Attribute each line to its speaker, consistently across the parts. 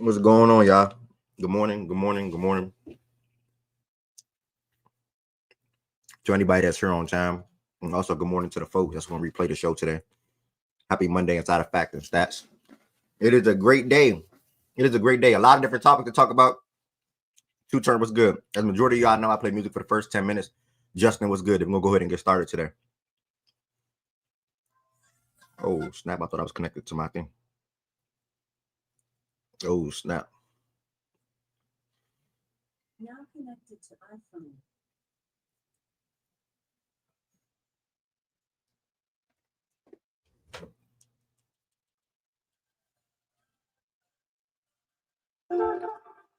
Speaker 1: What's going on, y'all? Good morning. Good morning. Good morning. To anybody that's here on time. And also, good morning to the folks that's going to replay the show today. Happy Monday inside of Fact and Stats. It is a great day. It is a great day. A lot of different topics to talk about. Two Turn was good. As the majority of y'all know, I play music for the first 10 minutes. Justin was good. I'm going to go ahead and get started today. Oh, snap. I thought I was connected to my thing. Oh, snap.
Speaker 2: Now connected to iPhone.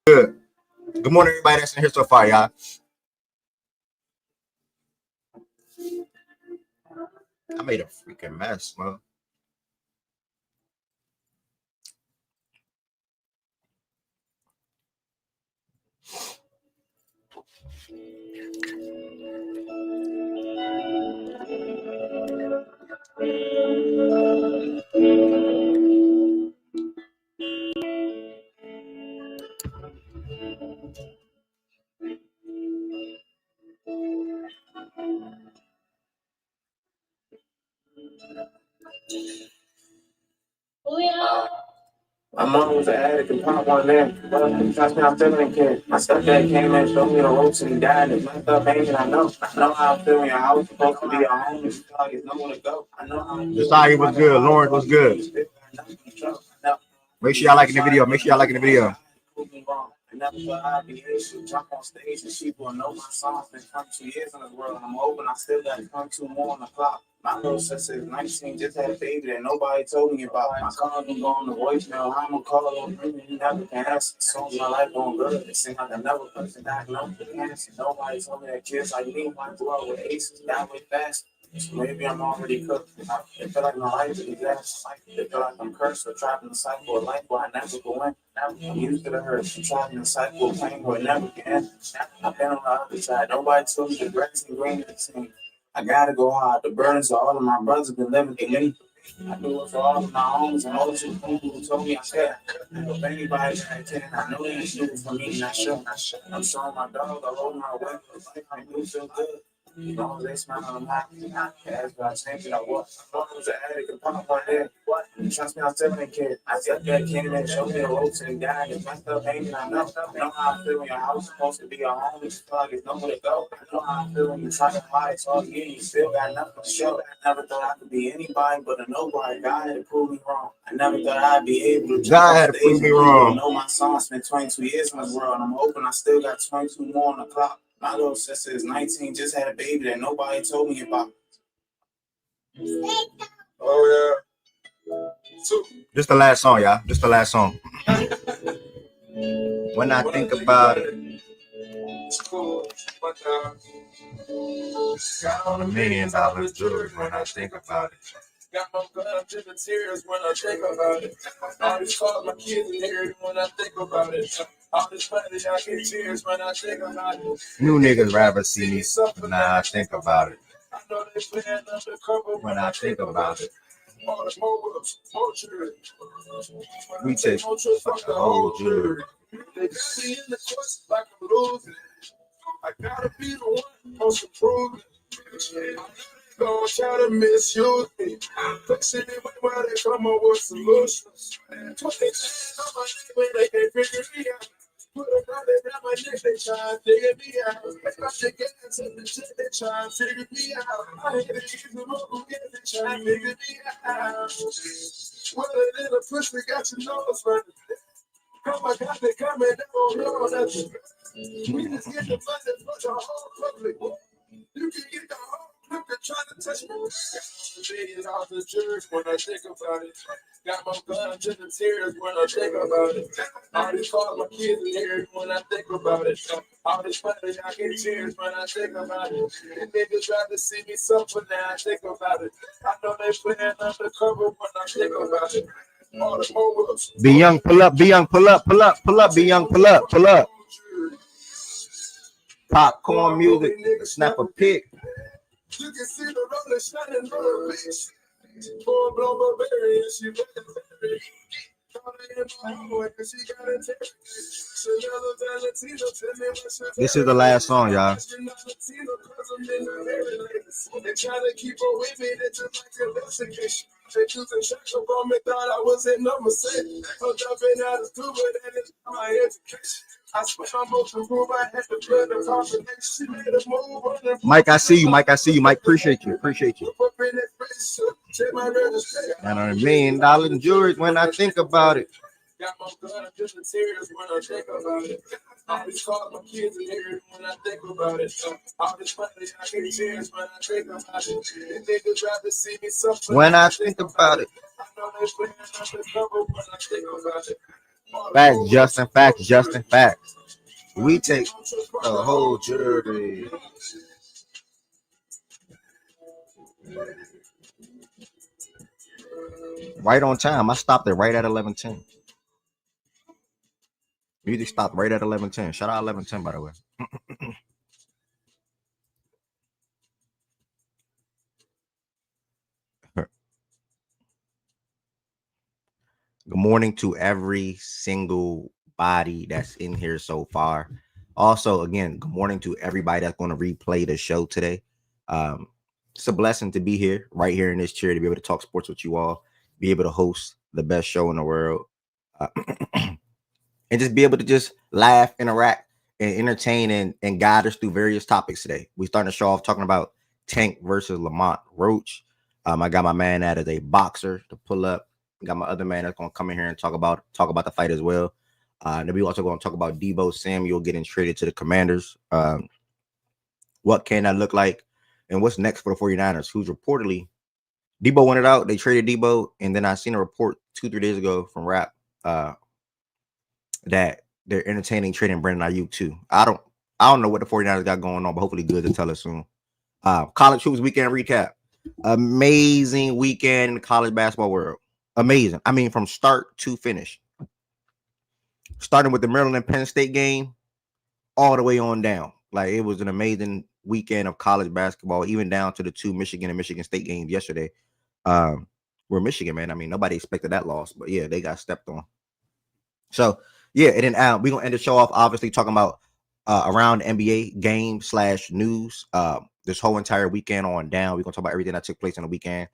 Speaker 1: Good. Good morning, everybody that's in here so far, y'all. I made a freaking mess, man.
Speaker 3: My mom was an addict and pop one there. But trust me, I'm feeling kid. My stepdad came in, showed me the ropes, and he died. It's messed up, baby. I know how I'm feeling. I was supposed to be a homeless. There's nowhere to go. I know how I'm feeling.
Speaker 1: Josiah was good. Lawrence was good. Make sure y'all liking the video. Make sure y'all liking the video.
Speaker 3: I never thought I'd be able to jump on stage and people will know my songs. Been 22 years in this world. I'm open. I still got 22 more on the clock. My little sister is 19, just had a baby that nobody told me about. My car been going to voicemail. I'm gonna call on him and he never can answer. So my life going good. It seems like another person diagnosed with cancer. Nobody told me that kids like me might grow up with aces that way fast. So maybe I'm already cooked. I feel like my life is a disaster. I feel like I'm cursed or trapped in the cycle of life where I never go in. I'm used to the hurt. I'm trapped in the cycle of pain where it never can end. I've been on the other side. Nobody told me the grass and green is the same. I gotta go hard. The burdens of all of my brothers been living through me. I do it for all of my homies and all the people who told me I said. If anybody that can, I know they ain't do it for me, not sure. I'm showing my dog, I hold my way. I do feel good. You know, they smile on my as I changed it, I was an addict and pop my head. Trust me, I'm still a kid. I said that came and showed me the ropes and died. It's messed up, baby. I know how I feel when your house is supposed to be a home. It's like there's nowhere to go. I know how I feel when you try to lie. It's all you you still got nothing to show. I never thought I could be anybody but a nobody. God had to prove me wrong. I never thought I'd be able to
Speaker 1: God had to prove me wrong.
Speaker 3: I know my song spent 22 years in this world. And I'm hoping I still got 22 more on the clock. My little sister is 19, just had a baby that nobody told me about.
Speaker 1: Oh, yeah. Just the last song, y'all. Just the last song. When I think about it. Got on $1 million jewelry when I think about it.
Speaker 4: Got my blood in the tears when I think about it. All these calls my kids in here when I think about it. All this money I get tears when I think about it.
Speaker 1: New niggas rather see me suffer now I think about it.
Speaker 4: I know they playing undercover
Speaker 1: When I think about it.
Speaker 4: All the motives, more jury.
Speaker 1: We take the whole jury.
Speaker 4: They got me in the course like I'm losing. I gotta be the one most improving. Gonna try to misuse me. Pushing it while they come up with solutions. 20 chains on my neck when they can't figure me out. Put a brother down my neck, they try to figure me out. I shake ass in the shit, they try to figure me out. I hate the cheese and local, yeah, they try to figure me out. Well, a little pussy got your nose running. Oh my God, they coming down on nothing. We just get the money for the whole public. You can get the whole public trying to touch me. $1 million the jerks when I think about it. Got my blood in the tears when I think about it. All these calls my kids in here when I think about it. All this money I get tears when I think about it. And niggas try to see me suffer now I think about it. I know they playing undercover when I think about it.
Speaker 1: Be young, pull up, be young, pull up, pull up, pull up, be young, pull up, pull up. Popcorn music, snap a pic.
Speaker 4: You can see the roller shining on the bitch. Full blown barbarian, she
Speaker 1: This is the last song, y'all.
Speaker 4: They try to keep her with me, they just like investigation. They choosing shots up on me, thought I was in number 7. Hooked up in out of school, but that is my education. I swear I'm supposed to prove I had the blood of confidence. She made a move on the
Speaker 1: Mike, I see you. Mike, I see you. Mike, appreciate you. Appreciate you.
Speaker 4: check my registration.
Speaker 1: And $1 million in jewelry when I think about it.
Speaker 4: Got my blood just the tears when I think about it. All these calls my kids in here when I think about it. All this money I can cherish when I think about it. And they just rather see me suffer
Speaker 1: When I think about it.
Speaker 4: I know they playing up the cover when I think about it.
Speaker 1: Facts, Justin. Facts, Justin. Facts. We take the whole jury. Right on time. I stopped it right at 11:10. Music stopped right at 11:10. Shout out 11:10, by the way. Good morning to every single body that's in here so far. Also, again, good morning to everybody that's going to replay the show today. It's a blessing to be here, right here in this chair, to be able to talk sports with you all, be able to host the best show in the world, and just be able to just laugh, interact, and entertain and guide us through various topics today. We starting to show off talking about Tank versus Lamont Roach. I got my man that is a boxer to pull up. Got my other man that's gonna come in here and talk about the fight as well. Then we also going to talk about Deebo Samuel getting traded to the Commanders. What can that look like, and what's next for the 49ers? Who's reportedly Deebo wanted out. They traded Deebo, and then I seen a report 2-3 days ago from Rap that they're entertaining trading Brandon Ayuk too. I don't know what the 49ers got going on, but hopefully good to tell us soon. College hoops weekend recap. Amazing weekend in the college basketball world. Amazing. I mean, from start to finish. Starting with the Maryland and Penn State game, all the way on down. Like, it was an amazing weekend of college basketball, even down to the 2 Michigan and Michigan State games yesterday. We're Michigan, man. I mean, nobody expected that loss, but yeah, they got stepped on. So yeah, and then we're gonna end the show off, obviously talking about around NBA game / news. This whole entire weekend on down. We're gonna talk about everything that took place on the weekend.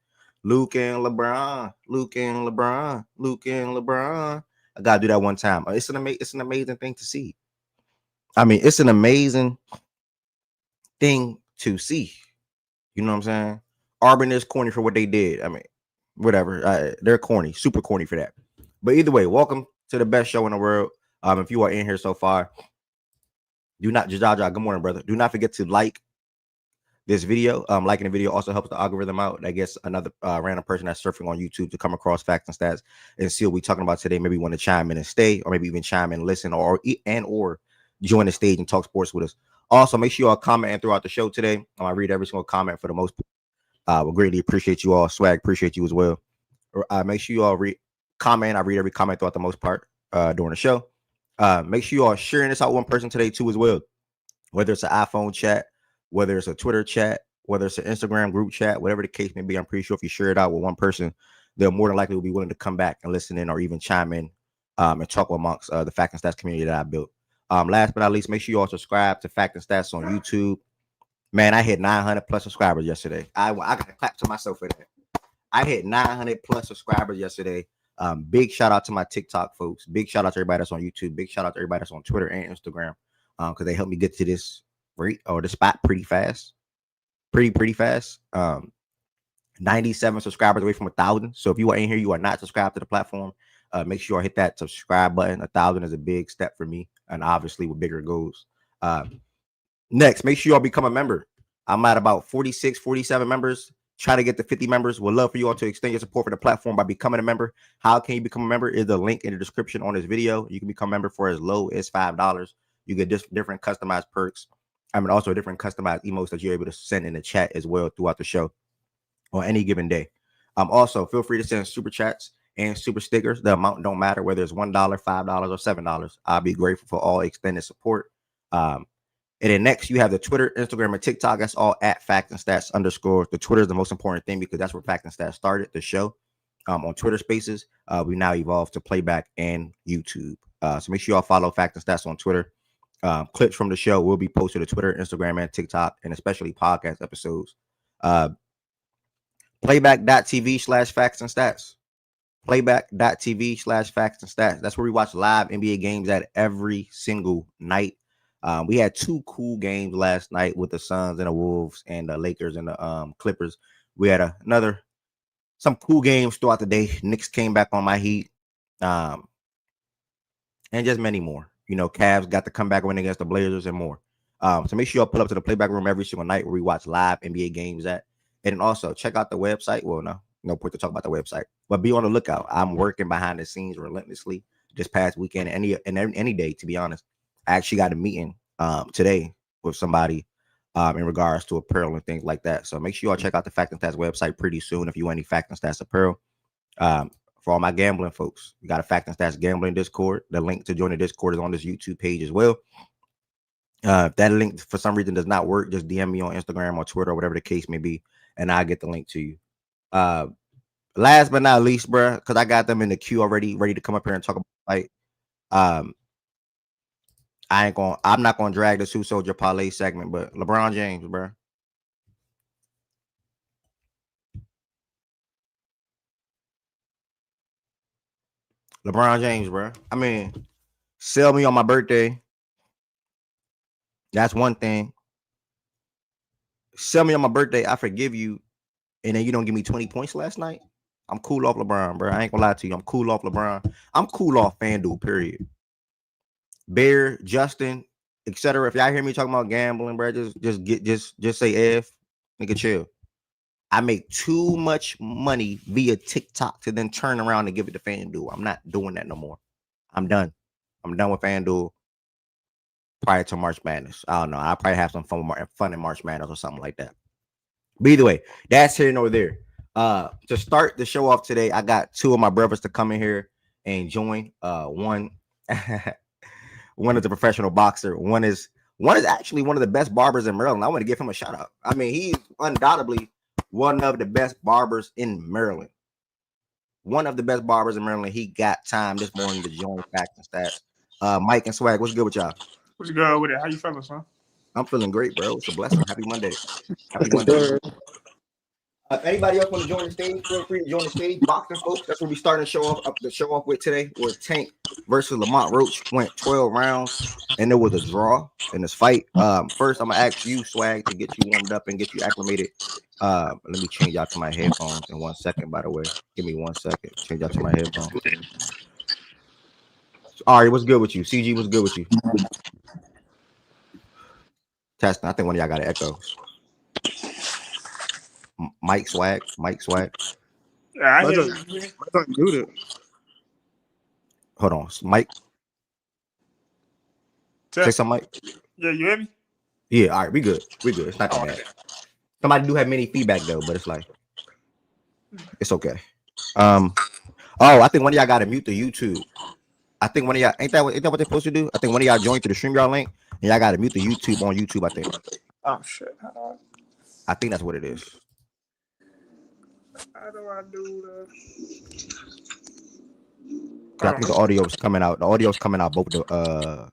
Speaker 1: Luke and LeBron. I gotta do that one time. It's an amazing thing to see. I mean, it's an amazing thing to see. You know what I'm saying? Auburn is corny for what they did. I mean, whatever. They're corny, super corny for that. But either way, welcome to the best show in the world. If you are in here so far, do not, Jaja, good morning, brother. Do not forget to like this video. Liking the video also helps the algorithm out. I guess another random person that's surfing on YouTube to come across facts and stats and see what we're talking about today. Maybe want to chime in and stay, or maybe even chime in and listen, or join the stage and talk sports with us. Also, make sure you all comment throughout the show today. I read every single comment for the most part. We'll greatly appreciate you all. Swag, appreciate you as well. Make sure you all comment. I read every comment throughout the most part during the show. Make sure you all sharing this out one person today too as well. Whether it's an iPhone chat, whether it's a Twitter chat, whether it's an Instagram group chat, whatever the case may be, I'm pretty sure if you share it out with one person, they'll more than likely will be willing to come back and listen in, or even chime in and talk amongst the Fact and Stats community that I built. Last but not least, make sure you all subscribe to Fact and Stats on YouTube. Man, I hit 900 plus subscribers yesterday. I got to clap to myself for that. I hit 900 plus subscribers yesterday. Big shout out to my TikTok folks. Big shout out to everybody that's on YouTube. Big shout out to everybody that's on Twitter and Instagram, because they helped me get to this rate or the spot pretty fast. Pretty fast. 97 subscribers away from 1,000. So if you are in here, you are not subscribed to the platform, make sure you hit that subscribe button. 1,000 is a big step for me, and obviously with bigger goals. Next, make sure you all become a member. I'm at about 46, 47 members. Try to get to 50 members. Would love for you all to extend your support for the platform by becoming a member. How can you become a member? Is the link in the description on this video. You can become a member for as low as $5. You get different customized perks. I mean, also different customized emotes that you're able to send in the chat as well throughout the show on any given day. Also, feel free to send super chats and super stickers. The amount don't matter, whether it's $1, $5, or $7. I'll be grateful for all extended support. And then next, you have the Twitter, Instagram, and TikTok. That's all at Fact and Stats _. The Twitter is the most important thing because that's where Fact and Stats started, the show. on Twitter Spaces. We now evolved to playback and YouTube. So make sure y'all follow Fact and Stats on Twitter. Clips from the show will be posted to Twitter, Instagram, and TikTok, and especially podcast episodes. Playback.tv/facts and stats. Playback.tv/facts and stats. That's where we watch live NBA games at every single night. We had 2 cool games last night with the Suns and the Wolves and the Lakers and the Clippers. We had some cool games throughout the day. Knicks came back on my heat. And just many more. You know, Cavs got to come back win against the Blazers and more. So make sure y'all pull up to the playback room every single night where we watch live NBA games at. And also check out the website. Well, no point to talk about the website, but be on the lookout. I'm working behind the scenes relentlessly this past weekend and any day, to be honest. I actually got a meeting today with somebody in regards to apparel and things like that. So make sure y'all check out the Fact and Stats website pretty soon if you want any Fact and Stats apparel. For all my gambling folks, we got a Fact and Stats gambling Discord. The link to join the Discord is on this YouTube page as well. If that link for some reason does not work, just DM me on Instagram or Twitter or whatever the case may be, and I'll get the link to you. Last but not least, bro, because I got them in the queue already, ready to come up here and talk about the fight. I'm not gonna drag the Sioux Soldier Parlay segment, but LeBron James, bro. LeBron James, bro. I mean, sell me on my birthday. That's one thing. Sell me on my birthday, I forgive you, and then you don't give me 20 points last night. I'm cool off LeBron, bro. I ain't gonna lie to you. I'm cool off LeBron. I'm cool off FanDuel, period. Bear, Justin, etc. If y'all hear me talking about gambling, bro, just say F, nigga, chill. I make too much money via TikTok to then turn around and give it to FanDuel. I'm not doing that no more. I'm done. I'm done with FanDuel prior to March Madness. I don't know. I'll probably have some fun in March Madness or something like that. But either way, that's here nor there. To start the show off today, I got 2 of my brothers to come in here and join. One one is a professional boxer. One is actually one of the best barbers in Maryland. I want to give him a shout out. I mean, he's undoubtedly one of the best barbers in Maryland. One of the best barbers in Maryland. He got time this morning to join Facts and Stats. Mike and Swag, what's good with y'all?
Speaker 5: What's good with it? How you feeling, son?
Speaker 1: I'm feeling great, bro. It's a blessing. Happy Monday. Happy Monday. If anybody else want to join the stage, feel free to join the stage. Boxing, folks. That's what we starting the show off with today. Where Tank versus Lamont Roach went 12 rounds, and there was a draw in this fight. First, I'm gonna ask you, Swag, to get you warmed up and get you acclimated. Let me change out to my headphones in 1 second. By the way, give me 1 second. Change out to my headphones. Ari, what's good with you? CG, what's good with you? Testing. I think one of y'all got an echo. Mike Swag.
Speaker 5: Yeah, I hear you.
Speaker 6: Muted.
Speaker 1: Hold on, Mike. Say something, Mike.
Speaker 5: Yeah, you hear me?
Speaker 1: Yeah, all right, we good. It's not that bad. Somebody do have many feedback though, but it's like it's okay. I think one of y'all got to mute the YouTube. I think one of y'all ain't that what they're supposed to do? I think one of y'all joined to the StreamYard link and y'all got to mute the YouTube on YouTube. I think.
Speaker 5: Oh shit!
Speaker 1: I think that's what it is.
Speaker 5: How do I do that?
Speaker 1: I think the audio is coming out. The audio is coming out both the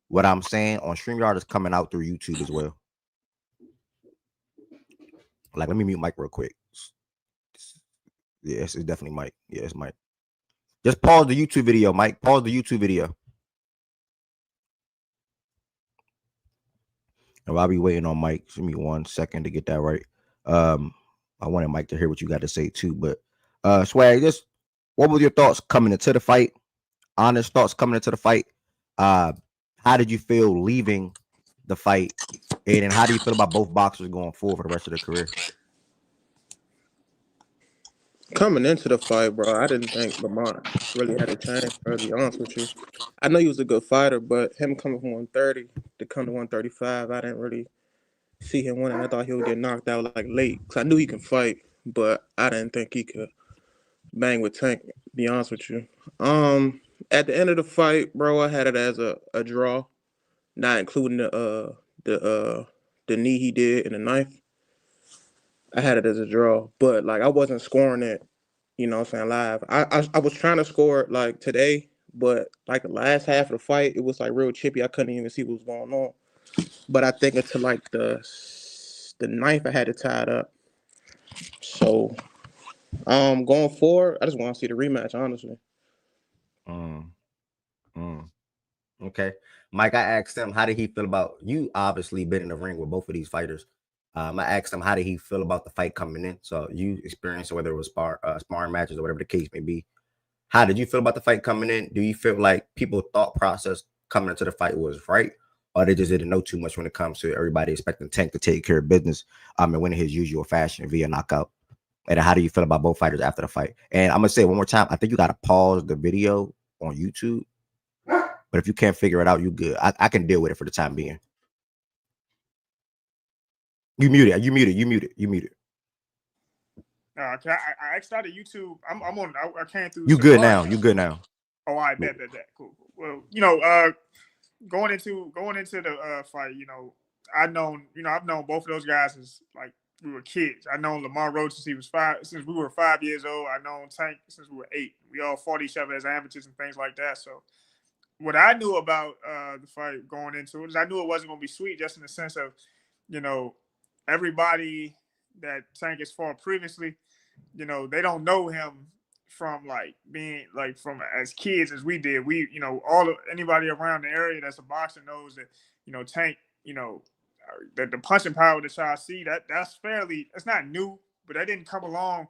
Speaker 1: what I'm saying on StreamYard is coming out through YouTube as well. Like, let me mute Mike real quick. Yes, it's definitely Mike. Yeah, it's Mike. Just pause the YouTube video, Mike. Pause the YouTube video. And while we waiting on Mike, give me 1 second to get that right. I wanted Mike to hear what you got to say too. But Swag, just what were your thoughts coming into the fight? Honest thoughts coming into the fight. How did you feel leaving the fight? And how do you feel about both boxers going forward for the rest of their career?
Speaker 6: Coming into the fight, bro, I didn't think Lamont really had a chance, to be honest with you. I know he was a good fighter, but him coming from 130 to come to 135, I didn't really see him winning. I thought he would get knocked out like late. Because I knew he can fight, but I didn't think he could bang with Tank, to be honest with you. At the end of the fight, bro, I had it as a draw, not including the knee he did in the ninth. I had it as a draw, but like I wasn't scoring it You know what I'm saying? Live. I was trying to score it like today, but like the last half of the fight, it was like real chippy. I couldn't even see what was going on. But I think until like the ninth, I had it tied up. So going forward, I just want to see the rematch, honestly.
Speaker 1: Mm, mm. Okay. Mike, I asked him, how did he feel about you? Obviously, been in the ring with both of these fighters. I asked him, how did he feel about the fight coming in? So you experienced whether it was sparring matches or whatever the case may be. How did you feel about the fight coming in? Do you feel like people's thought process coming into the fight was right, or they just didn't know too much when it comes to everybody expecting Tank to take care of business and win in his usual fashion via knockout? And how do you feel about both fighters after the fight? And I'm gonna say one more time, I think you gotta pause the video on YouTube. But if you can't figure it out, you good. I can deal with it for the time being. You muted. You muted. You muted. You muted.
Speaker 5: I actually started YouTube. I'm on. I came through.
Speaker 1: You good
Speaker 5: Safari.
Speaker 1: now. You good now.
Speaker 5: Oh, I bet. Cool. Well, going into the fight, I've known both of those guys since like we were kids. I known Roach since we were 5 years old. I known Tank since we were 8. We all fought each other as amateurs and things like that. So what I knew about the fight going into it is I knew it wasn't going to be sweet, just in the sense of, everybody that Tank has fought previously, they don't know him from like being like from as kids as we did. We, anybody around the area that's a boxer knows that, Tank, the punching power that y'all see, it's not new, but that didn't come along.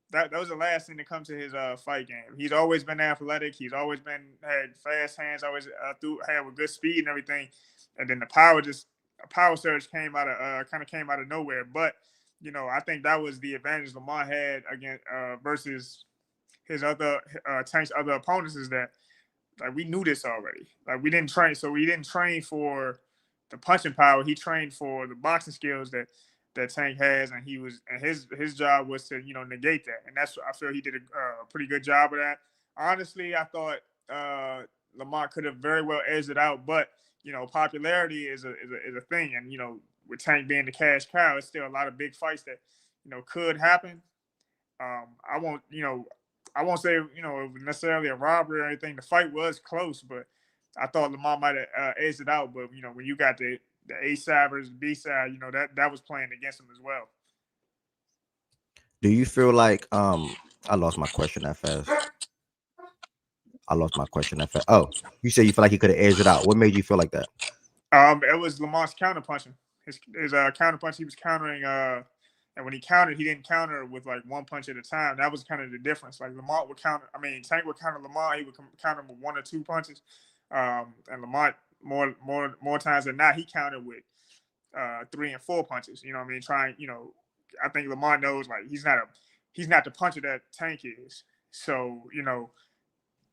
Speaker 5: That was the last thing to come to his fight game. He's always been athletic. He's always had fast hands. Always had with good speed and everything. And then a power surge came out of nowhere. But I think that was the advantage Lamar had against versus his Tank's other opponents, is that like we knew this already. Like we didn't train for the punching power. He trained for the boxing skills that Tank has, and his job was to negate that, and I feel he did a pretty good job of that. Honestly, I thought Lamar could have very well edged it out, but popularity is a thing, and with Tank being the cash cow, it's still a lot of big fights that could happen. I won't say it was necessarily a robbery or anything. The fight was close, but I thought Lamar might have edged it out. But when you got the A side versus B side, that was playing against him as well.
Speaker 1: Do you feel like I lost my question that fast? Oh, you said you feel like he could have edged it out. What made you feel like that?
Speaker 5: It was Lamar's counter punching. His counter punch, he was countering. And when he countered, he didn't counter with like one punch at a time. That was kind of the difference. Like Lamar would counter. I mean, Tank would counter Lamar. He would counter with 1 or 2 punches. And Lamar more times than not, he countered with 3 and 4 punches. You know what I mean? Trying. I think Lamar knows like he's not the puncher that Tank is. So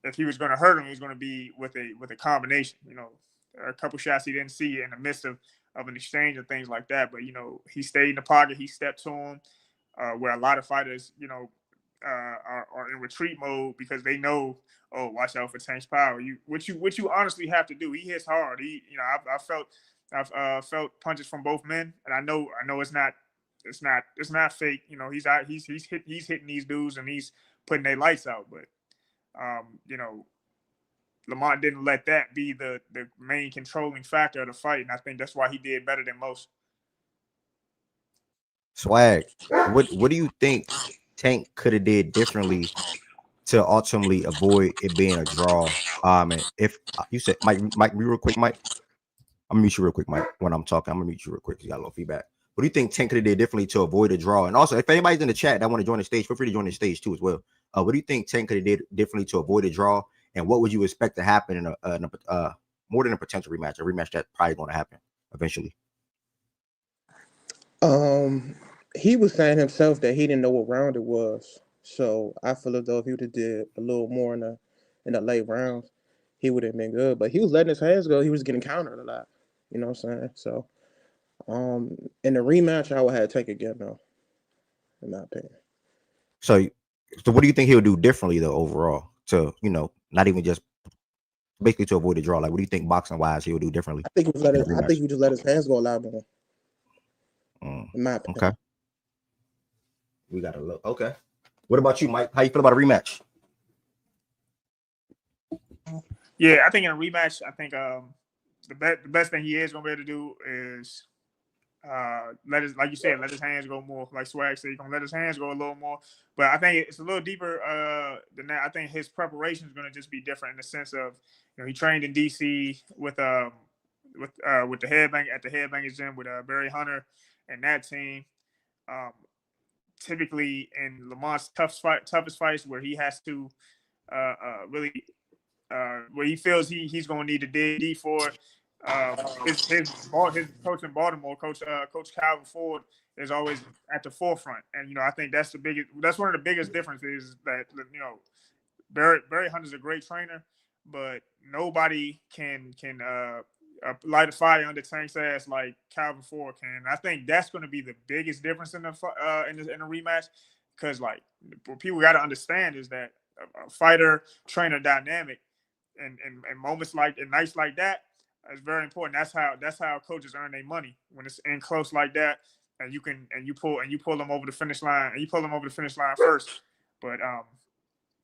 Speaker 5: if he was going to hurt him, he was going to be with a combination. A couple shots he didn't see in the midst of an exchange and things like that. But he stayed in the pocket. He stepped to him, where a lot of fighters, are in retreat mode because they know, oh, watch out for Tank's power. What you honestly have to do. He hits hard. I've felt punches from both men, and I know it's not fake. He's hitting these dudes and he's putting their lights out. But Lamont didn't let that be the main controlling factor of the fight, and I think that's why he did better than most.
Speaker 1: Swag, what do you think Tank could have did differently to ultimately avoid it being a draw? And if you said Mike, real quick, Mike, I'm gonna mute you real quick, Mike. When I'm talking, I'm gonna mute you real quick. You got a little feedback. What do you think Tank could have did differently to avoid a draw? And also, if anybody's in the chat that want to join the stage, feel free to join the stage too as well. What do you think Tank could have did differently to avoid a draw? And what would you expect to happen in a more than a potential rematch, a rematch that's probably going to happen eventually?
Speaker 6: He was saying himself that he didn't know what round it was. So I feel as though if he would have did a little more in the late rounds, he would have been good. But he was letting his hands go. He was getting countered a lot. You know what I'm saying? So in the rematch, I would have to take again though, in my opinion.
Speaker 1: So what do you think he'll do differently though overall to not even just basically to avoid the draw? Like, what do you think boxing wise he'll do differently?
Speaker 6: I think he just let his hands go a lot more. In my opinion.
Speaker 1: Okay. We got to look. Okay. What about you, Mike? How you feel about a rematch?
Speaker 5: Yeah, I think in a rematch, I think the best thing he is gonna be able to do is let his, like you said, let his hands go more. Like Swag said, he's gonna let his hands go a little more. But I think it's a little deeper than that. I think his preparation is gonna just be different in the sense of, he trained in DC with the headbang at the headbangers gym with Barry Hunter and that team. Um, Typically in Lamont's toughest fights where he has to really where he feels he's going to need to dig deep for. His coach in Baltimore, Coach Calvin Ford, is always at the forefront, and I think that's the biggest. That's one of the biggest differences that Barry Hunter's a great trainer, but nobody can light a fire under Tank's ass like Calvin Ford can. I think that's going to be the biggest difference in the rematch, because like what people got to understand is that a fighter trainer dynamic and moments like and nights like that is very important. That's how coaches earn their money when it's in close like that, and you pull them over the finish line, and you pull them over the finish line first. But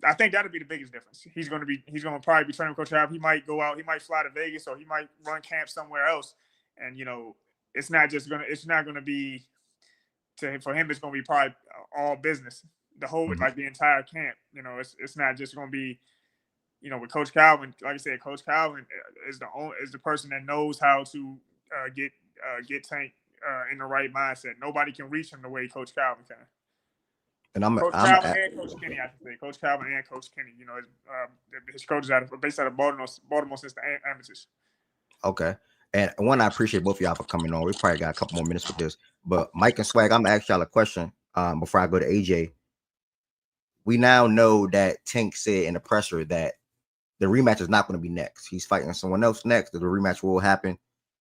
Speaker 5: I think that'll be the biggest difference. He's going to probably be training with Coach Howard. He might go out. He might fly to Vegas, or he might run camp somewhere else. And it's not going to be for him. It's going to be probably all business. The whole like the entire camp. It's not just going to be. With Coach Calvin, like I said, Coach Calvin is the person that knows how to get Tank in the right mindset. Nobody can reach him the way Coach Calvin can.
Speaker 1: And
Speaker 5: Coach Calvin and Coach Kenny, I should say. Coach Calvin and Coach Kenny. His coaches based out of Baltimore since the amateurs.
Speaker 1: Okay. And one, I appreciate both of y'all for coming on. We probably got a couple more minutes with this. But Mike and Swag, I'm gonna ask y'all a question before I go to AJ. We now know that Tank said in the presser that the rematch is not going to be next. He's fighting someone else next. The rematch will happen.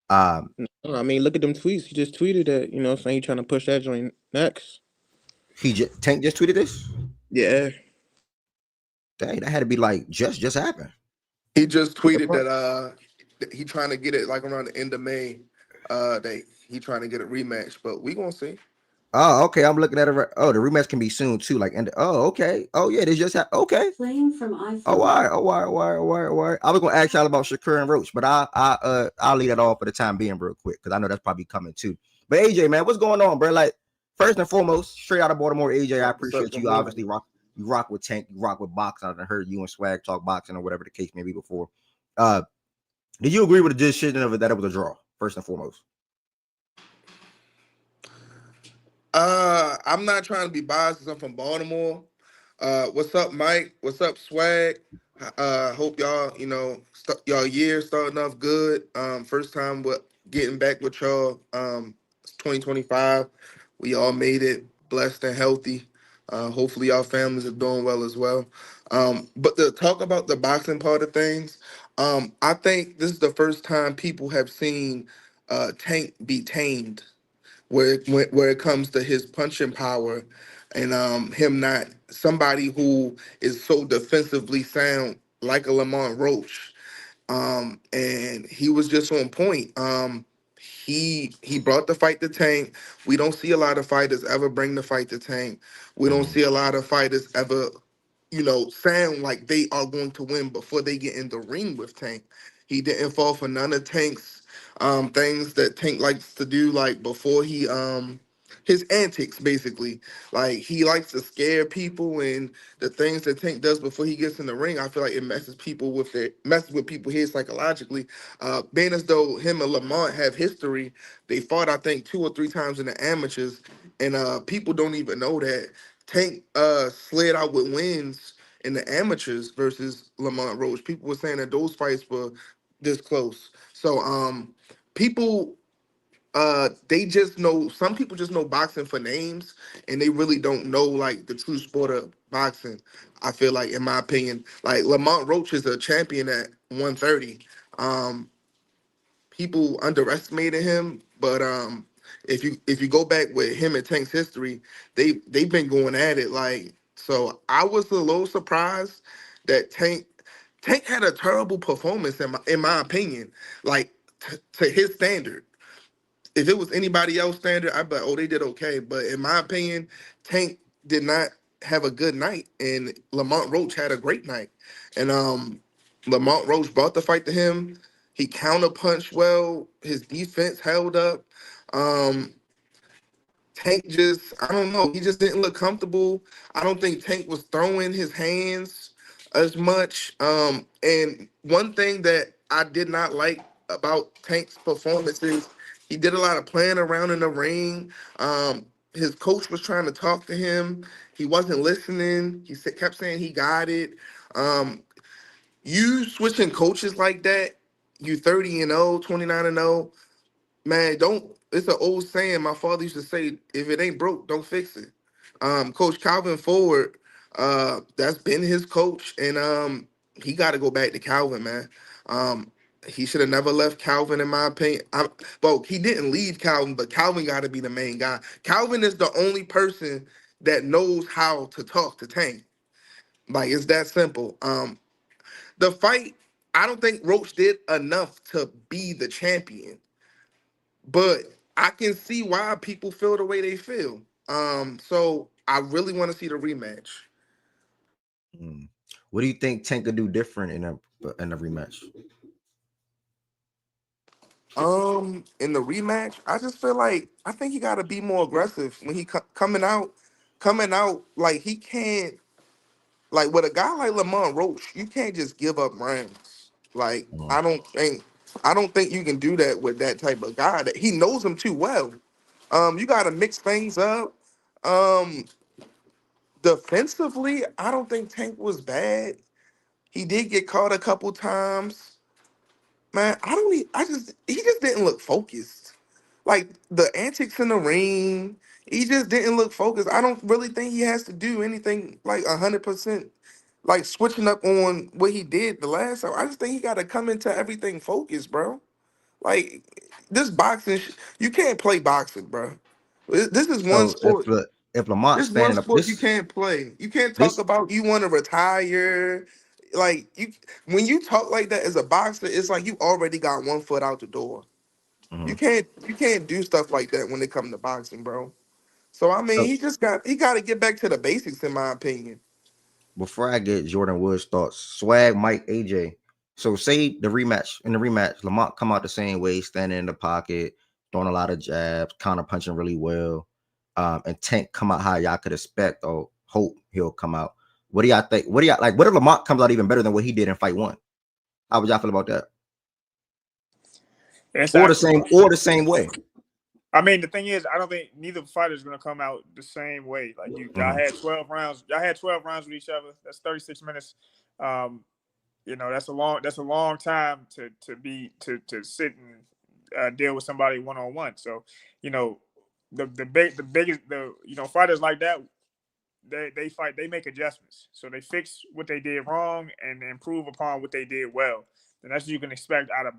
Speaker 6: I mean, look at them tweets. He just tweeted that, saying he's trying to push that joint next.
Speaker 1: Tank just tweeted this?
Speaker 6: Yeah.
Speaker 1: Dang, that had to be like just happened.
Speaker 4: He just tweeted that he trying to get it like around the end of May. That he trying to get a rematch, but we gonna see.
Speaker 1: Oh, okay. I'm looking at it. Oh, the rematch can be soon too. Like, okay. Oh, yeah, they just okay.
Speaker 2: Playing from iPhone.
Speaker 1: Oh, all right. I was gonna ask y'all about Shakur and Roach, but I'll leave that off for the time being, real quick, because I know that's probably coming too. But AJ, man, what's going on, bro? Like, first and foremost, straight out of Baltimore, AJ, I appreciate you. Obviously, you rock with Tank, you rock with boxing. I've heard you and Swag talk boxing or whatever the case may be before. Did you agree with the decision of it that it was a draw? First and foremost.
Speaker 4: I'm not trying to be biased because I'm from Baltimore. What's up, Mike? What's up, Swag? Hope y'all, y'all year starting off good. First time getting back with y'all. 2025. We all made it blessed and healthy. Hopefully, y'all families are doing well as well. But to talk about the boxing part of things, I think this is the first time people have seen Tank be tamed where it comes to his punching power and him not somebody who is so defensively sound like a Lamont Roach. And he was just on point. He brought the fight to Tank. We don't see a lot of fighters ever bring the fight to Tank. We don't see a lot of fighters ever, sound like they are going to win before they get in the ring with Tank. He didn't fall for none of Tank's things that Tank likes to do, like before his antics basically. Like he likes to scare people, and the things that Tank does before he gets in the ring, I feel like it messes with people here psychologically. Being as though him and Lamont have history, they fought I think 2 or 3 times in the amateurs, and people don't even know that Tank slid out with wins in the amateurs versus Lamont Roach. People were saying that those fights were this close. So people they just know, some people just know boxing for names, and they really don't know like the true sport of boxing. I feel like, in my opinion, like Lamont Roach is a champion at 130. People underestimated him, but if you go back with him and Tank's history, they've been going at it. Like, so I was a little surprised that Tank had a terrible performance in my opinion, like to his standard. If it was anybody else standard, I'd be like, oh, they did okay. But in my opinion, Tank did not
Speaker 7: have a good night, and Lamont Roach had a great night. And Lamont Roach brought the fight to him. He counterpunched well. His defense held up. Um, Tank just, I don't know, he just didn't look comfortable. I don't think Tank was throwing his hands as much. And one thing that I did not like about Tank's performance is he did a lot of playing around in the ring. His coach was trying to talk to him. He wasn't listening. Kept saying he got it. You switching coaches like that, you 30-0, 29-0. Man, don't. It's an old saying. My father used to say, "If it ain't broke, don't fix it." Coach Calvin Ford, that's been his coach, and he got to go back to Calvin, man. Um, he should have never left Calvin, in my opinion. Well, he didn't leave Calvin, but Calvin got to be the main guy. Calvin is the only person that knows how to talk to Tank. Like, it's that simple. The fight, I don't think Roach did enough to be the champion, but I can see why people feel the way they feel. So I really want to see the rematch.
Speaker 1: Mm. What do you think Tank could do different in a rematch?
Speaker 7: In the rematch, I just feel like I think he got to be more aggressive when he coming out like he can't, like with a guy like Lamont Roach, you can't just give up rounds. Like
Speaker 1: Mm.
Speaker 7: I don't think you can do that with that type of guy. That he knows him too well. You got to mix things up. Um, Defensively, I don't think Tank was bad. He did get caught a couple times. Man, he just didn't look focused. Like the antics in the ring, he just didn't look focused. I don't really think he has to do anything like 100%, like switching up on what he did the last time. I just think he got to come into everything focused, bro. Like this boxing, you can't play boxing, bro. This is one
Speaker 1: So
Speaker 7: sport.
Speaker 1: if Lamont's
Speaker 7: This one
Speaker 1: standing up,
Speaker 7: sport you can't play. You can't talk
Speaker 1: this
Speaker 7: about you want to retire. Like when you talk like that as a boxer, it's like you already got one foot out the door.
Speaker 1: Mhm.
Speaker 7: You can't do stuff like that when it comes to boxing, bro. So I mean,
Speaker 1: So
Speaker 7: he got to get back to the basics, in my opinion.
Speaker 1: before I get Jordan Woods' thoughts, Swag, Mike, AJ. So say in the rematch, Lamont come out the same way, standing in the pocket, throwing a lot of jabs, counter punching really well. And Tank come out how y'all could expect or hope he'll come out. What do y'all think? What do y'all like? What if Lamont comes out even better than what he did in fight one? How would y'all feel about that?
Speaker 5: It's
Speaker 1: Or the
Speaker 5: actually.
Speaker 1: same way.
Speaker 5: I mean, the thing is, I don't think neither fighter is going to come out the same way. Like y'all
Speaker 1: Mhm.
Speaker 5: had 12 rounds. Y'all had 12 rounds with each other. That's 36 minutes. Um, that's a long time to sit and deal with somebody one on one. So, you know, the biggest fighters like that, they fight, they make adjustments, so they fix what they did wrong and improve upon what they did well. And that's what you can expect out of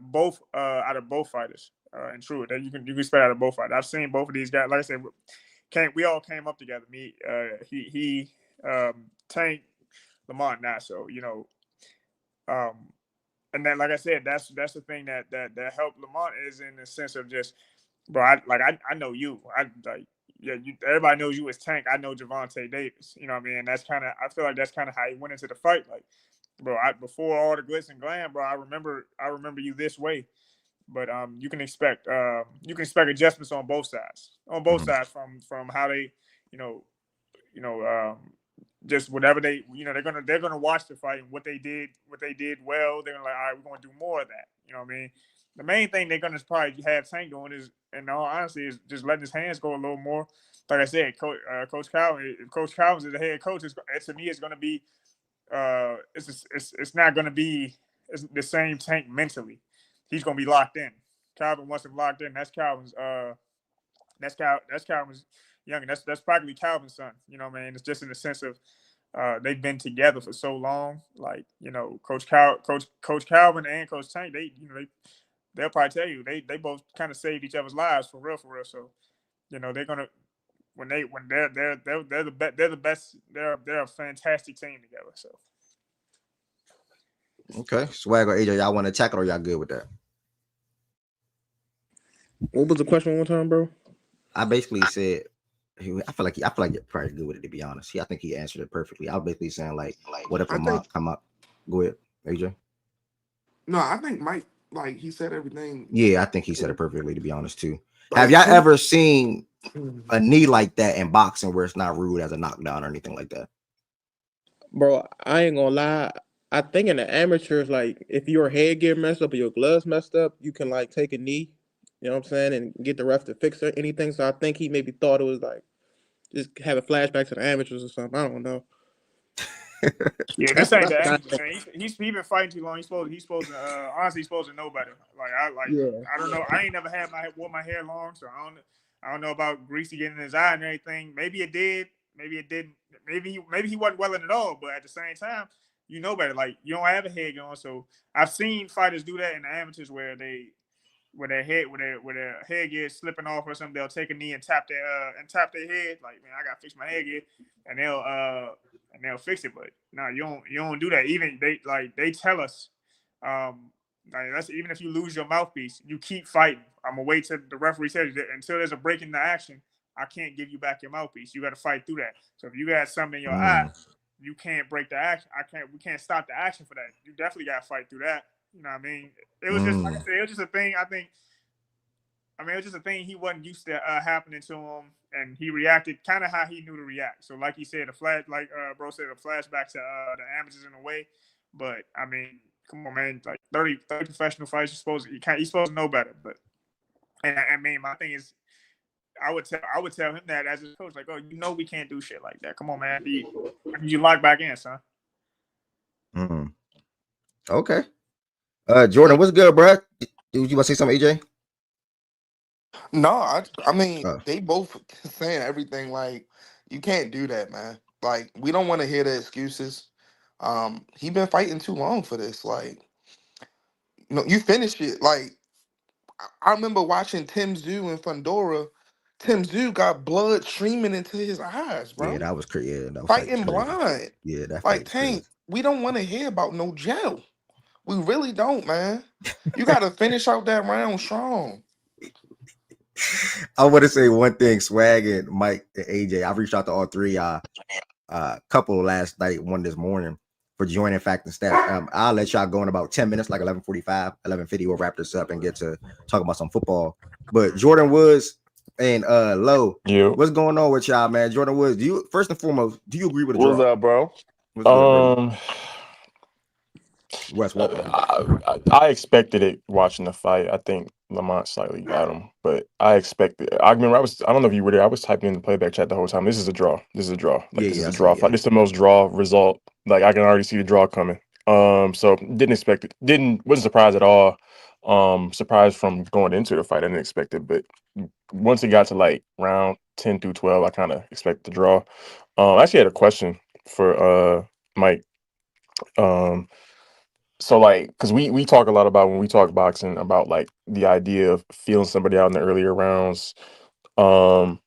Speaker 5: both fighters. And true, that you can expect out of both fighters. I've seen both of these guys. Like I said, we all came up together. Me, Tank, Lamont, now. So um, and then like I said, that's the thing that helped Lamont is in the sense of just, bro. I know you. Everybody knows you as Tank. I know Javante Davis. You know what I mean? I feel like that's kind of how he went into the fight. Like, bro, before all the glitz and glam, bro, I remember you this way. But you can expect adjustments on both sides.
Speaker 1: Mhm.
Speaker 5: From how they, you know, you know, just whatever they're gonna watch the fight and what they did well. They're gonna like, all right, we're gonna do more of that. You know what I mean? The main thing they're gonna probably have Tank doing is, in all honesty, is just letting his hands go a little more. Like I said, Coach Calvin, if Coach Calvin is the head coach, to me, it's gonna be it's not gonna be the same Tank mentally. He's gonna be locked in. Calvin wants him locked in. That's Calvin's young. That's practically Calvin's son. You know what I mean? It's just in the sense of they've been together for so long. Like, Coach Calvin and Coach Tank, they'll probably tell you they both kind of saved each other's lives for real, for real. So they're gonna when they're the best. They're a fantastic team together. So
Speaker 1: Okay. Swag or AJ, y'all want to tackle or y'all good with that?
Speaker 6: What was the question one time, bro?
Speaker 1: I basically said I feel like you're probably good with it, to be honest. I think he answered it perfectly. I was basically saying like, what if
Speaker 7: I think
Speaker 1: Lamont come up? Go ahead, AJ.
Speaker 7: no, I think Mike, like he said everything.
Speaker 1: Yeah, I think he said it perfectly, to be honest too. Have
Speaker 7: Like
Speaker 1: y'all
Speaker 7: Tim,
Speaker 1: ever seen a knee like that in boxing where it's not ruled as a knockdown or anything like that?
Speaker 6: Bro, I ain't gonna lie. I think in the amateurs, like if your headgear messed up or your gloves messed up, you can like take a knee. You know what I'm saying, and get the ref to fix or anything. So I think he maybe thought it was like just have a flashback to the amateurs or something. I don't know.
Speaker 5: Yeah, this
Speaker 6: That's
Speaker 5: ain't
Speaker 6: that's
Speaker 5: the
Speaker 6: what I
Speaker 5: amateur
Speaker 6: think.
Speaker 5: man. He been fighting too long. He's supposed to honestly he's supposed to know better.
Speaker 6: Yeah.
Speaker 5: I don't know. I ain't never had wore my hair long, so I don't know about greasy getting in his eye and everything. Maybe it did. Maybe it didn't. Maybe he wasn't welling at all. But at the same time, you know better. Like you don't have a head on. So I've seen fighters do that in the amateurs where they with their headgear slipping off or something, they'll take a knee and tap their head. Like, man, I gotta fix my headgear, and they'll fix it. But no, you don't do that. Even they tell us, like that's even if you lose your mouthpiece, you keep fighting. I'm gonna wait till the referee says that until there's a break in the action. I can't give you back your mouthpiece. You got to fight through that. So if you got something in your eye,
Speaker 1: Mm,
Speaker 5: you can't break the action. We can't stop the action for that. You definitely got to fight through that. You know what I mean? It was just like I
Speaker 1: mm,
Speaker 5: said, it was just a thing. It was just a thing he wasn't used to happening to him, and he reacted kind of how he knew to react. So, like he said, bro said, a flashback to the amateurs in a way. But I mean, come on, man, like 30 professional fights, you're supposed to know better. But and I mean, my thing is, I would tell him that as his coach, like, oh, you know, we can't do shit like that. Come on, man, you lock back in, son.
Speaker 1: mm. Okay. Jordan, what's good, bro? You want to say something, AJ?
Speaker 7: no, I mean
Speaker 1: Uh,
Speaker 7: they both saying everything. Like you can't do that, man. Like we don't want to hear the excuses. He been fighting too long for this. Like you finished it. Like I remember watching Tim Zoo in Fundora. Tim Zoo got blood streaming into his eyes,
Speaker 1: yeah,
Speaker 7: bro.
Speaker 1: that was crazy. Yeah, that fight was
Speaker 7: Fighting
Speaker 1: crazy.
Speaker 7: blind.
Speaker 1: Yeah, that fight
Speaker 7: Like
Speaker 1: was crazy.
Speaker 7: Tank, we don't want to hear about no jail. We really don't, man. You got to finish out that round strong.
Speaker 1: I want to say one thing, Swag and Mike and AJ. I reached out to all three couple last night, one this morning for joining Fact and Stats. I'll let y'all go in about 10 minutes, like 11:45, 11:50. We'll wrap this up and get to talk about some football. But Jordan Woods and Lowe,
Speaker 8: You.
Speaker 1: what's going on with y'all, man? Jordan Woods, do you first and foremost, do you agree with the
Speaker 8: What's
Speaker 1: draw?
Speaker 8: up, bro?
Speaker 1: What's good, brother?
Speaker 8: Um,
Speaker 1: Wes, welcome.
Speaker 8: I expected it watching the fight. I think Lamont slightly got him, but I expected. I remember I don't know if you were there. I was typing in the playback chat the whole time. This is a draw. This is a draw. Like
Speaker 1: Yeah,
Speaker 8: this is
Speaker 1: yeah, I
Speaker 8: a
Speaker 1: see,
Speaker 8: draw
Speaker 1: yeah.
Speaker 8: fight. This is the most draw result. Like I can already see the draw coming. So didn't expect it. Wasn't surprised at all. Surprised from going into the fight. I didn't expect it, but once it got to like round 10 through 12, I kind of expected the draw. I actually had a question for Mike. Um, so like, because we talk a lot about when we talk boxing about like the idea of feeling somebody out in the earlier rounds.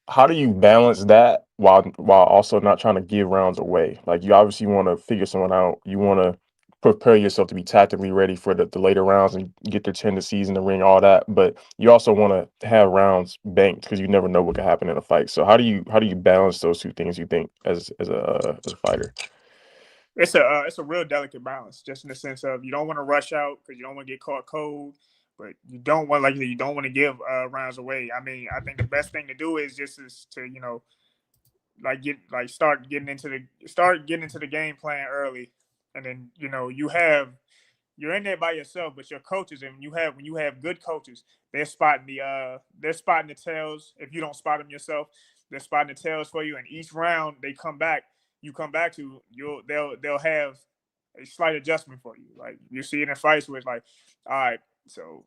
Speaker 8: How do you balance that while also not trying to give rounds away? Like you obviously want to figure someone out. You want to prepare yourself to be tactically ready for the later rounds and get their tendencies in the ring, all that. But you also want to have rounds banked because you never know what could happen in a fight. So how do you balance those two things? You think as a fighter?
Speaker 5: It's a real delicate balance, just in the sense of you don't want to rush out because you don't want to get caught cold, but you don't want you don't want to give rounds away. I mean, I think the best thing to do is to start getting into the game plan early, and then you're in there by yourself, but your coaches, and when you have good coaches, they're spotting the tails. If you don't spot them yourself, they're spotting the tails for you. And each round you come back to, they'll have a slight adjustment for you. Like you see it in fights where it's like, all right, so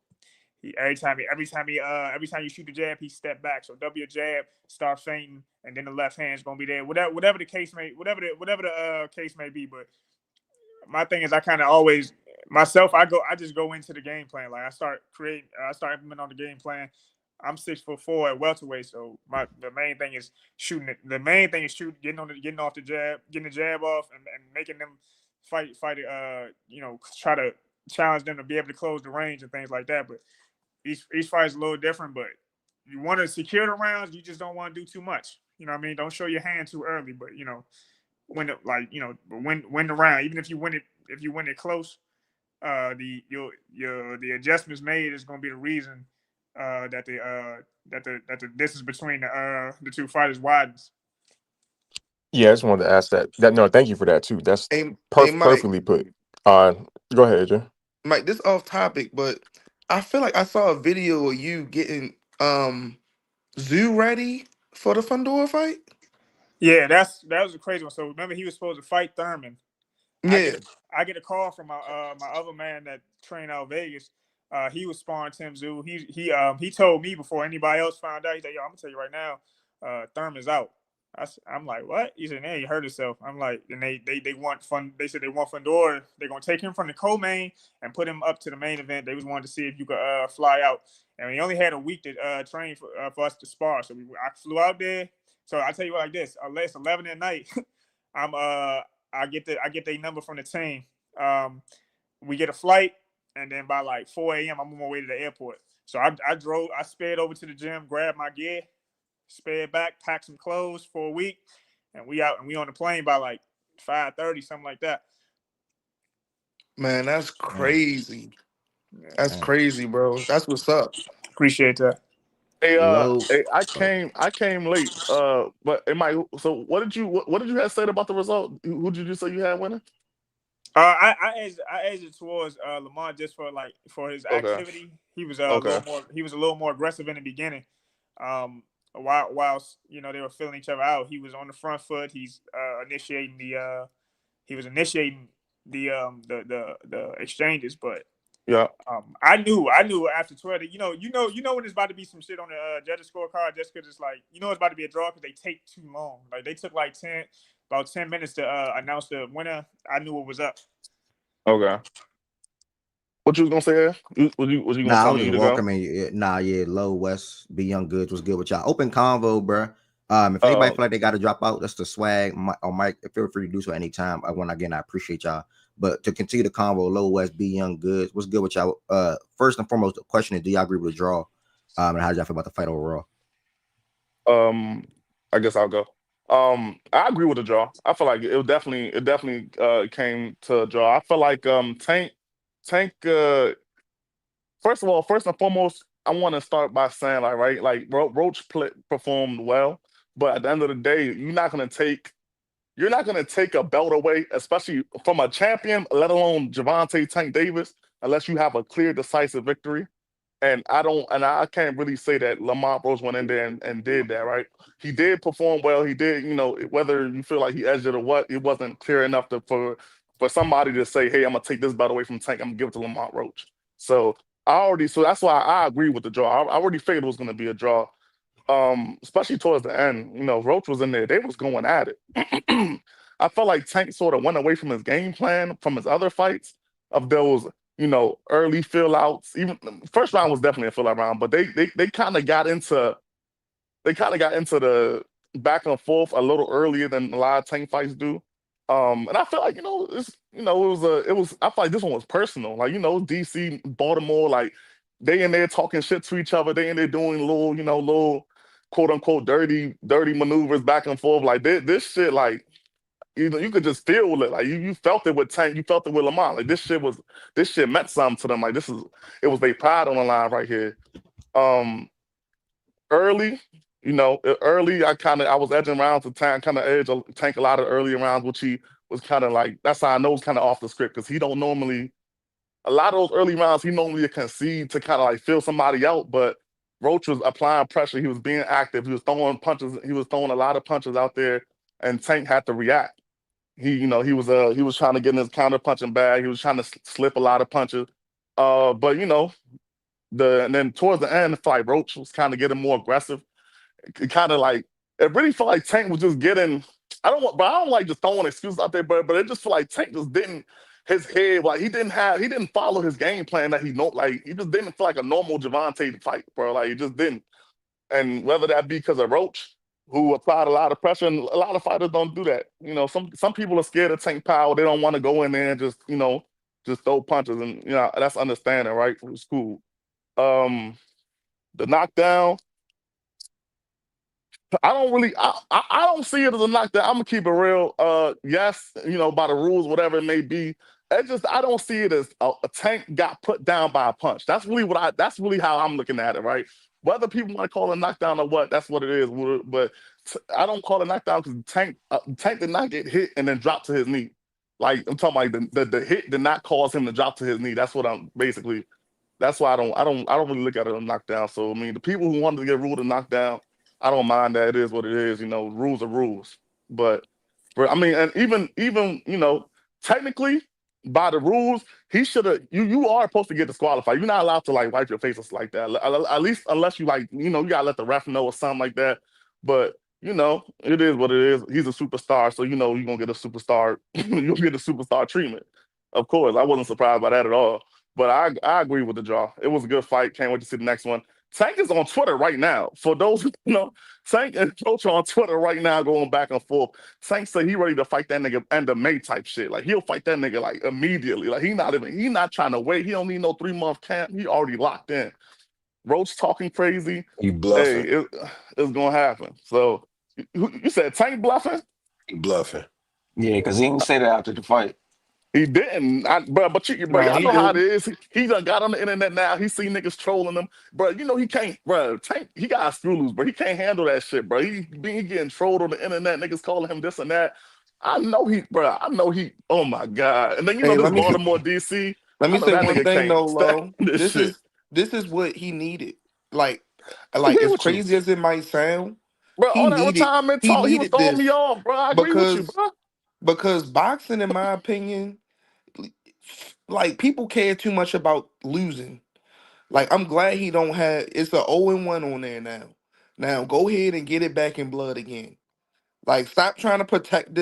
Speaker 5: every time you shoot the jab, he step back. So double your jab, start feinting, and then the left hand's gonna be there. Whatever the case may case may be, but my thing is I kind of always myself I just go into the game plan. Like I start implementing on the game plan. I'm 6'4" at welterweight, so the main thing is shooting it. The main thing is getting off the jab, getting the jab off, and making them fight it. Try to challenge them to be able to close the range and things like that. But each fight is a little different. But you want to secure the rounds, you just don't want to do too much. You know what I mean? Don't show your hand too early, but win it like win the round. Even if you win it close, the adjustments made is going to be the reason that the distance between the two fighters widens.
Speaker 8: Yeah, I just wanted to ask that. No, thank you for that too. That's
Speaker 7: Hey, Mike,
Speaker 8: perfectly put. Uh, Go ahead, AJ.
Speaker 7: Mike, this off topic, but I feel like I saw a video of you getting Zoo ready for the Fundora fight.
Speaker 5: Yeah, that was a crazy one. So remember, he was supposed to fight Thurman. I get
Speaker 7: Yeah.
Speaker 5: a I get a call from my other man that trained out Vegas. He was sparring Tim Zoo. He told me before anybody else found out. He said, "Yo, I'm gonna tell you right now, Thurman's out." I'm like, "What?" He said, "Yeah, he hurt himself." I'm like, and they want fun. They said they want Fundora. They're gonna take him from the co-main and put him up to the main event. They was wanting to see if you could fly out. And we only had a week to train for us to spar. So I flew out there. So I tell you what, like this, it's 11 at night. I'm I get their number from the team. We get a flight, and then by like 4 a.m. I'm on my way to the airport. So I sped over to the gym, grabbed my gear, sped back, packed some clothes for a week, and we out and we on the plane by like 5:30, something like that.
Speaker 7: Man, that's
Speaker 1: Mm,
Speaker 7: crazy. That's
Speaker 1: mm.
Speaker 7: crazy, bro. That's what's up.
Speaker 5: Appreciate that.
Speaker 1: Low.
Speaker 9: Hey,
Speaker 1: Oh,
Speaker 9: I came late. But it might. So what did you have said about the result? Who did you say you had winning?
Speaker 5: I edged it towards Lamar just for his
Speaker 9: Okay,
Speaker 5: activity. He was
Speaker 9: okay,
Speaker 5: a little more aggressive in the beginning. Whilst they were filling each other out, he was on the front foot. He was initiating the exchanges, but
Speaker 9: yeah,
Speaker 5: I knew after 12 that when there's about to be some shit on the judges scorecard just because it's like it's about to be a draw because they take too long. Like they took like about 10 minutes to announce the winner. I knew what was up.
Speaker 9: okay. What you was gonna say? There? Was you gonna
Speaker 1: nah, I
Speaker 9: tell
Speaker 1: was
Speaker 9: me
Speaker 1: just
Speaker 9: to go?
Speaker 1: welcoming you. Nah, yeah, low West, be young goods was good with y'all. Open convo, bro. If anybody
Speaker 9: Uh,
Speaker 1: feel like they got to drop out, that's the swag. Or Mike, feel free to do so anytime. I appreciate y'all. But to continue the convo, low West, be young goods. What's good with y'all? First and foremost, the question is, do y'all agree with the draw? And how did y'all feel about the fight overall?
Speaker 9: um, I guess I'll go. I agree with the draw. I feel like it definitely came to a draw. I feel like Tank first of all, first and foremost, I want to start by saying like Roach performed well, but at the end of the day, you're not gonna take a belt away, especially from a champion, let alone Javante Tank Davis, unless you have a clear, decisive victory. And I can't really say that Lamont Rose went in there and did that, right? He did perform well. He did, whether you feel like he edged it or what, it wasn't clear enough for somebody to say, hey, I'm gonna take this belt away from Tank. I'm gonna give it to Lamont Roach. So that's why I agree with the draw. I already figured it was gonna be a draw. Especially towards the end, Roach was in there. They was going at it. I felt like Tank sort of went away from his game plan from his other fights of those, early fill outs. Even first round was definitely a fill out round, but they kind of got into the back and forth a little earlier than a lot of Tank fights do. And I feel like it was I feel like this one was personal. Like DC, Baltimore, like they in there talking shit to each other. They in there doing little quote unquote dirty maneuvers back and forth. Like this shit, like you could just feel it. Like you felt it with Tank, you felt it with Lamont. Like this shit meant something to them. Like it was their pride on the line right here. Um, early, early, I was edging rounds to Tank, kind of Tank a lot of early rounds, which he was kind of like. That's how I know it's kind of off the script because he don't normally a lot of those early rounds he normally concede to kind of like fill somebody out, but Roach was applying pressure. He was being active. He was throwing punches. He was throwing a lot of punches out there, and Tank had to react. He was trying to get in his counter punching bag. He was trying to slip a lot of punches. But and then towards the end, the fight, Roach was kind of getting more aggressive. It kind of like it really felt like Tank was just getting. But I don't like just throwing excuses out there, but it just felt like Tank just didn't his head like he didn't follow his game plan that he just didn't feel like a normal Javante fight, bro. Like he just didn't. And whether that be because of Roach, who applied a lot of pressure, and a lot of fighters don't do that. Some people are scared of Tank power. They don't want to go in there and just throw punches, and that's understanding, right? It's cool. Um, the knockdown. I don't really, I don't see it as a knockdown. I'm gonna keep it real. Yes, by the rules, whatever it may be. I don't see it as a Tank got put down by a punch. That's really how I'm looking at it, right? Whether people want to call it a knockdown or what, that's what it is. But I don't call it a knockdown because Tank did not get hit and then drop to his knee. Like I'm talking about the hit did not cause him to drop to his knee. That's what I'm basically. That's why I don't really look at it as a knockdown. So I mean, the people who wanted to get ruled a knockdown, I don't mind that. It is what it is. Rules are rules. But I mean, and even technically by the rules, he should have. You are supposed to get disqualified. You're not allowed to like wipe your face or something like that. At least unless you like you gotta let the ref know or something like that. But it is what it is. He's a superstar, so you're gonna get a superstar. You'll get a superstar treatment. Of course, I wasn't surprised by that at all. But I agree with the draw. It was a good fight. Can't wait to see the next one. Tank is on Twitter right now. For those who know, Tank and Roach are on Twitter right now, going back and forth. Tank said he ready to fight that nigga end of May type shit. Like he'll fight that nigga like immediately. Like he not trying to wait. He don't need no 3-month camp. He already locked in. Roach talking crazy.
Speaker 10: He
Speaker 9: Hey,
Speaker 10: bluffing.
Speaker 9: it's gonna happen. So you said Tank bluffing?
Speaker 10: He bluffing.
Speaker 11: Yeah, because he didn't say that after the fight.
Speaker 9: He didn't, but
Speaker 7: Nah,
Speaker 9: y'all
Speaker 7: he
Speaker 9: know how it
Speaker 7: did.
Speaker 9: is. He done got on the internet now. He see niggas trolling him, bro. He can't, bro. Tank, he got a screw loose, bro. He can't handle that shit, bro. He getting trolled on the internet. Niggas calling him this and that. I know he, bro. I know he. Oh my god. And then
Speaker 7: Hey,
Speaker 9: this Baltimore DC.
Speaker 7: let
Speaker 9: I
Speaker 7: me
Speaker 9: know
Speaker 7: say
Speaker 9: that
Speaker 7: one
Speaker 9: nigga
Speaker 7: thing
Speaker 9: can't
Speaker 7: though,
Speaker 9: stand
Speaker 7: Lo.
Speaker 9: this
Speaker 7: This
Speaker 9: shit.
Speaker 7: is this is what he needed. Like,
Speaker 9: I agree
Speaker 7: as
Speaker 9: with you,
Speaker 7: crazy as it might sound,
Speaker 9: bro.
Speaker 7: he
Speaker 9: All that
Speaker 7: needed
Speaker 9: retirement
Speaker 7: he
Speaker 9: talk, he was
Speaker 7: needed
Speaker 9: throwing me
Speaker 7: this
Speaker 9: off, bro. I agree with you,
Speaker 7: because
Speaker 9: bro.
Speaker 7: boxing, in my opinion, like people care too much about losing. Like I'm glad he don't have it's a 0-1 on there now. Now go ahead and get it back in blood again. Like stop trying to protect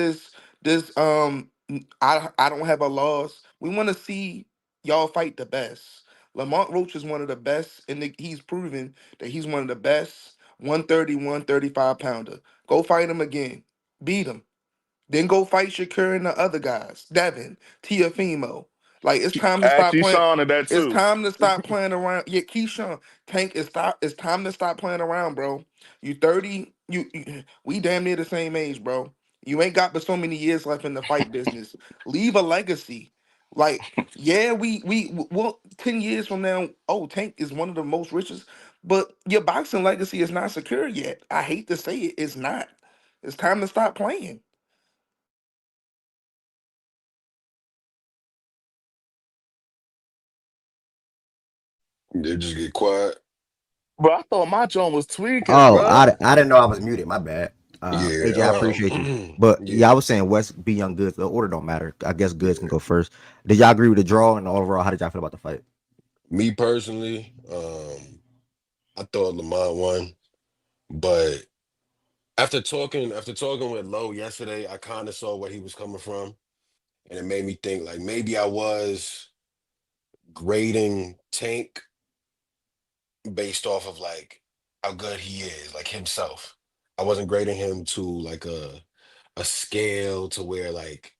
Speaker 7: I don't have a loss. We want to see y'all fight the best. Lamont Roach is one of the best and he's proven that he's one of the best 130, 135 pounder. Go fight him again. Beat him. Then go fight Shakur and the other guys, Devin, Tiafimo. Like it's time to
Speaker 9: Ask
Speaker 7: stop playing.
Speaker 9: Sean and that
Speaker 7: It's
Speaker 9: too.
Speaker 7: time to stop playing around. Yeah, Keyshawn, Tank, it's time to stop playing around, bro. You 30, we damn near the same age, bro. You ain't got but so many years left in the fight business. Leave a legacy. Like, yeah, well, 10 years from now, oh, Tank is one of the most richest, but your boxing legacy is not secure yet. I hate to say it, it's not. It's time to stop playing.
Speaker 10: They just get quiet.
Speaker 9: Bro, I thought my joint was tweaking,
Speaker 1: Oh,
Speaker 9: bro.
Speaker 1: I didn't know I was muted. My bad.
Speaker 10: Yeah.
Speaker 1: AJ, I appreciate you. But yeah,
Speaker 10: Yeah.
Speaker 1: I was saying West B Young Goods. The order don't matter. I guess Goods can go first. Did y'all agree with the draw and overall? How did y'all feel about the fight?
Speaker 10: Me personally, I thought Lamont won, but after talking with Lowe yesterday, I kind of saw where he was coming from, and it made me think like maybe I was grading Tank based off of like how good he is, like himself. I wasn't grading him to like a scale to where like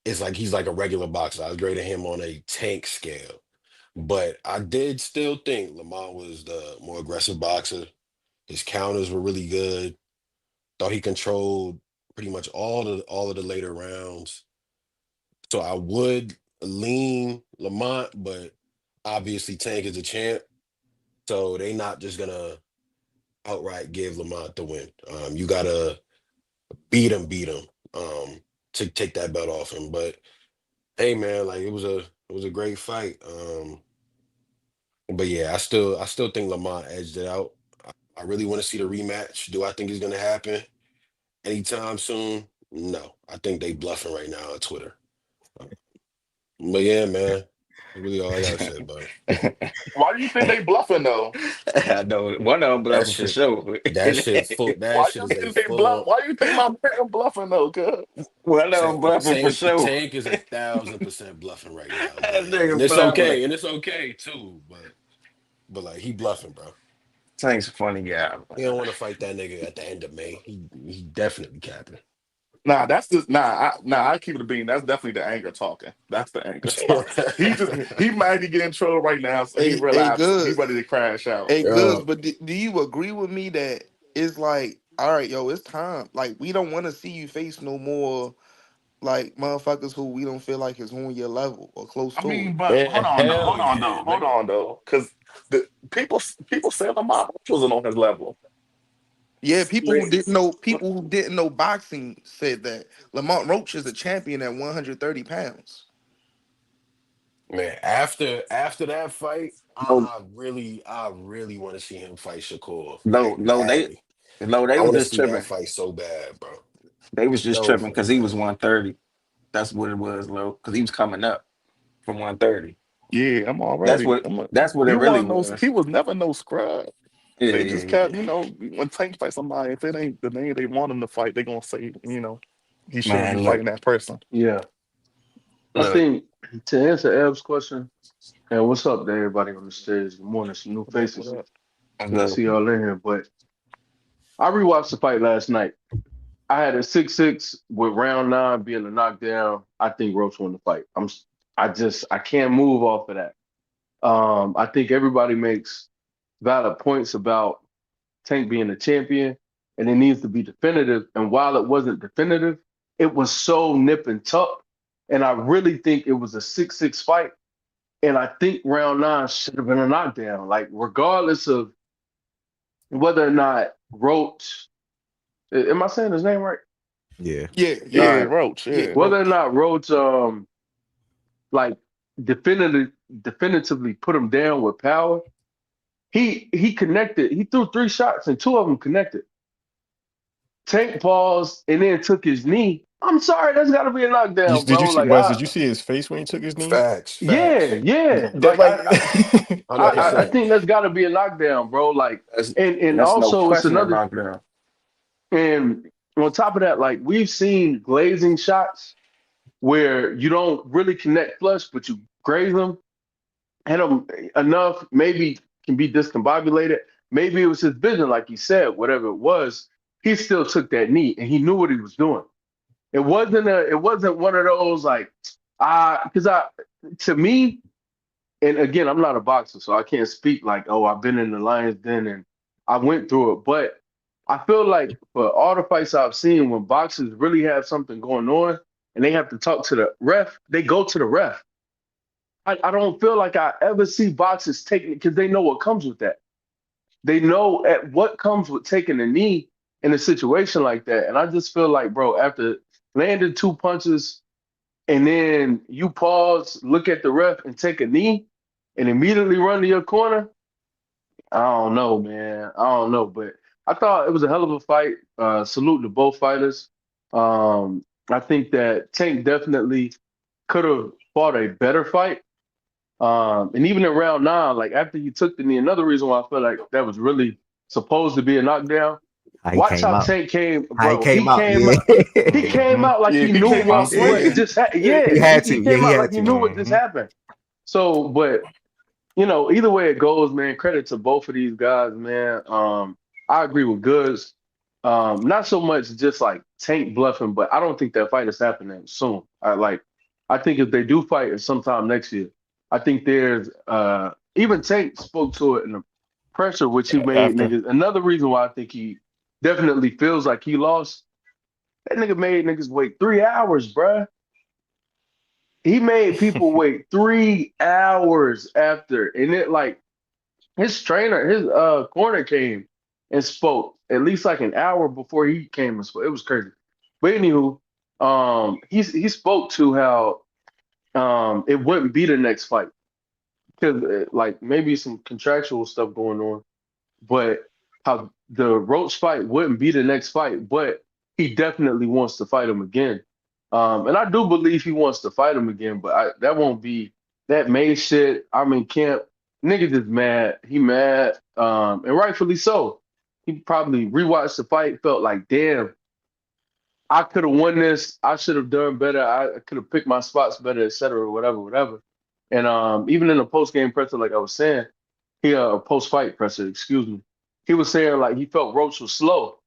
Speaker 10: it's like he's like a regular boxer. I was grading him on a Tank scale. But I did still think Lamont was the more aggressive boxer. His counters were really good. Thought he controlled pretty much all of the later rounds. So I would lean Lamont, but obviously Tank is a champ. So they not just gonna outright give Lamont the win. You gotta beat him, to take that belt off him. But hey man, like it was a great fight. But yeah, I still think Lamont edged it out. I really want to see the rematch. Do I think it's gonna happen anytime soon? No. I think they bluffing right now on Twitter. Uh, But yeah, man. That's really all I gotta say about it.
Speaker 9: Why do you think they bluffing though?
Speaker 11: I know one of them
Speaker 10: That
Speaker 11: bluffing for
Speaker 10: shit,
Speaker 11: sure.
Speaker 10: that shit full that
Speaker 9: Why
Speaker 10: shit
Speaker 9: you
Speaker 10: is a
Speaker 9: think they bluff?
Speaker 10: full
Speaker 9: Why you think my man bluffing though? Cuz
Speaker 11: One of them bluffing for
Speaker 10: tank
Speaker 11: sure.
Speaker 10: tank is 1,000% bluffing right now,
Speaker 11: That
Speaker 10: gang. And
Speaker 11: nigga
Speaker 10: it's
Speaker 11: bluffing.
Speaker 10: okay, and it's okay too. But like he bluffing, bro.
Speaker 11: Tank's a funny guy.
Speaker 10: He don't want to fight that nigga at the end of May. He definitely capping.
Speaker 9: nah, that's just I keep it a bean. That's definitely the anger talking. That's the anger talking. He might be getting trolled right now, so he
Speaker 7: Hey,
Speaker 9: realized he
Speaker 7: good.
Speaker 9: ready to crash out.
Speaker 7: Hey,
Speaker 10: Yo,
Speaker 7: goods. But do you agree with me that it's like all right, yo, it's time. Like, we don't want to see you face no more like motherfuckers who we don't feel like is on your level or close
Speaker 9: I
Speaker 7: to it.
Speaker 9: mean, but
Speaker 10: Man, hell yeah,
Speaker 9: hold
Speaker 10: nigga.
Speaker 9: on though, because the people said Lamar Roach wasn't on his level.
Speaker 7: Yeah,
Speaker 9: Like,
Speaker 7: people who didn't know boxing said that Lamont Roach is a champion at 130 pounds.
Speaker 10: Man, after that fight,
Speaker 11: No,
Speaker 10: I really want to see him fight Shakur.
Speaker 11: no,
Speaker 10: Like
Speaker 11: no, they,
Speaker 10: badly.
Speaker 11: no, they
Speaker 10: I
Speaker 11: was
Speaker 10: want to
Speaker 11: just
Speaker 10: see that
Speaker 11: tripping.
Speaker 10: fight so bad, bro.
Speaker 11: They was just
Speaker 10: So
Speaker 11: tripping because
Speaker 10: fucking
Speaker 11: he was
Speaker 10: bad.
Speaker 11: 130. That's what it was, low. Because he was coming up from 130.
Speaker 9: yeah,
Speaker 11: That's what. That's what it
Speaker 9: you
Speaker 11: really
Speaker 9: want to know? He
Speaker 11: was.
Speaker 9: was never no scrub.
Speaker 11: Yeah,
Speaker 9: They
Speaker 11: yeah,
Speaker 9: just
Speaker 11: yeah.
Speaker 9: kept, when Tank fight somebody, if it ain't the name they want him to fight, they gonna say, he shouldn't be
Speaker 11: Man, look,
Speaker 9: fighting that person.
Speaker 12: Yeah, I
Speaker 11: look.
Speaker 12: think to answer Eb's question, and what's up to everybody on the stage? Good morning, some new
Speaker 9: What up? What
Speaker 12: faces.
Speaker 9: up?
Speaker 12: Good to
Speaker 11: Look.
Speaker 12: see y'all in here. But I rewatched the fight last night. I had a 6-6 with round nine being a knockdown. I think Roach won the fight. I can't move off of that. I think everybody makes valid points about Tank being a champion, and it needs to be definitive. And while it wasn't definitive, it was so nip and tuck. And I really think it was a 6-6 fight. And I think round nine should have been a knockdown. Like, regardless of whether or not Roach, am I saying his name right?
Speaker 1: Yeah.
Speaker 7: Yeah,
Speaker 12: All
Speaker 7: yeah,
Speaker 9: Yeah,
Speaker 12: right.
Speaker 9: Roach.
Speaker 7: yeah,
Speaker 9: Yeah,
Speaker 12: Whether or
Speaker 7: Roach.
Speaker 12: not Roach like definitively put him down with power, he connected. He threw three shots and two of them connected. Tank paused and then took his knee. I'm sorry, that's got to be a knockdown,
Speaker 8: Did you
Speaker 12: bro.
Speaker 8: see
Speaker 12: Like
Speaker 8: Wes? Did you see his face when he took his knee?
Speaker 10: Facts,
Speaker 12: yeah,
Speaker 10: facts.
Speaker 12: yeah.
Speaker 8: That
Speaker 12: Like
Speaker 8: like
Speaker 12: I
Speaker 10: $100.
Speaker 12: think that's got to be a knockdown, bro. Like
Speaker 11: That's
Speaker 12: and
Speaker 11: that's no
Speaker 12: also it's
Speaker 11: question a
Speaker 12: another.
Speaker 11: knockdown.
Speaker 12: And on top of that, like we've seen glazing shots where you don't really connect flush, but you graze them, hit them enough, maybe can be discombobulated. Maybe it was his vision, like he said, whatever it was. He still took that knee and he knew what he was doing. It wasn't one of those like because I to me, and again, I'm not a boxer, so I can't speak like, oh, I've been in the lion's den and I went through it. But I feel like for all the fights I've seen, when boxers really have something going on and they have to talk to the ref, they go to the ref. I don't feel like I ever see boxers taking it because they know what comes with that. They know at what comes with taking a knee in a situation like that. And I just feel like, bro, after landing two punches and then you pause, look at the ref, and take a knee, and immediately run to your corner. I don't know, man. I don't know, but I thought it was a hell of a fight. Salute to both fighters. I think that Tank definitely could have fought a better fight. And even in round nine, like after you took the knee, another reason why I feel like that was really supposed to be a knockdown.
Speaker 1: How he
Speaker 12: Watch
Speaker 1: came
Speaker 12: how
Speaker 1: out.
Speaker 12: Tank came,
Speaker 1: How he
Speaker 12: bro.
Speaker 1: came out. Yeah.
Speaker 12: He came
Speaker 9: hmm
Speaker 12: out like
Speaker 9: yeah,
Speaker 12: he
Speaker 9: he
Speaker 12: knew
Speaker 9: came out
Speaker 12: what
Speaker 9: swinging.
Speaker 12: just happened.
Speaker 9: Yeah,
Speaker 12: Yeah,
Speaker 1: He had
Speaker 12: he
Speaker 1: to. Yeah,
Speaker 12: came
Speaker 1: he
Speaker 12: out like
Speaker 1: had
Speaker 12: he
Speaker 1: to.
Speaker 12: knew what just happened. So, but either way it goes, man, credit to both of these guys, man. I agree with Goods. Not so much just like Tank bluffing, but I don't think that fight is happening soon. I think if they do fight it's sometime next year, I think there's even Tank spoke to it in the pressure which he made
Speaker 8: after.
Speaker 12: niggas. Another reason why I think he definitely feels like he lost, that nigga made niggas wait 3 hours, bruh. He made people wait 3 hours after, and it like his trainer, his corner came and spoke at least like an hour before he came and spoke. It was crazy. But anywho, he spoke to how it wouldn't be the next fight because like maybe some contractual stuff going on, but how the Roach fight wouldn't be the next fight, but he definitely wants to fight him again. And I do believe he wants to fight him again, but that won't be that May shit. I'm in camp. Niggas is mad. He mad, and rightfully so. He probably rewatched the fight, felt like, damn, I could have won this. I should have done better. I could have picked my spots better, et cetera, whatever, whatever. And even in the post game presser, like I was saying, he post fight presser, excuse me. He was saying like he felt Roach was slow,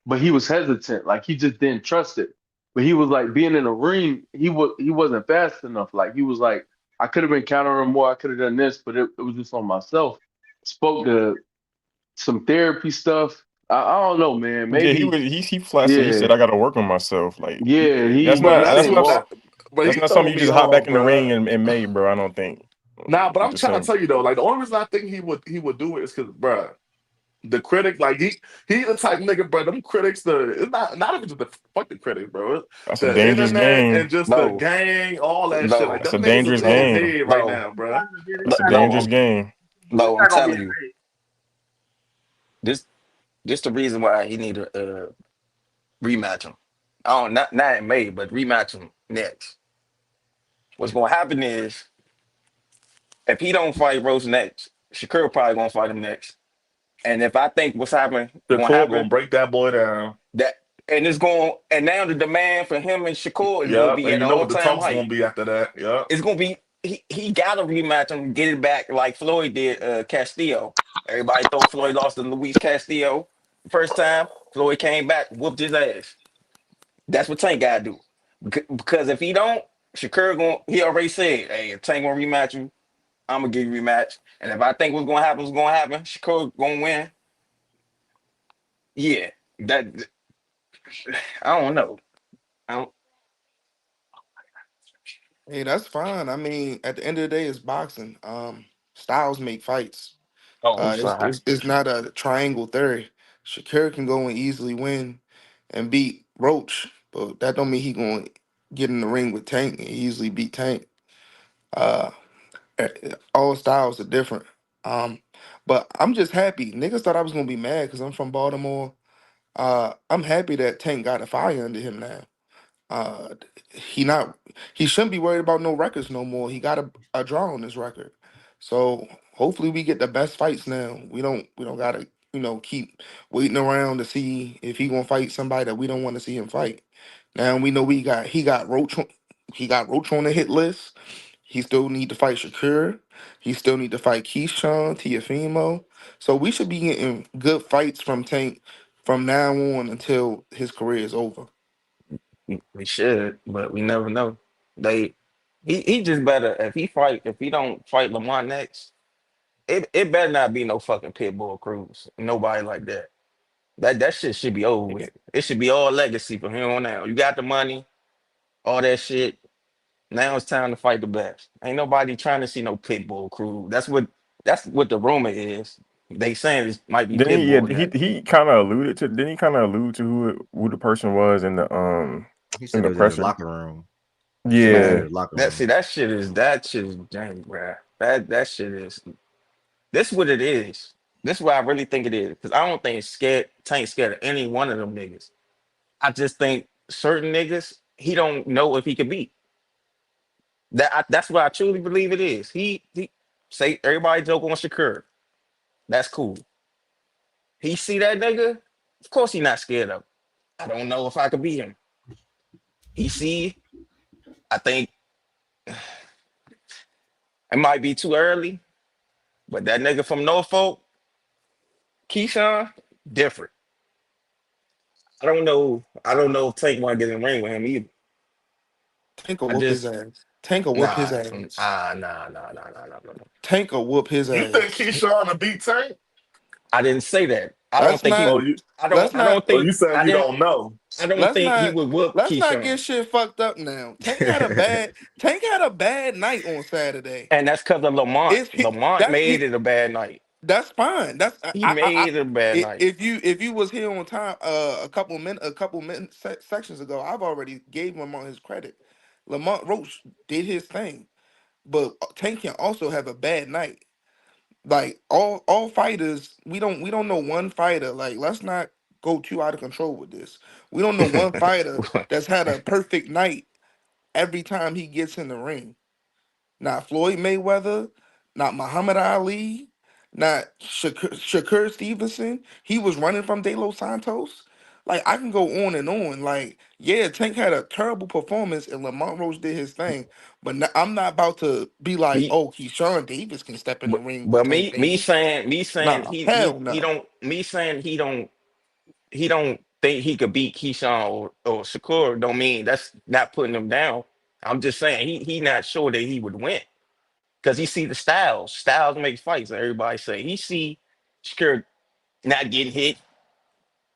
Speaker 12: but he was hesitant, like he just didn't trust it. But he was like being in the ring, he wasn't fast enough. Like he was like, I could have been countering him more. I could have done this, but it was just on myself. Spoke to some therapy stuff. I don't know, man.
Speaker 8: Yeah,
Speaker 12: Maybe,
Speaker 8: he flat said he
Speaker 12: yeah,
Speaker 8: said I gotta work on myself. Like
Speaker 12: yeah.
Speaker 8: that's
Speaker 12: He
Speaker 9: But
Speaker 8: not
Speaker 12: he
Speaker 8: that's
Speaker 9: that's
Speaker 12: said
Speaker 8: what I'm
Speaker 9: that, but
Speaker 8: that's
Speaker 9: he
Speaker 8: not something
Speaker 9: throwing
Speaker 8: you
Speaker 9: me
Speaker 8: just hop back
Speaker 9: off,
Speaker 8: in the ring
Speaker 9: bro.
Speaker 8: in May, bro. I don't think.
Speaker 9: Nah, but I'm
Speaker 8: Just
Speaker 9: trying to
Speaker 8: saying.
Speaker 9: tell you though, like the only reason I think he would do it is because, the critic, like he the type nigga, bro. Them critics, it's not even just the fuck the critics, bro.
Speaker 8: That's a
Speaker 9: The
Speaker 8: dangerous
Speaker 9: internet and
Speaker 8: game.
Speaker 9: just the
Speaker 11: No,
Speaker 9: gang, all that shit. Like
Speaker 11: no,
Speaker 8: That's a
Speaker 9: them niggas are
Speaker 8: dangerous
Speaker 9: to his
Speaker 11: no,
Speaker 8: game.
Speaker 9: head right
Speaker 11: no,
Speaker 9: now,
Speaker 5: He's
Speaker 9: bro.
Speaker 5: not gonna get
Speaker 8: That's a
Speaker 5: inside.
Speaker 11: no.
Speaker 8: dangerous game.
Speaker 11: No,
Speaker 5: He's
Speaker 11: I'm
Speaker 5: not gonna be
Speaker 11: telling you,
Speaker 5: afraid.
Speaker 11: this this the reason why he need to rematch him. I don't not in May, but rematch him next. What's gonna happen is if he don't fight Roach next, Shakur probably gonna fight him next. And if I think what's happening
Speaker 9: The
Speaker 11: gonna
Speaker 9: core gonna
Speaker 11: happen,
Speaker 9: break that boy down.
Speaker 11: that and it's going and now the demand for him and Shakur is gonna
Speaker 9: Yup,
Speaker 11: be
Speaker 9: and
Speaker 11: at
Speaker 9: you
Speaker 11: an
Speaker 9: know
Speaker 11: all
Speaker 9: what the
Speaker 11: time
Speaker 9: talk's
Speaker 11: height.
Speaker 9: gonna be after that. Yup.
Speaker 11: It's gonna be he gotta rematch him, get it back like Floyd did Castillo. Everybody thought Floyd lost to Luis Castillo first time. Floyd came back, whooped his ass. That's what Tank gotta do. Because if he don't, Shakur going he already said, hey, if Tank gonna rematch you, I'm gonna give you a rematch. And if I think what's gonna happen, Shakur gonna win. Yeah, that I don't know. I don't.
Speaker 7: Hey, that's fine. I mean, at the end of the day, it's boxing. Styles make fights.
Speaker 11: Oh, I'm sorry.
Speaker 7: It's not a triangle theory. Shakir can go and easily win and beat Roach, but that don't mean he going to get in the ring with Tank and easily beat Tank. Uh, all styles are different. Um, but I'm just happy. Niggas thought I was gonna be mad because I'm from Baltimore. I'm happy that Tank got a fire under him now. Uh, he not he shouldn't be worried about no records no more. He got a draw on his record, so hopefully we get the best fights now. We don't gotta keep waiting around to see if he gonna fight somebody that we don't want to see him fight. Now we know he got Roach he got Roach on the hit list. He still need to fight Shakur. He still need to fight Keyshawn, Tiafimo. So we should be getting good fights from Tank from now on until his career is over.
Speaker 11: We should, but we never know. They he just better if he don't fight Lamar next, it better not be no fucking Pitbull Cruz. Nobody like that. That shit should be over with. It should be all legacy from here on out. You got the money, all that shit. Now it's time to fight the best. Ain't nobody trying to see no Pitbull Cruz. That's what the rumor is. They saying it might be
Speaker 8: Then he yeah,
Speaker 11: Pitbull next.
Speaker 8: he kind of alluded to. Didn't he kind of allude to who the person was
Speaker 1: He
Speaker 8: in
Speaker 1: said it
Speaker 8: the
Speaker 1: was in his
Speaker 8: presser?
Speaker 1: locker room. He said it was in
Speaker 8: Yeah,
Speaker 11: Man,
Speaker 1: his locker
Speaker 11: that
Speaker 1: room.
Speaker 11: see that shit is dang, bruh. That shit is this what it is. This is what I really think it is. Because I don't think Tank scared of any one of them niggas. I just think certain niggas he don't know if he could beat. That's what I truly believe it is. He say everybody joke on Shakur. That's cool. He see that nigga, of course he not scared of him. I don't know if I could beat him. He see, I think it might be too early, but that nigga from Norfolk, Keyshawn, different. I don't know. I don't know if Tank want to get in the ring with him either.
Speaker 7: Tank will
Speaker 11: I
Speaker 7: whoop his
Speaker 11: just
Speaker 7: ass. Tank will whoop his
Speaker 11: nah,
Speaker 7: ass.
Speaker 11: nah.
Speaker 7: Tank will whoop his
Speaker 9: You think
Speaker 7: ass.
Speaker 9: Keyshawn a beat Tank?
Speaker 11: I didn't say that. I don't
Speaker 7: Let's
Speaker 11: think he
Speaker 7: not
Speaker 9: Oh,
Speaker 11: would.
Speaker 9: you
Speaker 7: let's
Speaker 11: I
Speaker 7: not
Speaker 11: don't
Speaker 9: oh
Speaker 11: think
Speaker 9: you said
Speaker 11: I
Speaker 9: you
Speaker 11: didn't.
Speaker 9: don't know.
Speaker 11: I don't
Speaker 7: let's
Speaker 11: think he
Speaker 7: not
Speaker 11: would whoop
Speaker 7: let's not
Speaker 11: Keyshawn,
Speaker 7: get shit fucked up now. Tank had a bad night on Saturday.
Speaker 11: and that's because of Lamont.
Speaker 7: It's he,
Speaker 11: Lamont
Speaker 7: that's
Speaker 11: made
Speaker 7: he,
Speaker 11: it a bad night.
Speaker 7: that's fine. That's
Speaker 11: He made it a bad night.
Speaker 7: if you was here on time a couple minutes sections ago, I've already gave Lamont his credit. Lamont Roach did his thing, but Tank can also have a bad night. Like all fighters, we don't know one fighter. Like let's not go too out of control with this. We don't know one fighter that's had a perfect night every time he gets in the ring. Not Floyd Mayweather, not Muhammad Ali, not Shakur Stevenson. He was running from De Los Santos. Like I can go on and on. Like yeah, Tank had a terrible performance and Lamont Rose did his thing, but I'm not about to be like,
Speaker 11: me,
Speaker 7: oh, Keyshawn Davis can step in the ring with
Speaker 11: but
Speaker 7: Tank
Speaker 11: me
Speaker 7: Davis.
Speaker 11: saying
Speaker 7: Nah, hell
Speaker 11: he
Speaker 7: no.
Speaker 11: don't me saying he don't think he could beat Keyshawn or Shakur don't mean that's not putting him down. I'm just saying he not sure that he would win because he see the styles. Styles make fights. Everybody say he see Shakur not getting hit.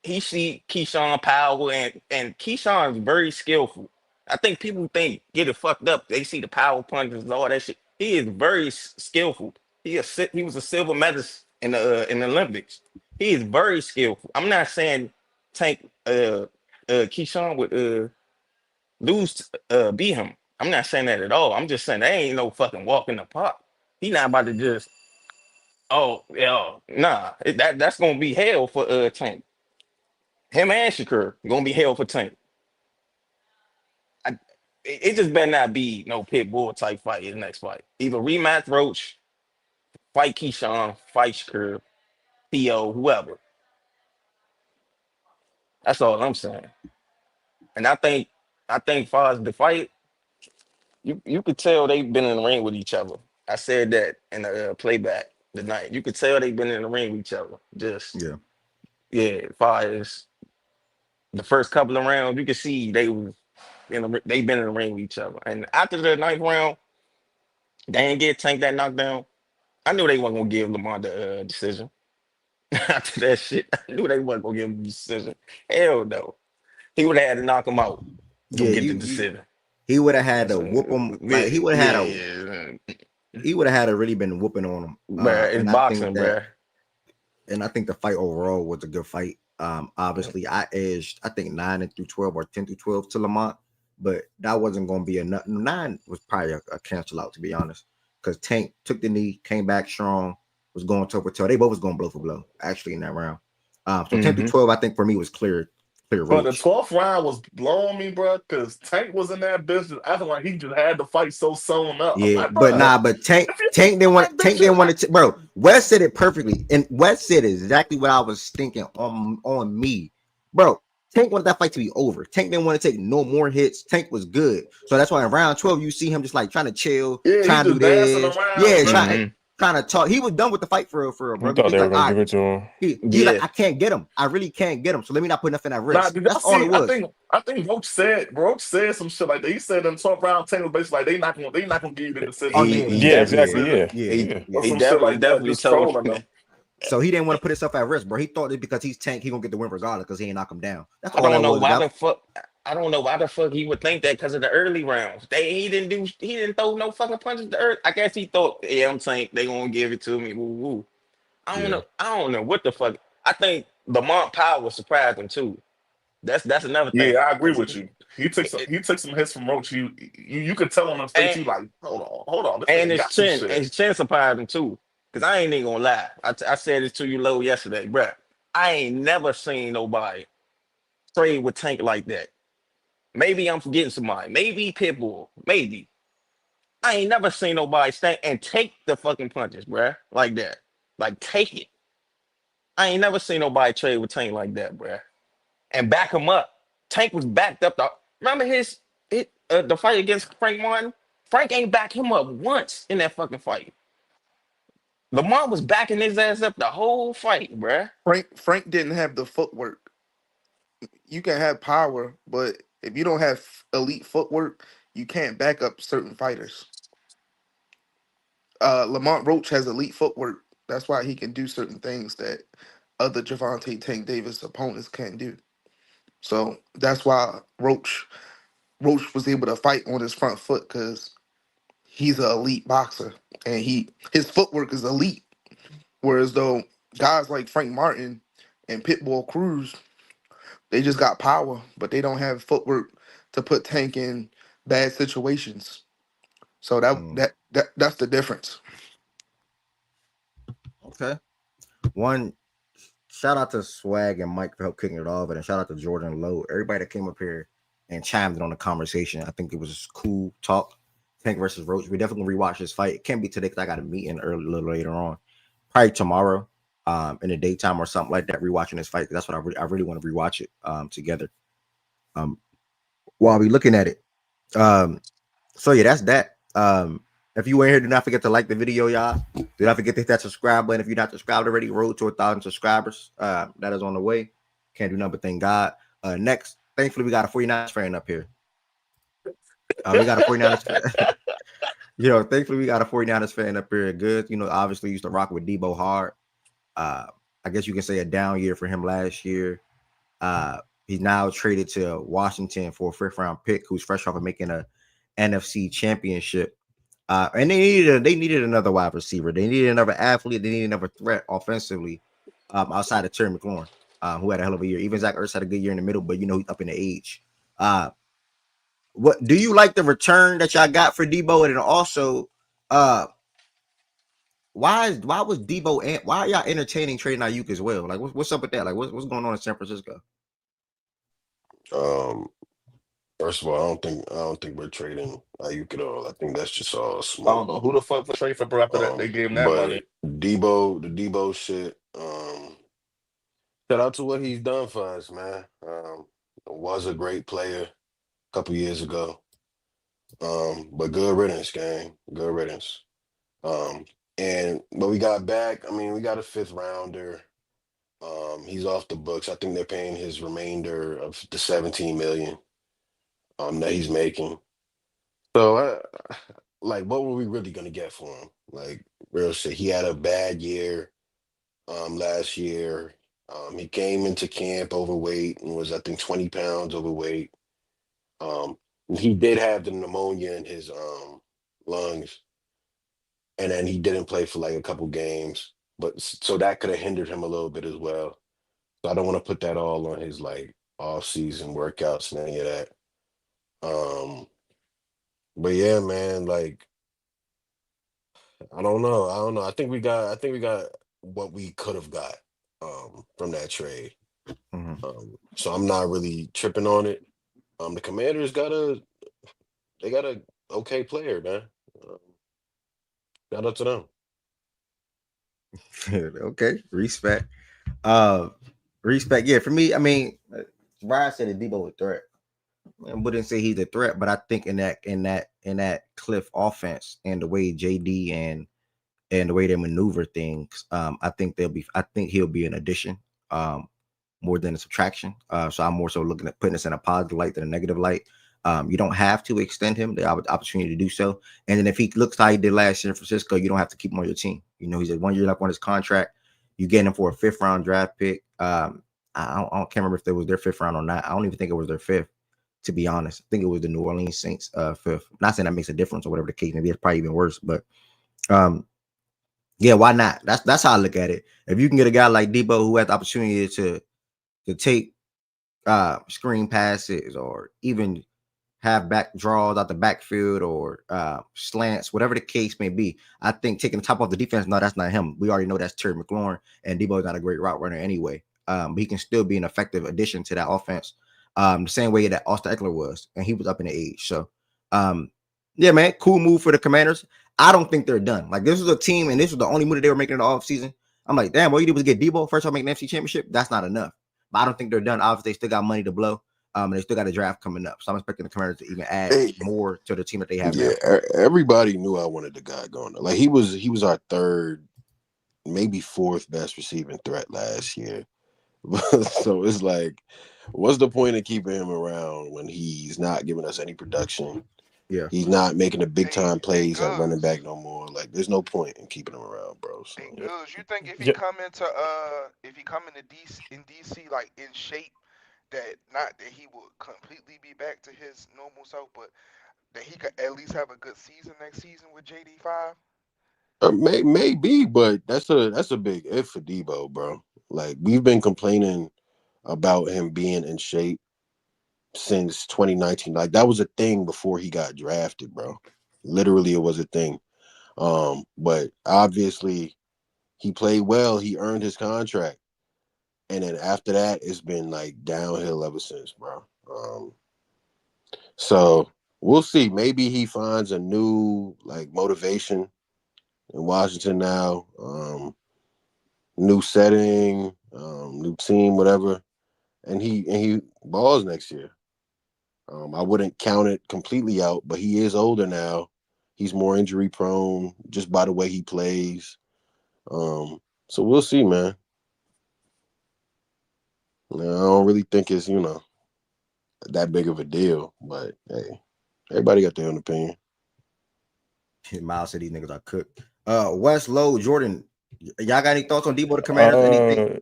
Speaker 11: he see Keyshawn Powell, and Keyshawn is very skillful. I think people get it fucked up. They see the power punches and all that shit. He is very skillful. He was a silver medalist in the Olympics. He is very skillful. I'm not saying Tank Keyshawn would lose beat him. I'm not saying that at all. I'm just saying they ain't no fucking walk in the park. He not about to just nah. That's gonna be hell for Tank. Him and Shakur gonna be hell for Tank. I, it just better not be no pit bull type fight in the next fight. Either rematch Roach, fight Keyshawn, fight Shakur, Theo, whoever. That's all I'm saying. And I think far as the fight, you could tell they've been in the ring with each other. I said that in the playback tonight. You could tell they've been in the ring with each other. Just
Speaker 1: Yeah.
Speaker 11: yeah, far as the first couple of rounds, you could see they've been in the ring with each other. And after the ninth round, they didn't get Tank that knockdown. I knew they wasn't gonna give Lamar the decision. After that shit, I knew they wasn't gonna give him the decision. Hell no. He would have had to knock him out to
Speaker 1: Yeah,
Speaker 11: get the
Speaker 1: you
Speaker 11: decision.
Speaker 1: he would have had to
Speaker 11: So,
Speaker 1: whoop him. Like
Speaker 11: yeah, yeah.
Speaker 1: he would have had to really been whooping on him.
Speaker 11: Bruh, it's boxing, bruh.
Speaker 1: And I think the fight overall was a good fight. Obviously, I edged, I think 9 through 12 or 10 through 12 to Lamont, but that wasn't going to be enough. 9 was probably a cancel out, to be honest, because Tank took the knee, came back strong, was going toe for toe. They both was going blow for blow, actually, in that round. So 10 through 12, I think for me was clear
Speaker 9: But the
Speaker 1: Roach.
Speaker 9: 12th round was blowing me, bro, because Tank was in that business acting like he just had the fight so sewn up. I'm
Speaker 1: Yeah,
Speaker 9: like,
Speaker 1: but
Speaker 9: bro,
Speaker 1: but Tank
Speaker 9: if you
Speaker 1: Tank didn't want
Speaker 9: that
Speaker 1: Tank
Speaker 9: bitch,
Speaker 1: didn't want to bro. Wes said it perfectly, and Wes said exactly what I was thinking on me, bro. Tank wanted that fight to be over. Tank didn't want to take no more hits. Tank was good, so that's why in round 12 you see him just like trying to chill,
Speaker 9: yeah, he
Speaker 1: trying to do
Speaker 9: just dancing
Speaker 1: this,
Speaker 9: around,
Speaker 1: yeah,
Speaker 9: bro.
Speaker 1: trying to talk. He was done with the fight for real,
Speaker 8: He
Speaker 1: bro.
Speaker 8: thought
Speaker 1: He's
Speaker 8: they were
Speaker 1: like,
Speaker 8: gonna
Speaker 1: all
Speaker 8: give
Speaker 1: right,
Speaker 8: it to him.
Speaker 1: he's like,
Speaker 11: Yeah.
Speaker 1: I can't get him. I really can't get him. So let me not put nothing at
Speaker 9: Nah,
Speaker 1: risk.
Speaker 9: did y'all
Speaker 1: That's all it
Speaker 9: see? I
Speaker 1: was.
Speaker 9: think Roach said some shit like that. He said in the 12th round, Tank was basically like they not gonna give you the decision.
Speaker 1: Oh
Speaker 9: They
Speaker 1: yeah,
Speaker 9: gonna
Speaker 11: He
Speaker 8: Yeah,
Speaker 9: give you the
Speaker 11: definitely
Speaker 8: exactly.
Speaker 1: yeah,
Speaker 9: decision
Speaker 8: Yeah,
Speaker 1: yeah,
Speaker 11: he
Speaker 8: yeah.
Speaker 9: or
Speaker 1: yeah.
Speaker 11: he
Speaker 9: some shit
Speaker 11: definitely
Speaker 9: like that.
Speaker 11: definitely
Speaker 9: Just
Speaker 11: told
Speaker 9: trolling them.
Speaker 1: So he didn't want to put himself at risk, bro. He thought that because he's Tank, he gonna get the win regardless because he ain't knock him down. That's
Speaker 11: I
Speaker 1: all
Speaker 11: don't
Speaker 1: that
Speaker 11: know
Speaker 1: was.
Speaker 11: why the fuck. I don't know why the fuck he would think that because of the early rounds. He didn't throw no fucking punches the early. I guess he thought, yeah, I'm saying they gonna give it to me. Woo woo.
Speaker 1: Yeah.
Speaker 11: I don't know what the fuck. I think Lamont Powell surprised him too. That's another
Speaker 9: Yeah,
Speaker 11: thing.
Speaker 9: I agree
Speaker 11: 'Cause
Speaker 9: with you.
Speaker 11: it-
Speaker 9: He took some hits from Roach. You could tell on his face.
Speaker 11: and
Speaker 9: You like, hold on, this nigga got some shit.
Speaker 11: his chin surprised him too. Cause I ain't even gonna lie. I said this to you low yesterday, bruh. I ain't never seen nobody trade with Tank like that. Maybe I'm forgetting somebody. Maybe Pitbull. Maybe. I ain't never seen nobody stand and take the fucking punches, bruh. Like that. Like take it. I ain't never seen nobody trade with Tank like that, bruh. And back him up. Tank was backed up. Remember the fight against Frank Martin? Frank ain't back him up once in that fucking fight. Lamont was backing his ass up the whole fight, bruh.
Speaker 7: Frank didn't have the footwork. You can have power, but if you don't have elite footwork, you can't back up certain fighters. Lamont Roach has elite footwork. That's why he can do certain things that other Javante Tank Davis opponents can't do. So that's why Roach was able to fight on his front foot because he's an elite boxer and his footwork is elite. Whereas though guys like Frank Martin and Pitbull Cruz, they just got power, but they don't have footwork to put Tank in bad situations. So
Speaker 1: Mm,
Speaker 7: that's the difference.
Speaker 1: okay. One shout out to Swag and Mike for help kicking it off, and shout out to Jordan Lowe. Everybody that came up here and chimed in on the conversation. I think it was cool talk. Tank versus Roach. We definitely rewatch this fight. It can't be today because I got a meeting early, a little later on. Probably tomorrow, in the daytime or something like that. Rewatching this fight. That's what I really want to rewatch it together. Um, while we looking at it. Um, So yeah, that's that. If you ain't here, do not forget to like the video, y'all. Do not forget to hit that subscribe button. If you're not subscribed already, road to 1,000 subscribers. That is on the way. Can't do nothing but thank God. Next, thankfully, we got a 49ers fan up here. We got a 49ers fan. Thankfully, we got a 49ers fan up here. Good. Obviously used to rock with Deebo hard. I guess you can say a down year for him last year. He's now traded to Washington for a 5th-round pick, who's fresh off of making a NFC championship. And they needed another wide receiver. They needed another athlete. They needed another threat offensively, outside of Terry McLaurin, who had a hell of a year. Even Zach Ertz had a good year in the middle, but he's up in the age. What do you like the return that y'all got for Deebo? And then also, why was Deebo and why are y'all entertaining trading Ayuk as well? Like, what's up with that? Like, what's going on in San Francisco?
Speaker 10: First of all, I don't think we're trading Ayuk at all. I think that's just all
Speaker 9: I don't
Speaker 10: smoke.
Speaker 9: know who the fuck was trade for bro after that. They gave him that
Speaker 10: But
Speaker 9: money.
Speaker 10: the Debo shit. Shout out to what he's done for us, man. Was a great player a couple years ago. But good riddance, gang. Good riddance. But we got back. I mean, we got a 5th-rounder. He's off the books. I think they're paying his remainder of the 17 million that he's making. So like what were we really gonna get for him? Like real shit. He had a bad year last year. He came into camp overweight and was I think 20 pounds overweight. Um he did have the pneumonia in his lungs, and then he didn't play for like a couple games. But so that could have hindered him a little bit as well. So I don't want to put that all on his like off-season workouts and any of that. Um, but yeah, man, like I don't know. I don't know. I think we got what we could have got from that trade.
Speaker 1: Mhm.
Speaker 10: So I'm not really tripping on it. The Commanders they got a okay player, man. Um, Shout out to them.
Speaker 1: Okay, respect. Uh, respect. Yeah, for me, I mean, Ryan said that Deebo a threat. I wouldn't say he's a threat, but I think in that Cliff offense and the way JD and the way they maneuver things, I think he'll be an addition, more than a subtraction. So I'm more so looking at putting this in a positive light than a negative light. You don't have to extend him. They have the opportunity to do so. And then if he looks how he did last year in Francisco, you don't have to keep him on your team. He's a 1 year left on his contract. You get him for a 5th-round draft pick. Can't remember if it was their 5th round or not. I don't even think it was their 5th, to be honest. I think it was the New Orleans Saints 5th. Not saying that makes a difference or whatever the case may be. It's probably even worse. But yeah, why not? That's how I look at it. If you can get a guy like Deebo who has the opportunity to take screen passes or even have back draws out the backfield or slants, whatever the case may be. I think taking the top off the defense, no, that's not him. We already know that's Terry McLaurin, and Debo is not a great route runner anyway. But he can still be an effective addition to that offense, the same way that Austin Eckler was, and he was up in the age. So, yeah, man, cool move for the Commanders. I don't think they're done. Like, this was a team, and this was the only move that they were making in the offseason. I'm like, damn, what you did was get Debo first time making the NFC Championship. That's not enough. But I don't think they're done. Obviously, they still got money to blow. And they still got a draft coming up. So I'm expecting the Commanders to even add
Speaker 10: Hey,
Speaker 1: more to the team that they have
Speaker 10: yeah,
Speaker 1: now.
Speaker 10: everybody knew I wanted the guy going there. Like he was our 3rd, maybe 4th best receiving threat last year. So it's like, what's the point of keeping him around when he's not giving us any production?
Speaker 1: Yeah.
Speaker 10: He's not making the big
Speaker 4: Hey,
Speaker 10: time
Speaker 4: hey,
Speaker 10: plays at running
Speaker 4: Guz.
Speaker 10: back no more. Like, there's no point in keeping him around, bro. So
Speaker 4: Hey,
Speaker 9: Yeah.
Speaker 4: Guz. You think
Speaker 8: Yeah.
Speaker 4: if he come into DC like in shape, that not that he will completely be back to his normal self, but that he could at least have a good season next season with JD5?
Speaker 10: maybe, but that's a big if for Deebo, bro. Like we've been complaining about him being in shape since 2019. Like that was a thing before he got drafted, bro. Literally, it was a thing. But obviously he played well. He earned his contract, and then after that, it's been like downhill ever since, bro. So we'll see. Maybe he finds a new like motivation in Washington now. New setting, new team, whatever, and he balls next year. I wouldn't count it completely out, but he is older now. He's more injury prone just by the way he plays. So we'll see, man. I don't really think it's that big of a deal, but hey, everybody got their own opinion.
Speaker 1: Miles said these niggas are cooked. West Low, Jordan, y'all got any thoughts on Debo the Commanders? Anything?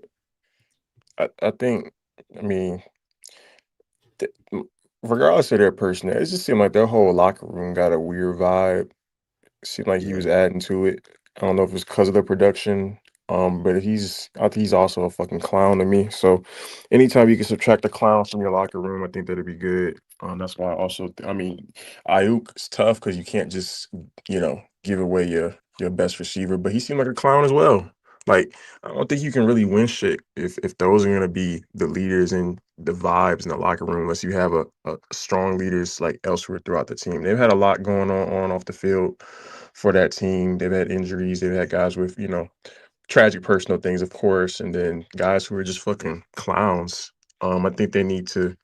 Speaker 8: Uh, I think I mean, th- regardless of their personnel, it just seemed like their whole locker room got a weird vibe. Seemed like he
Speaker 1: Yeah,
Speaker 8: was adding to it. I don't know if it's because of the production, but I think he's also a fucking clown to me. So, anytime you can subtract a clown from your locker room, I think that'd be good. That's why I also, I mean, Ayuk is tough because you can't just, give away your best receiver. But he seemed like a clown as well. Like, I don't think you can really win shit if those are gonna be the leaders and the vibes in the locker room, unless you have a strong leaders like elsewhere throughout the team. They've had a lot going on off the field for that team. They've had injuries. They've had guys with, tragic personal things, of course, and then guys who are just fucking clowns. I think they need to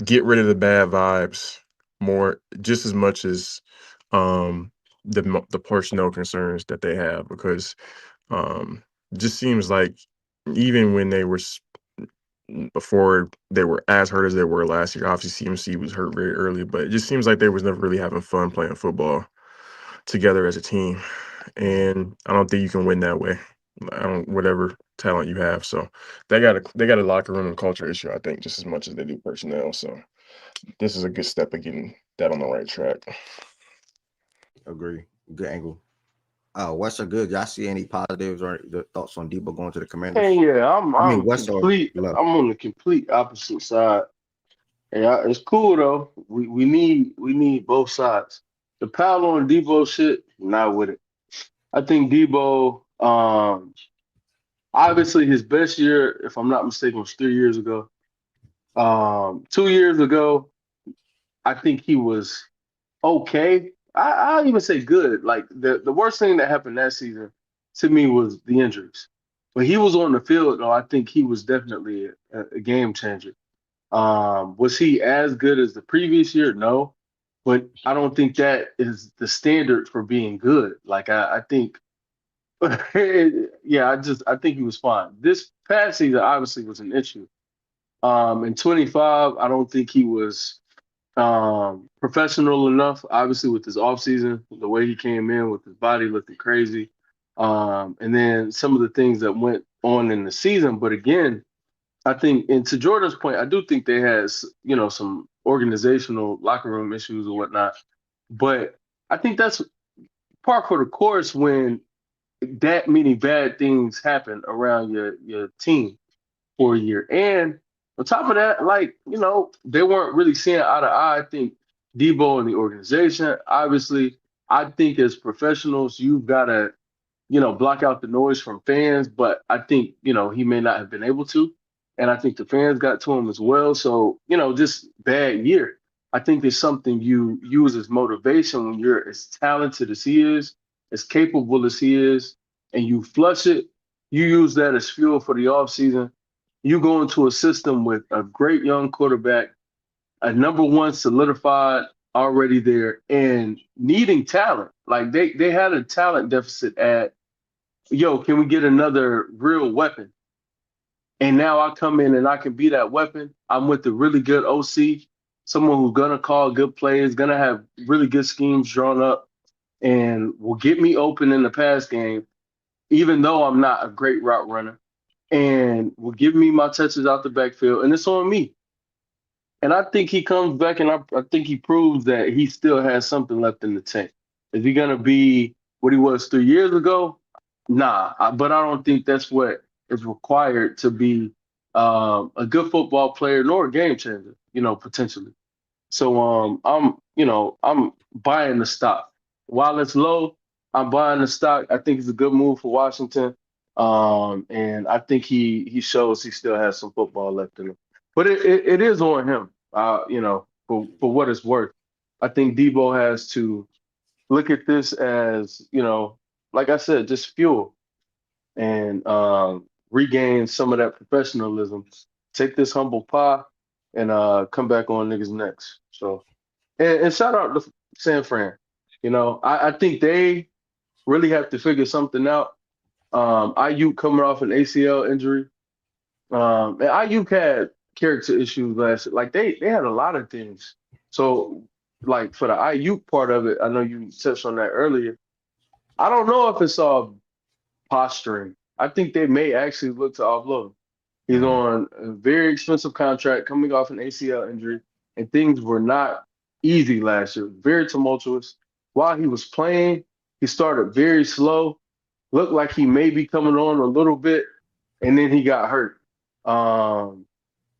Speaker 8: get rid of the bad vibes more, just as much as the personnel concerns that they have, because um, just seems like even when they were before they were as hurt as they were last year. Obviously, CMC was hurt very early, but it just seems like they was never really having fun playing football together as a team, and I don't think you can win that way. I don't whatever talent you have. So they got a locker room and culture issue, I think, just as much as they do personnel. So this is a good step of getting that on the right track.
Speaker 1: agree. Good angle. West are good. Y'all see any positives or the thoughts on Deebo going to the
Speaker 12: And
Speaker 1: Commanders?
Speaker 12: yeah,
Speaker 1: I mean, West or left.
Speaker 12: I'm on the complete opposite side. Yeah, it's cool though. We need both sides. The pile on Debo shit, not with it. I think Debo, obviously his best year, if I'm not mistaken, was 3 years ago. 2 years ago, I think he was okay. I'll even say good. Like the worst thing that happened that season to me was the injuries. When he was on the field, though, I think he was definitely a game changer. Was he as good as the previous year? No, but I don't think that is the standard for being good. Like I think, yeah, I think he was fine. This past season obviously was an issue. In 25, I don't think he was professional enough. Obviously, with his offseason, the way he came in with his body looking crazy, and then some of the things that went on in the season. But again, I think, and to Jordan's point, I do think they had, some organizational locker room issues or whatnot. But I think that's par for the course when that many bad things happen around your team for a year. And on top of that, like, they weren't really seeing eye to eye. I think Debo and the organization, obviously, I think as professionals, you've got to block out the noise from fans, but I think, he may not have been able to. And I think the fans got to him as well. So, just bad year. I think it's something you use as motivation when you're as talented as he is, as capable as he is, and you flush it. You use that as fuel for the offseason. You go into a system with a great young quarterback, a number one solidified already there, and needing talent. Like they had a talent deficit at yo, can we get another real weapon? And now I come in and I can be that weapon. I'm with the really good OC, someone who's gonna call good plays, gonna have really good schemes drawn up, and will get me open in the pass game, even though I'm not a great route runner, and will give me my touches out the backfield, and it's on me. And I think he comes back, and I think he proves that he still has something left in the tank. Is he gonna be what he was 3 years ago? Nah, but I don't think that's what is required to be a good football player nor a game changer. Potentially. So I'm buying the stock. While it's low, I'm buying the stock. I think it's a good move for Washington. And I think he shows he still has some football left in him. But it is on him. For what it's worth. I think Debo has to look at this as, like I said, just fuel and regain some of that professionalism. Take this humble pie and come back on niggas next. So and shout out to San Fran. I think they really have to figure something out. Ayuk coming off an ACL injury. And Ayuk had character issues last year. Like they had a lot of things. So like for the Ayuk part of it, I know you touched on that earlier. I don't know if it's all posturing. I think they may actually look to offload him. He's
Speaker 1: Mhm.
Speaker 12: on a very expensive contract coming off an ACL injury, and things were not easy last year. Very tumultuous. While he was playing, he started very slow, looked like he may be coming on a little bit, and then he got hurt. Um,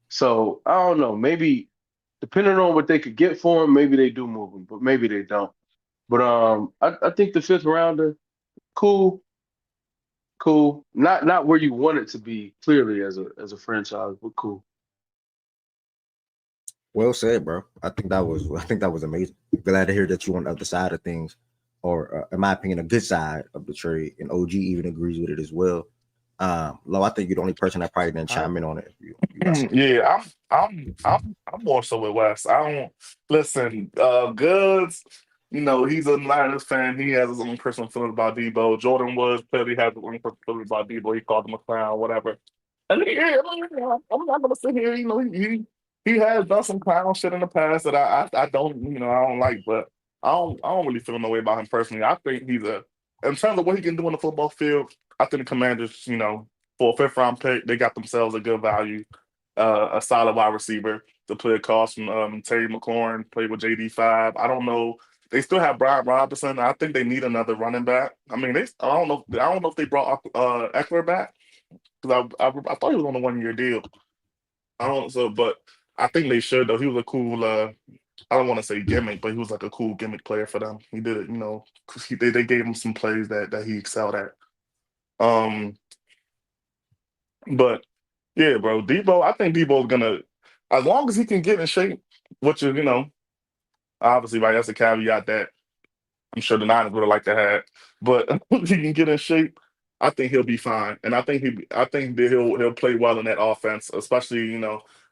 Speaker 12: so I don't know. Maybe depending on what they could get for him, maybe they do move him, but maybe they don't. But I think the fifth rounder, cool, cool. Not where you want it to be, clearly as a franchise, but cool.
Speaker 1: Well said, bro. I think that was amazing. Glad to hear that you on the other side of things, or in my opinion, a good side of the trade. And OG even agrees with it as well. Lo, I think you're the only person that probably didn't
Speaker 6: I
Speaker 1: chime in on it. If you got something.
Speaker 9: Yeah, I'm more so with Wes. I don't listen. Goods, he's a Niners fan. He has his own personal feelings about Deebo. Jordan Woods clearly has his own personal feelings about Deebo. He called him a clown, whatever. And yeah, I'm not gonna sit here. He has done some clown shit in the past that I don't I don't like, but I don't really feel no way about him personally. I think he's a in terms of what he can do on the football field. I think the Commanders, for a fifth round pick, they got themselves a good value, a solid wide receiver to play across from Terry McLaurin, played with JD5. I don't know. They still have Brian Robinson. I think they need another running back. I mean, I don't know if they brought Eckler back because I thought he was on a 1 year deal. I don't so, but I think they should though. He was a cool. I don't want to say gimmick, but he was like a cool gimmick player for them. He did it, 'cause they gave him some plays that he excelled at. Um, but yeah, bro, Debo. I think Debo's gonna, as long as he can get in shape, which is obviously right. That's a caveat that I'm sure the Niners would have liked to have, but if he can get in shape, I think he'll be fine. And I think that he'll play well in that offense, especially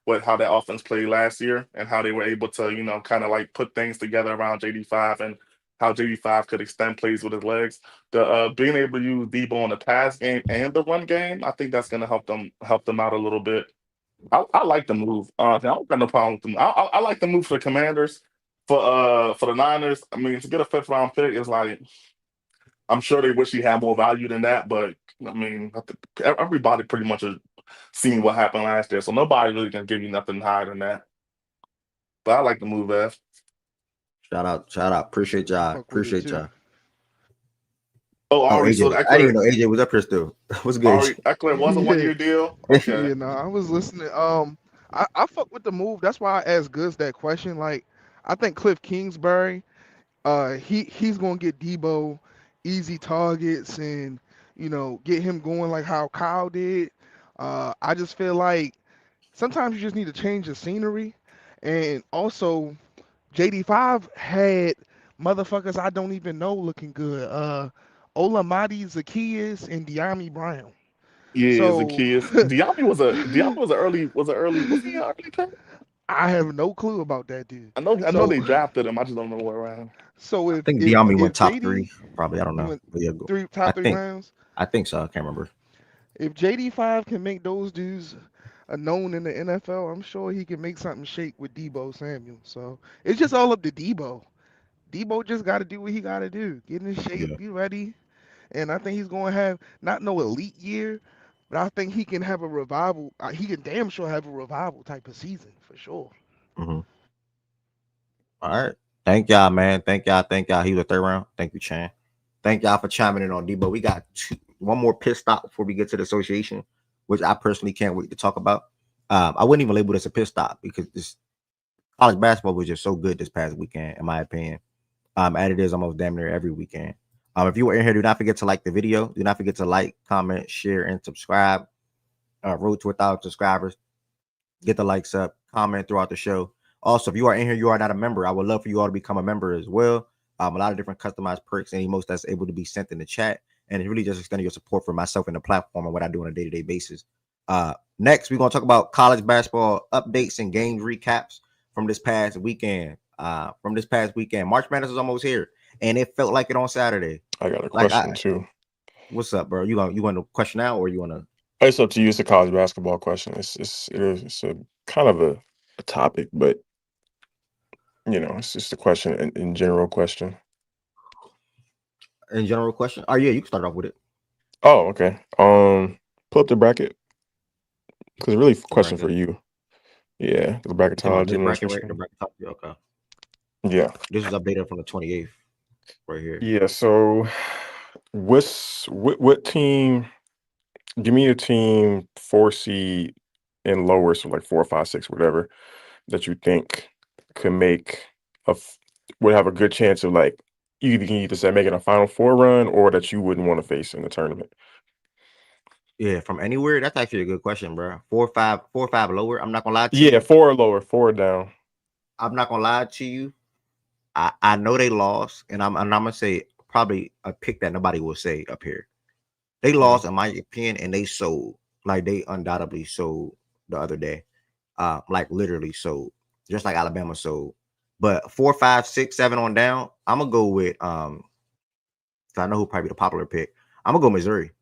Speaker 9: with how that offense played last year and how they were able to kind of like put things together around JD5 and how JD5 could extend plays with his legs. The being able to use Debo in the pass game and the run game, I think that's going to help them out a little bit. I like the move. I don't got no problem with them. I like the move for the Commanders. For the Niners, I mean, to get a fifth round pick is like I'm sure they wish he had more value than that, but I mean, I think everybody pretty much has seen what happened last year, so nobody really can give you nothing higher than that. But I like the move, F.
Speaker 1: Shout out, shout out. Appreciate
Speaker 6: I
Speaker 1: y'all.
Speaker 6: fuck with it
Speaker 1: Appreciate
Speaker 6: too.
Speaker 1: y'all.
Speaker 9: Oh,
Speaker 1: Oh,
Speaker 9: Ari,
Speaker 1: AJ,
Speaker 9: so
Speaker 1: I didn't
Speaker 9: Eckler,
Speaker 1: even know AJ was up here still. What's good,
Speaker 9: Ari Eckler was a one
Speaker 6: Yeah,
Speaker 9: year deal. Okay,
Speaker 6: yeah. No, I was listening. I fuck with the move. That's why I asked Goods that question. Like, I think Cliff Kingsbury, he's gonna get Debo easy targets and get him going like how Kyle did. I just feel like sometimes you just need to change the scenery, and also JD5 had motherfuckers I don't even know looking good. Olamide Zacchaeus and Deami Brown.
Speaker 9: yeah,
Speaker 6: So
Speaker 9: Zacchaeus. Diami was an early was he an early pick?
Speaker 6: I have no clue about that dude.
Speaker 9: I know
Speaker 6: So
Speaker 9: they drafted him. I just don't know where around.
Speaker 6: so
Speaker 1: I
Speaker 6: if
Speaker 1: think
Speaker 6: if
Speaker 1: Diami
Speaker 6: if
Speaker 1: went top three.
Speaker 6: JD
Speaker 1: Probably, I don't
Speaker 6: he
Speaker 1: know.
Speaker 6: went
Speaker 1: But yeah, go.
Speaker 6: three
Speaker 1: I
Speaker 6: top three
Speaker 1: think,
Speaker 6: rounds,
Speaker 1: I think so. I can't remember.
Speaker 6: if JD5 can make those dudes a known in the NFL, I'm sure he can make something shake with Debo Samuel. So it's just all up to Debo. Debo just got to do what he got to do. Get in shape,
Speaker 1: Yeah.
Speaker 6: be ready, and I think he's going to have not no elite year, but I think he can have a revival. He can damn sure have a revival type of season for sure.
Speaker 1: Hmm. All right. Thank y'all, man. Thank y'all. Thank y'all. He was a third round. Thank you, Chan. Thank y'all for chiming in on Debo. We got one more pit stop before we get to the association, which I personally can't wait to talk about. I wouldn't even label this a pit stop because this college basketball was just so good this past weekend, in my opinion. As it is almost damn near every weekend. If you were in here, do not forget to like the video. Do not forget to like, comment, share, and subscribe. Road to 1,000 subscribers. Get the likes up, comment throughout the show. Also, if you are in here, you are not a member. I would love for you all to become a member as well. A lot of different customized perks, any most that's able to be sent in the chat, and it's really just extending your support for myself and the platform and what I do on a day-to-day basis. Next, we're gonna talk about college basketball updates and games recaps from this past weekend. March Madness is almost here, and it felt like it on Saturday.
Speaker 8: I got a
Speaker 1: Like,
Speaker 8: question too.
Speaker 1: what's up, bro? You want to question now, or you want to?
Speaker 8: It's up to you. It's a college basketball question. It's a kind of a topic, but it's just a question in general question.
Speaker 1: In general question? Oh yeah, you can start off with it.
Speaker 8: Oh, okay. Pull up the bracket. Because really,
Speaker 1: All right,
Speaker 8: question for
Speaker 1: good.
Speaker 8: you. Yeah, the
Speaker 1: You talking about
Speaker 8: bracketology
Speaker 1: this bracket, right? The
Speaker 8: administration.
Speaker 1: bracket top. Yeah, okay.
Speaker 8: Yeah.
Speaker 1: This is updated from the 28th, right here.
Speaker 8: Yeah. So, what team? Give me a team 4 seed and lower, so like 4, 5, 6, whatever, that you think could make would have a good chance of like you can either say making a Final Four run or that you wouldn't want to face in the tournament.
Speaker 1: Yeah, from anywhere. That's actually a good question, bro. 4 or 5 lower. I'm not gonna lie to
Speaker 8: Yeah,
Speaker 1: you.
Speaker 8: 4 or lower, 4 down.
Speaker 1: I'm not gonna lie to you. I know they lost, and I'm gonna say probably a pick that nobody will say up here. They
Speaker 8: Mhm.
Speaker 1: lost, in my opinion, and they sold like they undoubtedly sold the other day. Like literally sold, just like Alabama sold. But 4, 5, 6, 7 on down, I'm gonna go with 'cause I know who probably the popular pick. I'm gonna go Missouri.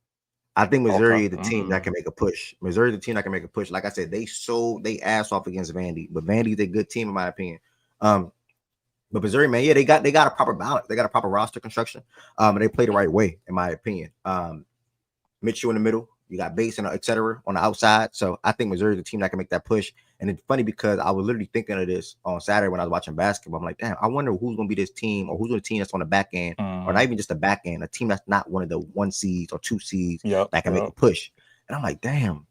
Speaker 1: I think
Speaker 8: Okay.
Speaker 1: Missouri is the team that can make a push. Missouri is the team that can make a push. Like I said, they sold they ass off against Vandy, but Vandy's a good team in my opinion. Um, but Missouri, man, yeah, they got a proper balance. They got a proper roster construction. And they play the right way, in my opinion. Mitchell in the middle, you got Bates and et cetera on the outside. So I think Missouri is the team that can make that push. And it's funny because I was literally thinking of this on Saturday when I was watching basketball. I'm like, damn, I wonder who's gonna be this team or who's the team that's on the back end, or not
Speaker 8: Mhm.
Speaker 1: even just the back end, a team that's not one of the 1 seeds or 2 seeds
Speaker 8: Yep.
Speaker 1: that can make a
Speaker 8: Yep.
Speaker 1: push. And I'm like, damn,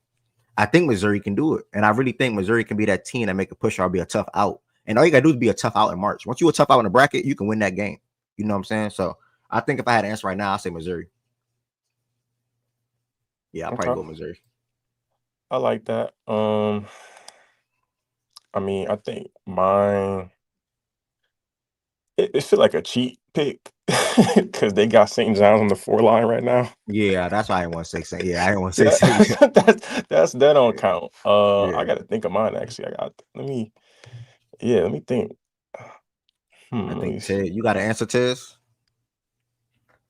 Speaker 1: I think Missouri can do it. And I really think Missouri can be that team that make a push or be a tough out. And all you gotta do is be a tough out in March. Once you a tough out in the bracket, you can win that game. You know what I'm saying? So I think if I had an answer right now, I'll say Missouri. Yeah, I'll probably
Speaker 8: Okay.
Speaker 1: go Missouri.
Speaker 8: I like that. I mean, I think mine. It feel like a cheat pick because they got St. John's on the 4 line right now.
Speaker 1: Yeah, that's why I didn't want to say Saint. Yeah, I didn't want to say
Speaker 8: Yeah,
Speaker 1: Saint.
Speaker 8: that don't count. I
Speaker 1: Yeah,
Speaker 8: got to think of mine actually. Let me think.
Speaker 1: I
Speaker 8: Let me
Speaker 1: think
Speaker 8: see.
Speaker 1: Ted, you got an answer, Tez?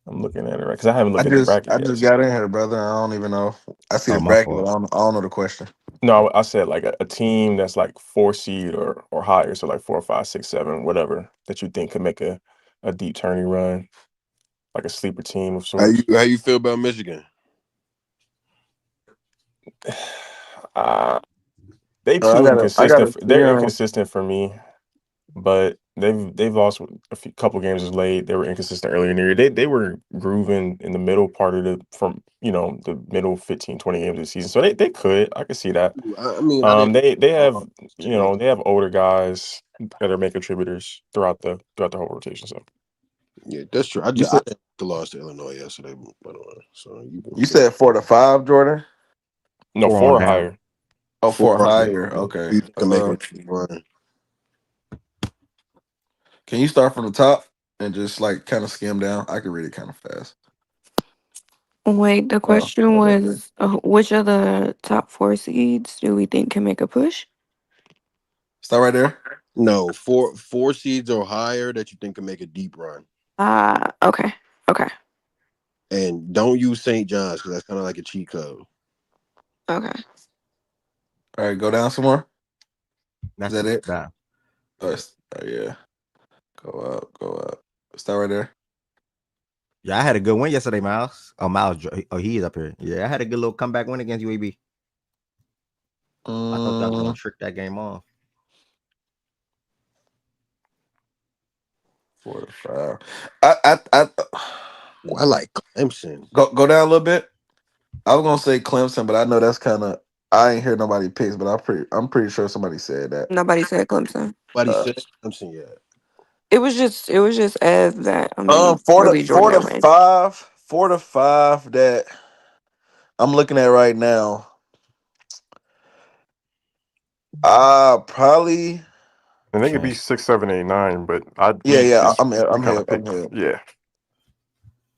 Speaker 8: I'm looking at it right because I haven't
Speaker 7: I
Speaker 8: looked at the
Speaker 7: just
Speaker 8: bracket
Speaker 7: I
Speaker 8: yet.
Speaker 7: just got in here, brother. I don't even know. I see
Speaker 1: Oh,
Speaker 7: the
Speaker 1: my
Speaker 7: bracket, but
Speaker 1: fault.
Speaker 7: I don't know the question.
Speaker 8: No, I said like a team that's like 4 seed or higher, so like 4, 5, 6, 7, whatever that you think could make a deep turning run, like a sleeper team of sorts.
Speaker 10: How you feel about Michigan?
Speaker 8: Uh, they
Speaker 7: I
Speaker 8: too
Speaker 7: got
Speaker 8: inconsistent.
Speaker 7: to see
Speaker 8: They're
Speaker 7: him.
Speaker 8: inconsistent for me, but they've lost couple games as late. They were inconsistent earlier in the year. They were grooving in the middle part of the middle 15, 20 games of the season. So they could. I could see that.
Speaker 10: I mean, I didn't.
Speaker 8: They have
Speaker 10: Michigan.
Speaker 8: they have older guys that are main contributors throughout the whole rotation. So
Speaker 10: Yeah, that's true.
Speaker 7: You
Speaker 10: I
Speaker 7: said
Speaker 10: didn't the loss to Illinois yesterday, by the way. So
Speaker 7: you
Speaker 10: you
Speaker 7: said 4 to 5, Jordan.
Speaker 8: no,
Speaker 1: 4 on
Speaker 8: 4 or
Speaker 1: down.
Speaker 8: higher.
Speaker 7: Oh,
Speaker 10: four
Speaker 7: four
Speaker 10: on there.
Speaker 7: higher. Okay.
Speaker 10: You can make a run.
Speaker 7: Can you start from the top and just like kind of skim down? I can read it kind of fast.
Speaker 13: Wait, the
Speaker 7: Oh,
Speaker 13: question
Speaker 7: okay.
Speaker 13: was which of the top four seeds do we think can make a push?
Speaker 7: Start right there.
Speaker 10: No, four seeds or higher that you think can make a deep run.
Speaker 13: Okay. Okay.
Speaker 10: And don't use St. John's because that's kind of like a cheat code.
Speaker 13: Okay.
Speaker 7: All right, go down some more. Is
Speaker 1: That's
Speaker 7: that
Speaker 1: the
Speaker 7: it?
Speaker 1: that.
Speaker 7: Yeah. Go up. Go up. Start right there.
Speaker 1: Yeah, I had a good win yesterday, Miles. Oh, Miles. Oh, he is up here. Yeah, I had a good little comeback win against UAB. I thought that was gonna
Speaker 7: Mm,
Speaker 1: trick that game off.
Speaker 7: 4 to 5. I
Speaker 10: Ooh, I like Clemson.
Speaker 7: go down a little bit. I was gonna say Clemson, but I know that's kind of I ain't hear nobody picks, but I'm pretty sure somebody said that.
Speaker 13: Nobody said Clemson.
Speaker 10: Nobody
Speaker 7: Uh,
Speaker 10: said Clemson yet.
Speaker 13: It was just Ev that
Speaker 7: four to
Speaker 13: really
Speaker 7: four
Speaker 13: Jordan
Speaker 7: to
Speaker 13: that way.
Speaker 7: five, 4 to 5 that I'm looking at right now. Probably
Speaker 8: And they could be
Speaker 1: Chance.
Speaker 8: 6, 7, 8, 9, but I
Speaker 7: yeah, yeah.
Speaker 8: just we
Speaker 7: I'm
Speaker 8: kind
Speaker 7: here.
Speaker 8: of
Speaker 7: I'm
Speaker 8: picked.
Speaker 7: here.
Speaker 8: Yeah.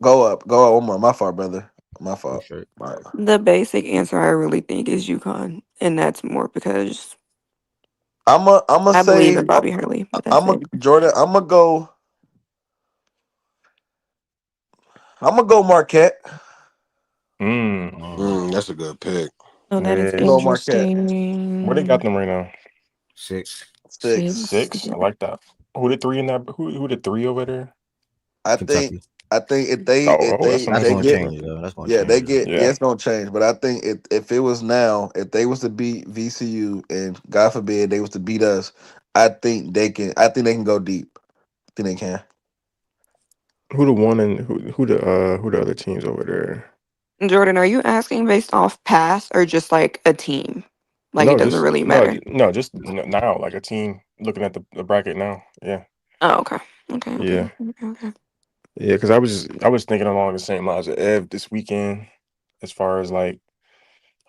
Speaker 7: Go up one more. My fault, brother. My
Speaker 1: Oh,
Speaker 7: fault.
Speaker 1: shit.
Speaker 13: The basic answer I really think is UConn, and that's more because
Speaker 7: I'm
Speaker 13: I believe in
Speaker 7: say
Speaker 13: Bobby Hurley, but that's
Speaker 7: I'm a
Speaker 13: it.
Speaker 7: Jordan. I'm gonna go Marquette.
Speaker 8: Mm.
Speaker 10: That's a good pick.
Speaker 13: Oh, that is
Speaker 8: Yeah.
Speaker 7: Go Marquette.
Speaker 8: Where they got
Speaker 13: interesting.
Speaker 8: them right now?
Speaker 1: 6.
Speaker 7: 6.
Speaker 13: 6.
Speaker 8: 6. I like that. Who did 3 in that? Who did 3 over there?
Speaker 7: I think
Speaker 1: Kentucky.
Speaker 14: I think
Speaker 8: Oh,
Speaker 14: if
Speaker 8: oh, that's a
Speaker 1: That's
Speaker 8: nice
Speaker 14: they
Speaker 1: gonna
Speaker 14: get
Speaker 8: answer.
Speaker 1: change though. That's gonna
Speaker 14: yeah, they
Speaker 1: change though.
Speaker 14: get yeah,
Speaker 8: Yeah.
Speaker 14: it's gonna change. But I think if it was now, if they was to beat VCU and God forbid they was to beat us, I think they can go deep. I think they can.
Speaker 8: Who the one and who the other teams over there?
Speaker 13: Jordan, are you asking based off past or just like a team? Like it
Speaker 8: No,
Speaker 13: doesn't
Speaker 8: just
Speaker 13: really
Speaker 8: no,
Speaker 13: matter.
Speaker 8: no, just now, like a team looking at the bracket now. Yeah,
Speaker 13: Oh, okay. Okay, okay,
Speaker 8: yeah,
Speaker 13: okay, okay.
Speaker 8: yeah. Because I was thinking along the same lines of Ev this weekend, as far as like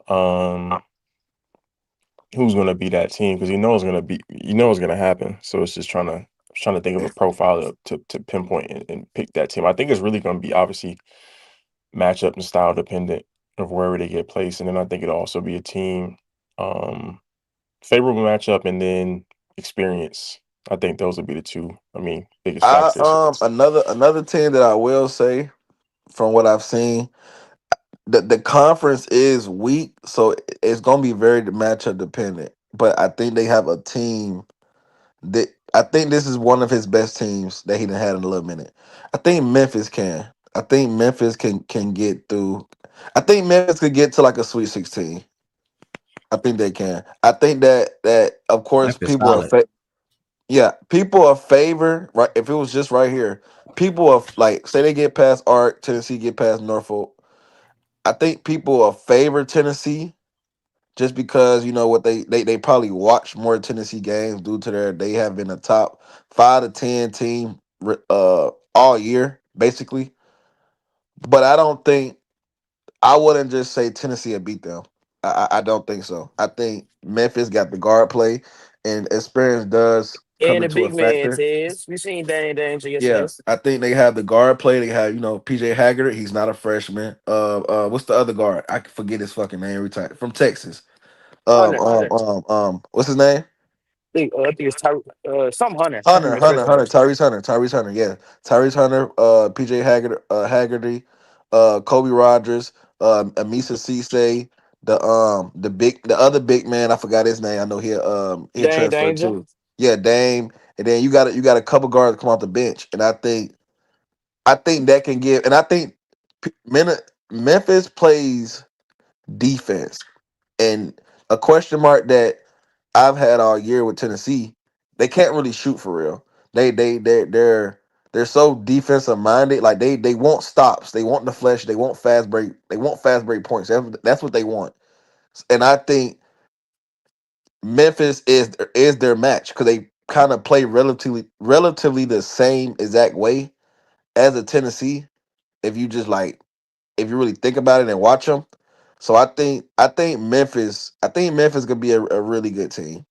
Speaker 8: um who's gonna be that team because you know it's gonna happen. So it's just trying to think of a profile to pinpoint and pick that team. I think it's really gonna be obviously matchup and style dependent of wherever they get placed, and then I think it'll also be a team. Um, Favorable matchup and then experience. I think those would be the two. I mean, biggest
Speaker 14: I
Speaker 8: factors.
Speaker 14: another team that I will say from what I've seen, the conference is weak, so it's gonna be very matchup dependent. But I think they have a team that I think this is one of his best teams that he done had in a little minute. I think Memphis can. I think Memphis can get through. I think Memphis could get to like a Sweet 16. I think they can. I think that of course
Speaker 1: Memphis
Speaker 14: people are
Speaker 1: solid.
Speaker 14: yeah, people are favor right. If it was just right here, people are like say they get past Art, Tennessee get past Norfolk. I think people are favor Tennessee just because you know what they probably watch more Tennessee games due to they have been a top 5 to 10 team all year basically. But I don't think I wouldn't just say Tennessee will beat them. I don't think so. I think Memphis got the guard play, and experience does come
Speaker 15: And the
Speaker 14: into a
Speaker 15: big man
Speaker 14: factor.
Speaker 15: says, we seen Dane Danger
Speaker 14: Yeah,
Speaker 15: yesterday.
Speaker 14: I think they have the guard play. They have PJ Haggard. He's not a freshman. What's the other guard? I can forget his fucking name every time. From Texas.
Speaker 15: Hunter.
Speaker 14: What's his name?
Speaker 15: I think it's some Hunter. I
Speaker 14: Hunter,
Speaker 15: remember his
Speaker 14: Hunter,
Speaker 15: first name.
Speaker 14: Hunter, Tyrese Hunter, yeah, Tyrese Hunter, PJ Haggerty, Kobe Rogers, Amisa Cisse, the other big man, I forgot his name. I know he
Speaker 15: Dane
Speaker 14: transferred
Speaker 15: Danger.
Speaker 14: too. Yeah, Dame, and then you got a couple guards come off the bench, and I think that can give, and I think Memphis plays defense, and a question mark that I've had all year with Tennessee, they can't really shoot for real. They're so defensive minded. Like they want stops. They want the flesh. They want fast break. They want fast break points. That's what they want. And I think Memphis is their match because they kind of play relatively the same exact way as a Tennessee. If you just like if you really think about it and watch them. So I think Memphis could be a really good team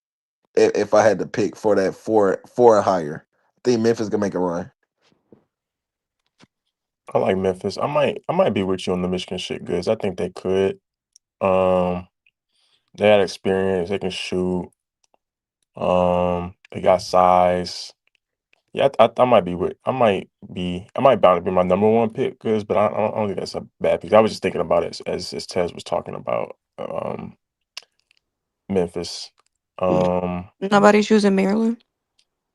Speaker 14: if I had to pick for that four and higher. I think Memphis can make a run.
Speaker 8: I like Memphis. I might be with you on the Michigan shit goods. I think they could. Um, they had experience. They can shoot. They got size. Yeah, I might be with. I might bound to be my number one pick, goods, but I don't think that's a bad pick. I was just thinking about it as Tez was talking about Memphis. Um,
Speaker 13: Nobody's choosing Maryland.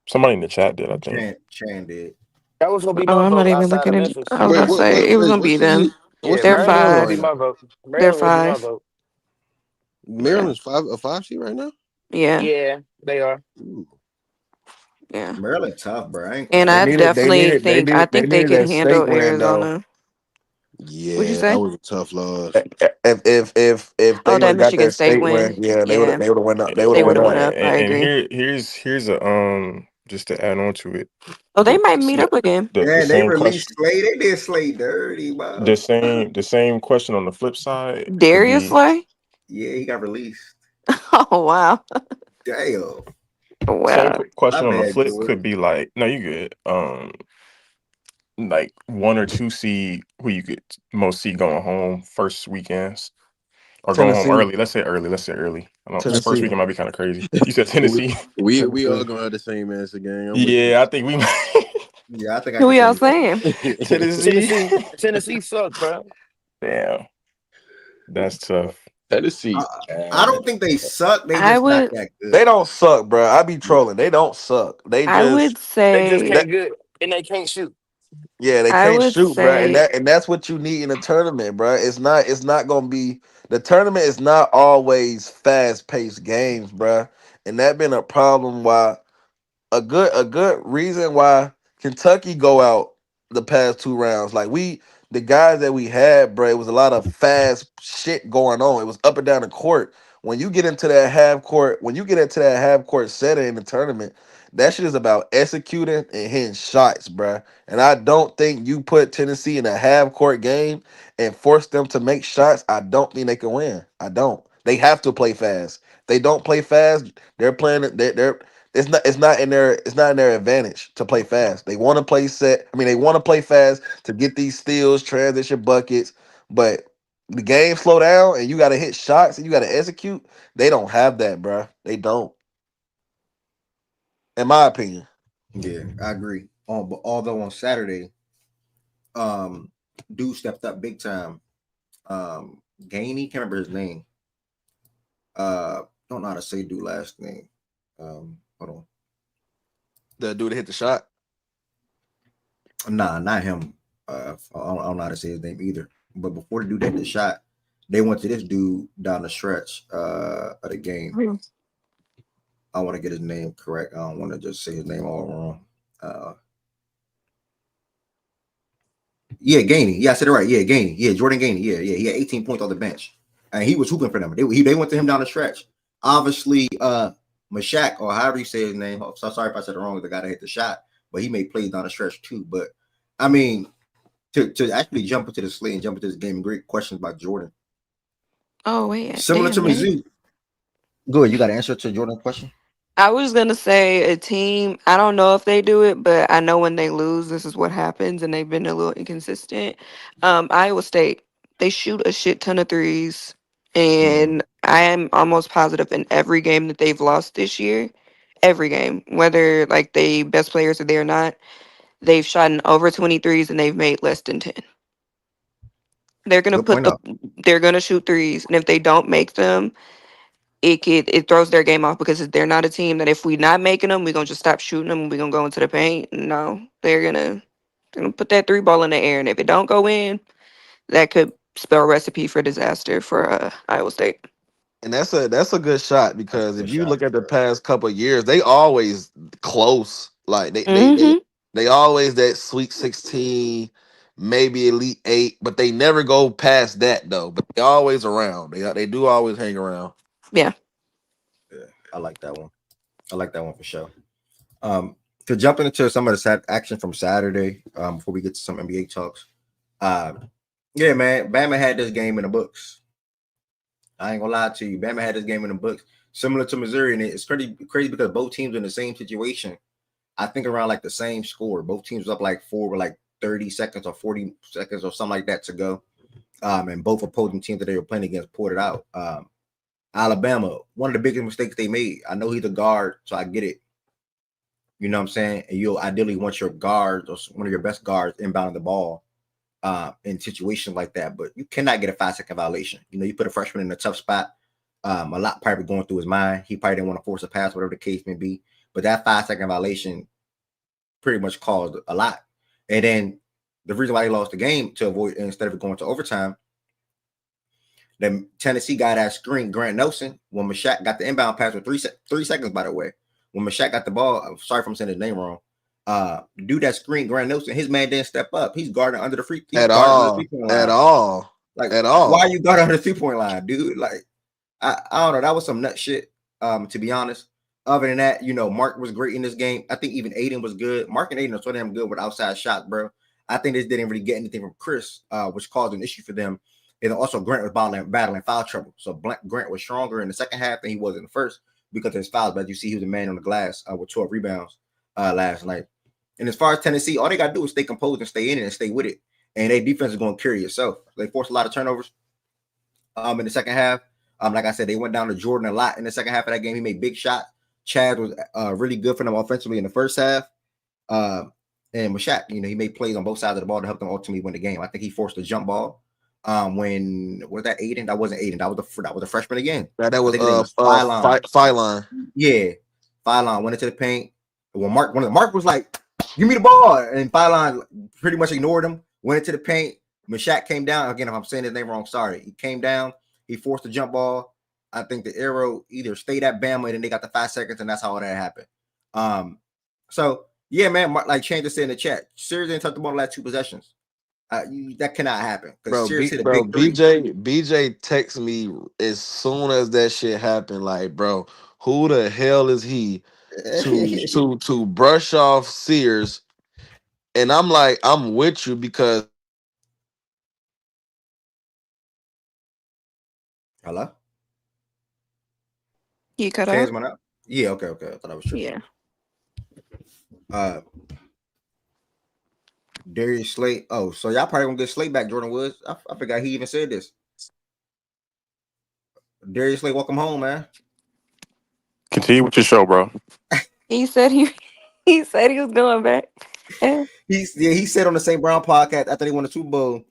Speaker 8: Somebody in the chat did, I think.
Speaker 1: Chan did.
Speaker 15: That was gonna be
Speaker 13: Oh,
Speaker 15: my
Speaker 13: I'm not
Speaker 15: vote
Speaker 13: even
Speaker 15: outside
Speaker 13: looking
Speaker 15: of
Speaker 13: at.
Speaker 15: Memphis.
Speaker 13: I was gonna say it was gonna
Speaker 16: What
Speaker 13: be
Speaker 16: city?
Speaker 13: them.
Speaker 15: Yeah,
Speaker 16: What
Speaker 13: They're
Speaker 16: city
Speaker 15: Maryland was
Speaker 16: Maryland
Speaker 15: gonna
Speaker 13: five.
Speaker 15: be
Speaker 16: right now?
Speaker 15: my vote.
Speaker 13: They're
Speaker 15: Maryland would be my
Speaker 13: five.
Speaker 15: vote.
Speaker 13: Yeah.
Speaker 16: Maryland's a 5 seed right now.
Speaker 13: Yeah.
Speaker 15: Yeah, they are.
Speaker 16: Ooh.
Speaker 13: Yeah.
Speaker 1: Maryland tough, bro. I ain't gonna
Speaker 13: And
Speaker 14: They
Speaker 1: lie.
Speaker 13: I
Speaker 14: needed they
Speaker 13: definitely
Speaker 14: needed they
Speaker 13: think I
Speaker 14: needed they
Speaker 13: think they
Speaker 14: needed
Speaker 13: can
Speaker 14: that
Speaker 13: handle
Speaker 14: state win though.
Speaker 13: Arizona. What'd you
Speaker 16: Yeah, that
Speaker 13: say?
Speaker 16: was a tough loss.
Speaker 14: If
Speaker 13: Oh,
Speaker 14: they would
Speaker 13: that
Speaker 14: have got
Speaker 13: Michigan
Speaker 14: that
Speaker 13: State
Speaker 14: state win,
Speaker 13: win.
Speaker 14: yeah,
Speaker 13: Yeah,
Speaker 14: they would have went up. They would
Speaker 13: they
Speaker 14: have
Speaker 13: would
Speaker 14: went
Speaker 13: have went
Speaker 14: up.
Speaker 13: up. I
Speaker 8: And
Speaker 13: agree.
Speaker 8: here's a just to add on to it,
Speaker 13: Oh, they
Speaker 8: the
Speaker 13: might meet up again.
Speaker 8: the
Speaker 1: Yeah, they
Speaker 8: same
Speaker 1: released
Speaker 8: question,
Speaker 1: Slay. They did Slay dirty, bro.
Speaker 8: the same question on the flip side could
Speaker 13: Darius
Speaker 8: be
Speaker 13: Slay?
Speaker 1: Yeah, he got released.
Speaker 13: Oh wow.
Speaker 1: Damn.
Speaker 8: same
Speaker 13: Wow.
Speaker 1: My
Speaker 8: question on the
Speaker 1: bad,
Speaker 8: flip
Speaker 1: Jordan.
Speaker 8: could be like, no, you good. Like 1 or 2 seed who you could most see going home first weekends or going home
Speaker 14: Tennessee,
Speaker 8: early. Let's say early. Let's say early. I don't. First
Speaker 14: Tennessee,
Speaker 8: weekend might be kind of crazy. You said
Speaker 16: we
Speaker 8: Tennessee.
Speaker 16: we
Speaker 14: Tennessee.
Speaker 16: all gonna have the same answer, gang. I'm with you.
Speaker 8: Yeah, I think we might.
Speaker 1: Yeah, I think I
Speaker 13: Who
Speaker 1: can say
Speaker 13: y'all
Speaker 1: the same.
Speaker 13: saying?
Speaker 8: Tennessee.
Speaker 15: Tennessee suck, bro.
Speaker 8: Damn, that's tough.
Speaker 1: I,
Speaker 16: Tennessee
Speaker 1: I
Speaker 16: ass.
Speaker 1: don't think they suck. They
Speaker 13: I
Speaker 1: just not
Speaker 13: would
Speaker 1: that
Speaker 14: They
Speaker 1: good.
Speaker 14: don't suck, bro. I be trolling. They don't suck. They
Speaker 13: I
Speaker 14: just
Speaker 13: would
Speaker 15: They just
Speaker 13: say
Speaker 14: that
Speaker 15: can't good and they can't shoot.
Speaker 14: Yeah, they
Speaker 13: I
Speaker 14: can't
Speaker 13: would
Speaker 14: shoot, bro, and
Speaker 13: say,
Speaker 14: that's what you need in a tournament, bro. It's not gonna be the tournament is not always fast paced games, bro, and that been a problem. Why a good reason why Kentucky go out the past two rounds. Like the guys that we had, bro, it was a lot of fast shit going on. It was up and down the court. When you get into that half court setting in the tournament, that shit is about executing and hitting shots, bro. And I don't think you put Tennessee in a half court game and force them to make shots. I don't think they can win. I don't. They have to play fast. If they don't play fast, they're playing. They're it's not in their advantage to play fast. They want to play set. I mean, they want to play fast to get these steals, transition buckets, but the game slow down and you got to hit shots and you got to execute. They don't have that, bruh. They don't, in my opinion.
Speaker 1: Yeah, I agree. But although on Saturday, um, dude stepped up big time. Gainey, can't remember his name. Don't know how to say dude last name. Hold
Speaker 14: The dude that hit the shot.
Speaker 1: on. Nah, not him. I don't know how to say his name either. But before the dude hit the shot, they went to this dude down the stretch of the game.
Speaker 13: hmm,
Speaker 1: I want to get his name correct. I don't want to just say his name all wrong. Uh, yeah, Gainey. Yeah, I said it right. Yeah, Gainey. Yeah, Jordan Gainey. Yeah, yeah. He had 18 points on the bench, and he was hooping for them. They went to him down the stretch. Obviously, Mashak, or however you say his name. So sorry if I said it wrong. The guy that hit the shot, but he made plays down the stretch too. But I mean, to actually jump into the slate and jump into this game, great questions by Jordan.
Speaker 13: oh wait,
Speaker 1: Similar to
Speaker 13: damn, did it?
Speaker 1: Mizzou. Good. You got an answer to Jordan's question?
Speaker 13: I was gonna say a team. I don't know if they do it, but I know when they lose, this is what happens, and they've been a little inconsistent. Iowa State, they shoot a shit ton of threes,
Speaker 1: Mm,
Speaker 13: and I am almost positive in every game that they've lost this year, every game, whether like the best players are there or not, they've shot in over 23s and they've made less than 10. They're gonna
Speaker 1: good
Speaker 13: put
Speaker 1: point
Speaker 13: the
Speaker 1: out.
Speaker 13: they're gonna shoot threes, and if they don't make them, it throws their game off because they're not a team that if we not making them, we're gonna just stop shooting them and we're gonna go into the paint. No, they're gonna put that three ball in the air, and if it don't go in, that could spell a recipe for disaster for Iowa State.
Speaker 14: And that's a good shot
Speaker 1: That's a
Speaker 14: because
Speaker 1: good
Speaker 14: if you
Speaker 1: shot
Speaker 14: look
Speaker 1: for
Speaker 14: at the
Speaker 1: sure.
Speaker 14: past couple of years, they always close. Like
Speaker 13: Mm-hmm.
Speaker 14: they always that Sweet 16, maybe Elite Eight, but they never go past that though. But they always around. They do always hang around.
Speaker 13: Yeah.
Speaker 1: Yeah, I like that one. I like that one for sure. Um, to jump into some of the action from Saturday, before we get to some NBA talks. Uh, yeah, man, Bama had this game in the books. I ain't gonna lie to you, Bama had this game in the books, similar to Missouri, and it's pretty crazy because both teams are in the same situation. I think around like the same score. Both teams up like four with like 30 seconds or 40 seconds or something like that to go. And both opposing teams that they were playing against poured it out. Alabama, one of the biggest mistakes they made. I know he's a guard, so I get it. You know what I'm saying? And you'll ideally want your guards or one of your best guards inbounding the ball in situations like that. But you cannot get a 5 second violation. You know, you put a freshman in a tough spot. A lot probably going through his mind. He probably didn't want to force a pass, whatever the case may be. But that 5 second violation pretty much caused a lot. And then the reason why they lost the game to avoid instead of going to overtime, the Tennessee guy that screen Grant Nelson when Mashak got the inbound pass with 3 seconds, by the way. When Mashak got the ball, I'm sorry if I'm saying his name wrong. Do that screen Grant Nelson, his man didn't step up. He's guarding under the
Speaker 14: At
Speaker 1: guarding under the
Speaker 14: all.
Speaker 1: 3 point
Speaker 14: At
Speaker 1: line.
Speaker 14: all.
Speaker 1: Like,
Speaker 14: At
Speaker 1: why are
Speaker 14: all.
Speaker 1: you guarding under the 3 point line, dude? Like, I don't know. That was some nut shit. To be honest. Other than that, you know, Mark was great in this game. I think even Aiden was good. Mark and Aiden are so damn good with outside shots, bro. I think they didn't really get anything from Chris, which caused an issue for them. And also Grant was battling foul trouble. So Grant was stronger in the second half than he was in the first because of his fouls. But as you see, he was a man on the glass with 12 rebounds last night. And as far as Tennessee, all they got to do is stay composed and stay in it and stay with it. And their defense is going to carry itself. They forced a lot of turnovers in the second half. Like I said, they went down to Jordan a lot in the second half of that game. He made big shots. Chad was really good for them offensively in the first half. Uh, and Mashak, you know, he made plays on both sides of the ball to help them ultimately win the game. I think he forced a jump ball. When was that Aiden? That wasn't Aiden. That was a freshman again.
Speaker 14: That
Speaker 1: I
Speaker 14: was
Speaker 1: think his name was Phylon.
Speaker 14: Phylon.
Speaker 1: Yeah, Phylon went into the paint. When Mark was like, Give me the ball. And Pylon pretty much ignored him, went into the paint. Mashak came down. Again, if I'm saying his name wrong, sorry. He came down. He forced the jump ball. I think the arrow either stayed at Bama and then they got the 5 seconds, and that's how that happened. So yeah, man, like Chan just said in the chat, Series didn't touch the ball the last 2 possessions. That cannot happen because Series hit a big three.
Speaker 14: BJ texted me as soon as that shit happened. Like, bro, who the hell is he to brush off Sears? And I'm like, I'm with you because
Speaker 1: Hello?
Speaker 13: You cut
Speaker 1: Chance
Speaker 13: out?
Speaker 1: went up? Yeah, okay. I thought I was tripping.
Speaker 13: Yeah.
Speaker 1: Darius Slate. Oh, so y'all probably gonna get Slate back, Jordan Woods. I forgot he even said this. Darius Slate, welcome home, man.
Speaker 8: Continue with your show, bro.
Speaker 13: He said he said he was going back. Yeah.
Speaker 1: He said on the St. Brown podcast after they won the Super Bowl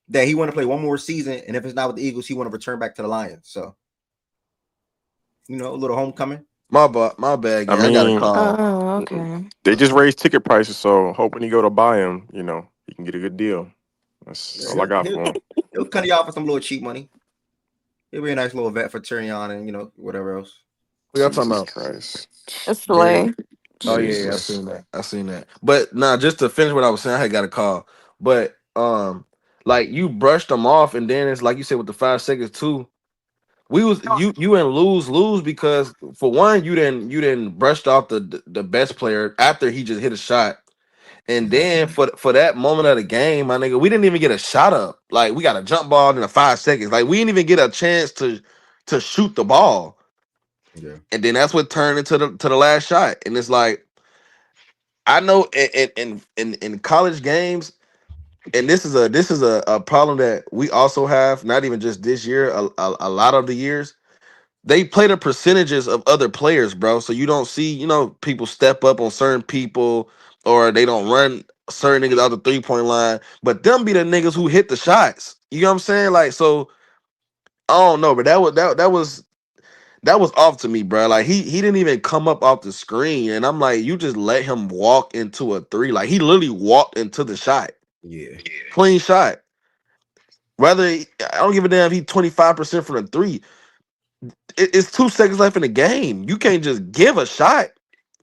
Speaker 1: that he want to play one more season, and if it's not with the Eagles, he want to return back to the Lions. So, a little homecoming.
Speaker 14: my bad,
Speaker 8: I
Speaker 14: gang. I got a
Speaker 8: mean,
Speaker 14: call.
Speaker 13: Oh, okay.
Speaker 8: they just raised ticket prices, so hope when you go to buy him, you can get a good deal. That's all I got for him.
Speaker 1: He'll cut you off for some little cheap money. He'll be a nice little vet for Turnion and whatever else.
Speaker 14: What y'all talking
Speaker 8: Jesus
Speaker 14: about?
Speaker 8: Christ.
Speaker 13: It's Slay.
Speaker 14: Oh yeah,
Speaker 8: Jesus.
Speaker 14: I seen that. But nah, just to finish what I was saying, I had got a call. But like you brushed them off, and then it's like you said with the 5 seconds too. We was you and lose because for one, you didn't brushed off the best player after he just hit a shot. And then for that moment of the game, my nigga, we didn't even get a shot up. Like we got a jump ball in a 5 seconds. Like we didn't even get a chance to shoot the ball.
Speaker 1: Yeah.
Speaker 14: And then that's what turned into the last shot. And it's like I know in college games, and this is a problem that we also have. Not even just this year, a lot of the years they play the percentages of other players, bro. So you don't see people step up on certain people, or they don't run certain niggas out the 3-point line. But them be the niggas who hit the shots. You know what I'm saying? Like so, I don't know, but that was off to me, bro. Like he didn't even come up off the screen, and I'm like, you just let him walk into a 3. Like he literally walked into the shot,
Speaker 1: Yeah.
Speaker 14: clean shot. I don't give a damn if he 25% from the 3. It's 2 seconds left in the game. You can't just give a shot.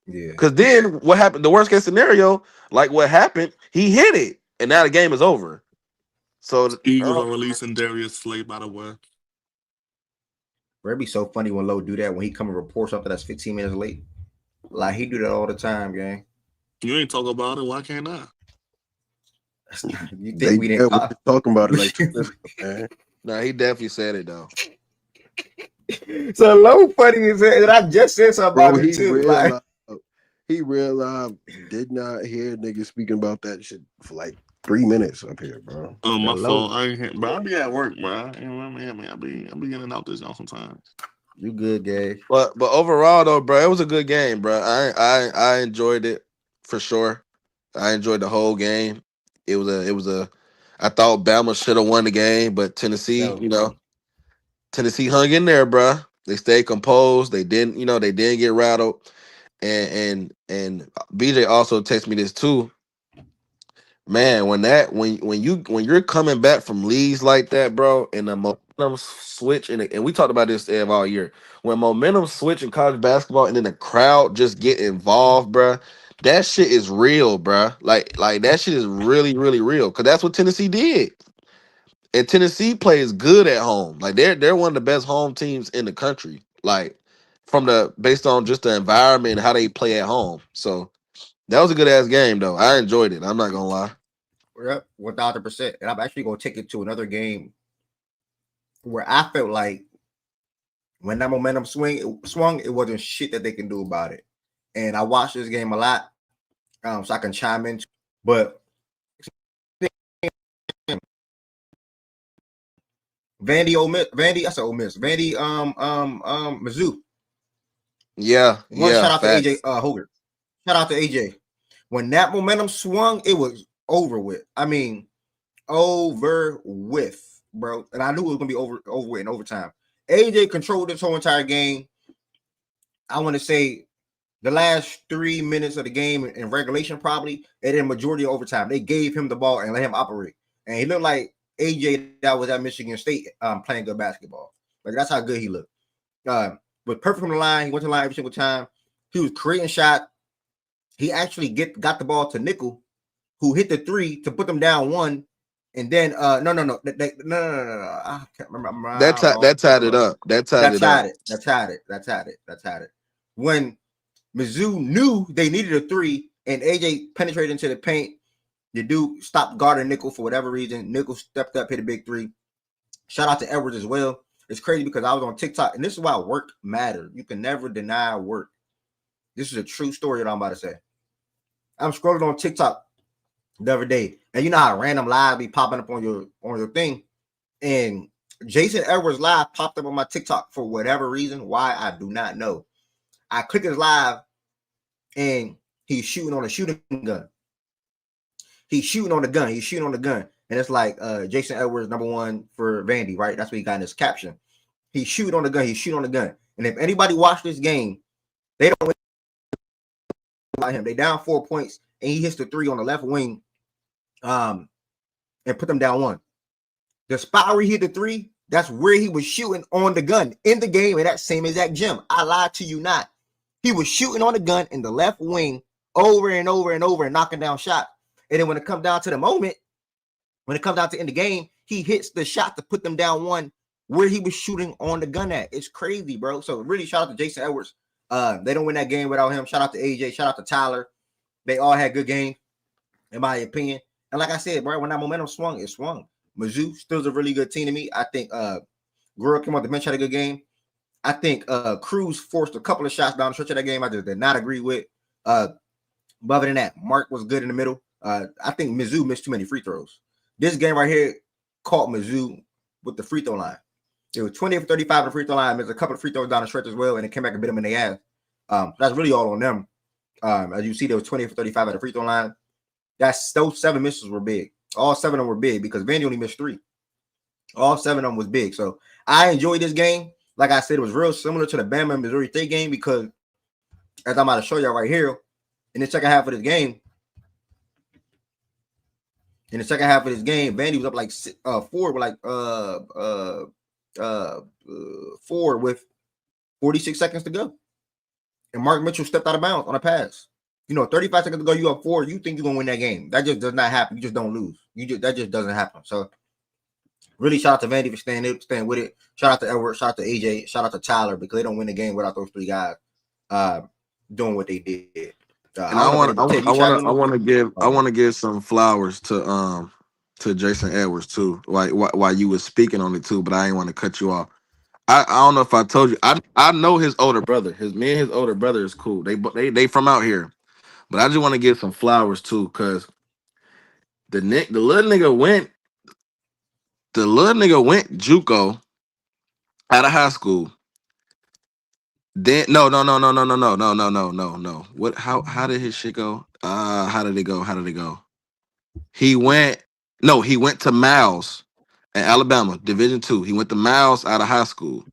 Speaker 1: Yeah.
Speaker 14: Because then what happened? The worst case scenario, like what happened, he hit it, and now the game is over. So
Speaker 9: Eagles are releasing Darius Slay, by the way.
Speaker 1: Bro, it'd be so funny when Lowe do that when he come and report something that's 15 minutes late. Like he do that all the time, gang.
Speaker 9: You ain't talk about it. Why can't I?
Speaker 1: You think
Speaker 16: They
Speaker 1: we didn't?
Speaker 16: were just talking about it like 2 minutes ago, man.
Speaker 14: nah, he definitely said it though.
Speaker 1: So Lowe funny as that. And I just said something
Speaker 16: Bro,
Speaker 1: about it too. Like
Speaker 16: he realized he did not hear niggas speaking about that shit for like 3 minutes up here, bro.
Speaker 9: My
Speaker 1: Lowe,
Speaker 9: fault. I ain't hear, bro. I be at work, bro. You know what I mean? I be getting out this y'all sometimes.
Speaker 1: you good, gang?
Speaker 14: But overall though, bro, it was a good game, bro. I enjoyed it for sure. I enjoyed the whole game. It was a. I thought Bama should have won the game, but Tennessee, Tennessee hung in there, bro. They stayed composed. They didn't get rattled. And BJ also texted me this too. Man, when you're coming back from leads like that, bro, and the momentum switch, and we talked about this all year. When momentum switch in college basketball, and then the crowd just get involved, bro, that shit is real, bro. Like that shit is really, really real. Cause that's what Tennessee did, and Tennessee plays good at home. Like they're one of the best home teams in the country. Like based on just the environment and how they play at home. So that was a good ass game, though. I enjoyed it. I'm not gonna lie.
Speaker 1: Yep, 1,000%. And I'm actually gonna take it to another game where I felt like when that momentum swung, it wasn't shit that they can do about it. And I watched this game a lot, so I can chime in. But Vandy, Mizzou. One shout out to AJ Hoger. Shout out to AJ. When that momentum swung, it was over with. I mean, over with, bro. And I knew it was gonna be over with in overtime. AJ controlled this whole entire game. I want to say The last 3 minutes of the game in regulation, probably, and then majority of overtime, they gave him the ball and let him operate. And he looked like AJ that was at Michigan State playing good basketball. Like that's how good he looked. Was perfect from the line. He went to the line every single time. He was creating shot. He actually got the ball to Nickel, who hit the three to put them down one. And then no. I can't remember.
Speaker 14: That tied it up. That tied
Speaker 1: That's
Speaker 14: it up.
Speaker 1: had it. That's had it. When Mizzou knew they needed a three, and AJ penetrated into the paint. The dude stopped guarding Nickel for whatever reason. Nickel stepped up, hit a big three. Shout out to Edwards as well. It's crazy because I was on TikTok, and this is why work matters. You can never deny work. This is a true story that I'm about to say. I'm scrolling on TikTok the other day, and you know how random live be popping up on your thing, and Jason Edwards live popped up on my TikTok for whatever reason. Why I do not know. I click his live, and he's shooting on a shooting gun. He's shooting on the gun. And it's like Jason Edwards, number one for Vandy, right? That's what he got in his caption. He's shooting on the gun. And if anybody watched this game, they don't win about him. They down 4 points, and he hits the three on the left wing, and put them down one. The spot where he hit the three, that's where he was shooting on the gun in the game in that same exact gym. I lied to you not. He was shooting on the gun in the left wing over and over and over and knocking down shots. And then when it comes down to the moment, when it comes down to end the game, he hits the shot to put them down one where he was shooting on the gun at. It's crazy, bro. So really shout out to Jason Edwards. They don't win that game without him. Shout out to AJ. Shout out to Tyler. They all had good games, in my opinion. And like I said, bro, when that momentum swung, it swung. Mizzou still is a really good team to me. I think Gurr came off the bench, had a good game. I think Cruz forced a couple of shots down the stretch of that game I just did not agree with. But other than that, Mark was good in the middle. I think Mizzou missed too many free throws. This game right here caught Mizzou with the free throw line. It was 20 for 35 on the free throw line. There's a couple of free throws down the stretch as well, and it came back and bit them in the ass. That's really all on them. As you see, there was 20 for 35 at the free throw line. Those 7 misses were big. All 7 of them were big because Vandy only missed 3. All 7 of them was big. So I enjoyed this game. Like I said, it was real similar to the Bama and Missouri State game because, as I'm about to show y'all right here, in the second half of this game, Vandy was up like 4 with like 4 with 46 seconds to go, and Mark Mitchell stepped out of bounds on a pass. 35 seconds to go, you up 4. You think you're gonna win that game? That just does not happen. You just don't lose. That just doesn't happen. So, really, shout out to Vandy for staying with it. Shout out to Edward. Shout out to AJ. Shout out to Tyler because they don't win the game without those 3 guys doing what they did.
Speaker 14: And I want to give some flowers to Jason Edwards too. Like while you were speaking on it too, but I didn't want to cut you off. I don't know if I told you. I know his older brother. Me and his older brother is cool. They from out here, but I just want to give some flowers too because the little nigga went JUCO out of high school. Then no. What? How did his shit go? How did it go? He went to Miles in Alabama, Division II. He went to Miles out of high school.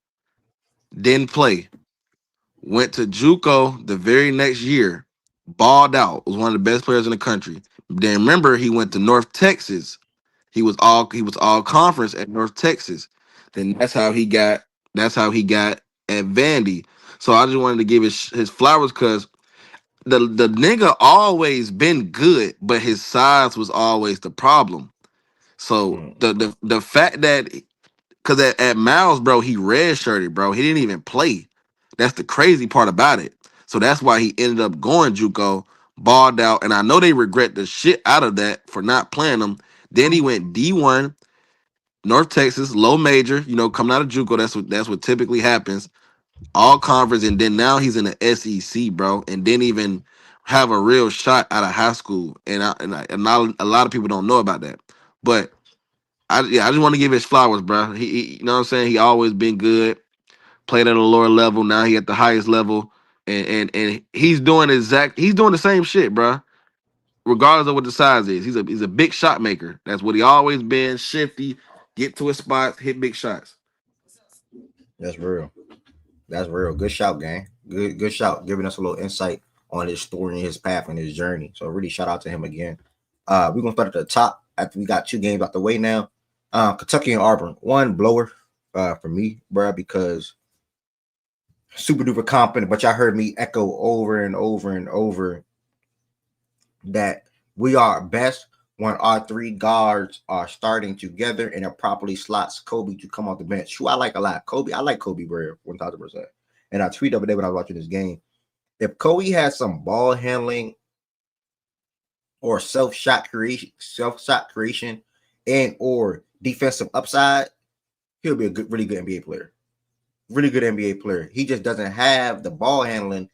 Speaker 14: Didn't play. Went to JUCO the very next year. Balled out. Was one of the best players in the country. Then remember he went to North Texas. He was all conference at North Texas. Then that's how he got at Vandy. So I just wanted to give his flowers because the nigga always been good, but his size was always the problem. So the fact that because at Miles, bro, he redshirted, bro. He didn't even play. That's the crazy part about it. So that's why he ended up going JUCO, balled out, and I know they regret the shit out of that for not playing him. Then he went D1, North Texas, low major. Coming out of JUCO, that's what typically happens. All conference, and then now he's in the SEC, bro, and didn't even have a real shot out of high school. And not a lot of people don't know about that, but. I just want to give his flowers, bro. He you know what I'm saying? He always been good. Played at a lower level. Now he at the highest level, and he's doing the same shit, bro. Regardless of what the size is, he's a big shot maker. That's what he always been. Shifty, get to his spots, hit big shots.
Speaker 1: That's real. That's real. Good shout, gang. Good shout. Giving us a little insight on his story and his path and his journey. So really shout out to him again. We're gonna start at the top after we got two games out the way now. Kentucky and Auburn. One blower for me, bro, because super duper confident, but y'all heard me echo over and over and over that we are best when our three guards are starting together and it properly slots Kobe to come off the bench. Who I like a lot. Kobe, I like Kobe Bryant 1000%. And I tweeted the other day when I was watching this game. If Kobe has some ball handling or self shot creation, and or defensive upside, he'll be a good, really good NBA player. Really good NBA player. He just doesn't have the ball handling,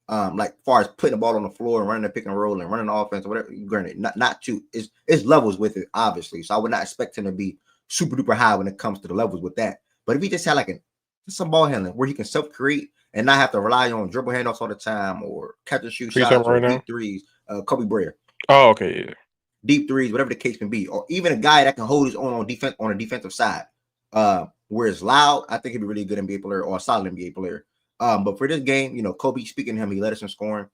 Speaker 1: like far as putting the ball on the floor and running the pick and roll and running the offense or whatever. Granted, not too. It's levels with it, obviously. So I would not expect him to be super duper high when it comes to the levels with that. But if he just had like just some ball handling where he can self create and not have to rely on dribble handoffs all the time or catch and shoot
Speaker 8: Who you talking
Speaker 1: shots
Speaker 8: about
Speaker 1: or
Speaker 8: right
Speaker 1: deep
Speaker 8: now?
Speaker 1: threes, Kobe Bryant,
Speaker 8: Oh, okay, yeah.
Speaker 1: deep threes, whatever the case may be, or even a guy that can hold his own on defense on a defensive side. Where it's loud, I think he'd be really good NBA player or a solid NBA player. But for this game, Kobe speaking to him, he led us in scoring.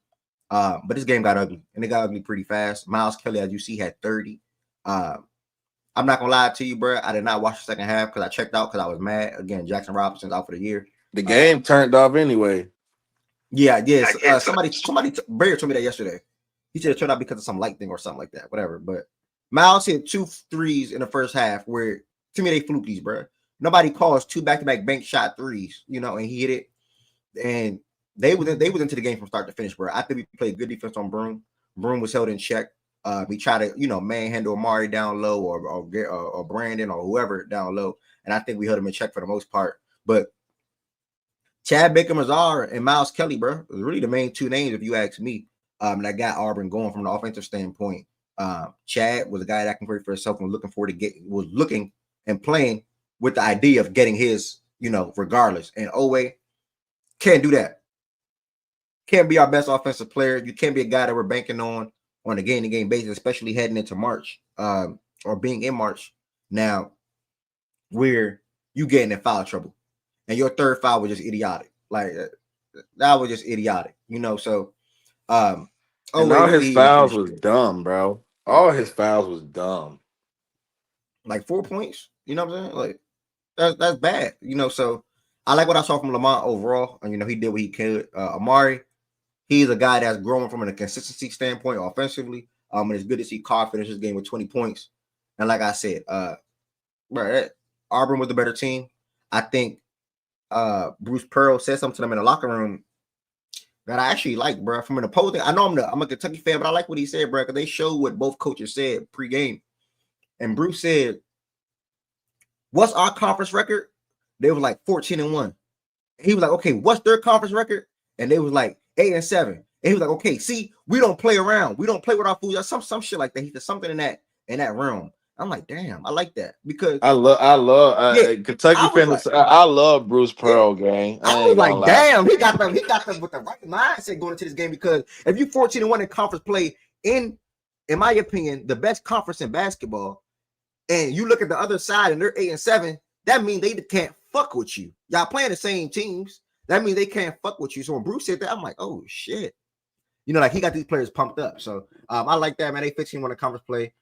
Speaker 1: But this game got ugly, and it got ugly pretty fast. Miles Kelly, as you see, had 30. I'm not gonna lie to you, bro. I did not watch the second half because I checked out because I was mad. Again, Jackson Robinson's out for the year.
Speaker 14: The game turned off anyway.
Speaker 1: Yeah, yes. Somebody, Barry told me that yesterday. He said it turned out because of some light thing or something like that, whatever. But Miles hit 2 threes in the first half where to me they fluked these, bro. Nobody calls two back-to-back bank shot threes, and he hit it. And they was into the game from start to finish, bro. I think we played good defense on Broom. Broom was held in check. We tried to, manhandle Amari down low or Brandon or whoever down low, and I think we held him in check for the most part. But Chad Baker-Mazar and Miles Kelly, bro, was really the main two names if you ask me. That got Auburn going from the offensive standpoint. Chad was a guy that can play for himself and was looking and playing with the idea of getting his, regardless. And Owe can't do that. Can't be our best offensive player. You can't be a guy that we're banking on a game-to-game basis, especially heading into March or being in March. Now, where you getting in foul trouble, and your third foul was just idiotic. Like that was just idiotic, So,
Speaker 14: And
Speaker 1: wait,
Speaker 14: all
Speaker 1: what did
Speaker 14: his
Speaker 1: he even
Speaker 14: fouls
Speaker 1: finish
Speaker 14: was
Speaker 1: with?
Speaker 14: dumb, bro. All his fouls was dumb.
Speaker 1: Like 4 points. You know what I'm saying? Like that's bad. So I like what I saw from Lamont overall, and he did what he could. Amari, he's a guy that's growing from a consistency standpoint offensively. And it's good to see Carr finish this game with 20 points. And like I said, Auburn was the better team. I think Bruce Pearl said something to them in the locker room that I actually like, bro. From an opposing, I know I'm a Kentucky fan, but I like what he said, bro, because they showed what both coaches said pregame. And Bruce said, "What's our conference record?" They were like 14-1. He was like, "Okay, what's their conference record?" And they was like 8-7. And he was like, "Okay, see, we don't play around. We don't play with our fools." Some shit like that. He said something in that realm. I'm like, damn, I like that because
Speaker 14: I love
Speaker 1: yeah,
Speaker 14: Kentucky
Speaker 1: I was like,
Speaker 14: fans. I love Bruce
Speaker 1: yeah.
Speaker 14: Pearl, gang.
Speaker 1: I
Speaker 14: I
Speaker 1: was
Speaker 14: ain't gonna
Speaker 1: like,
Speaker 14: lie.
Speaker 1: damn, he got them with the right mindset going into this game because if you 14-1 in conference play in my opinion, the best conference in basketball, and you look at the other side and they're 8-7, that means they can't fuck with you. Y'all playing the same teams. That means they can't fuck with you. So when Bruce said that, I'm like, oh shit. Like he got these players pumped up. So I like that, man. They 15-1 in conference play.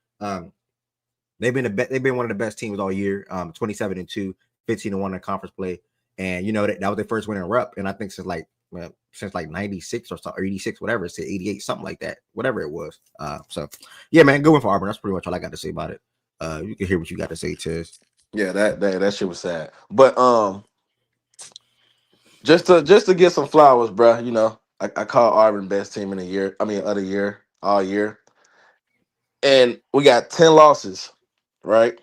Speaker 1: They've been one of the best teams all year. 27-2, 15-1 in conference play. And that was their first win in rep. And I think since like 96 or so, or 86, whatever it said, 88, something like that, whatever it was. So yeah, man, good one for Auburn. That's pretty much all I got to say about it. You can hear what you got to say, Tiz.
Speaker 14: Yeah, that shit was sad. But just to get some flowers, bro. I call Auburn best team in a year. I mean, other year, all year, and we got 10 losses, right?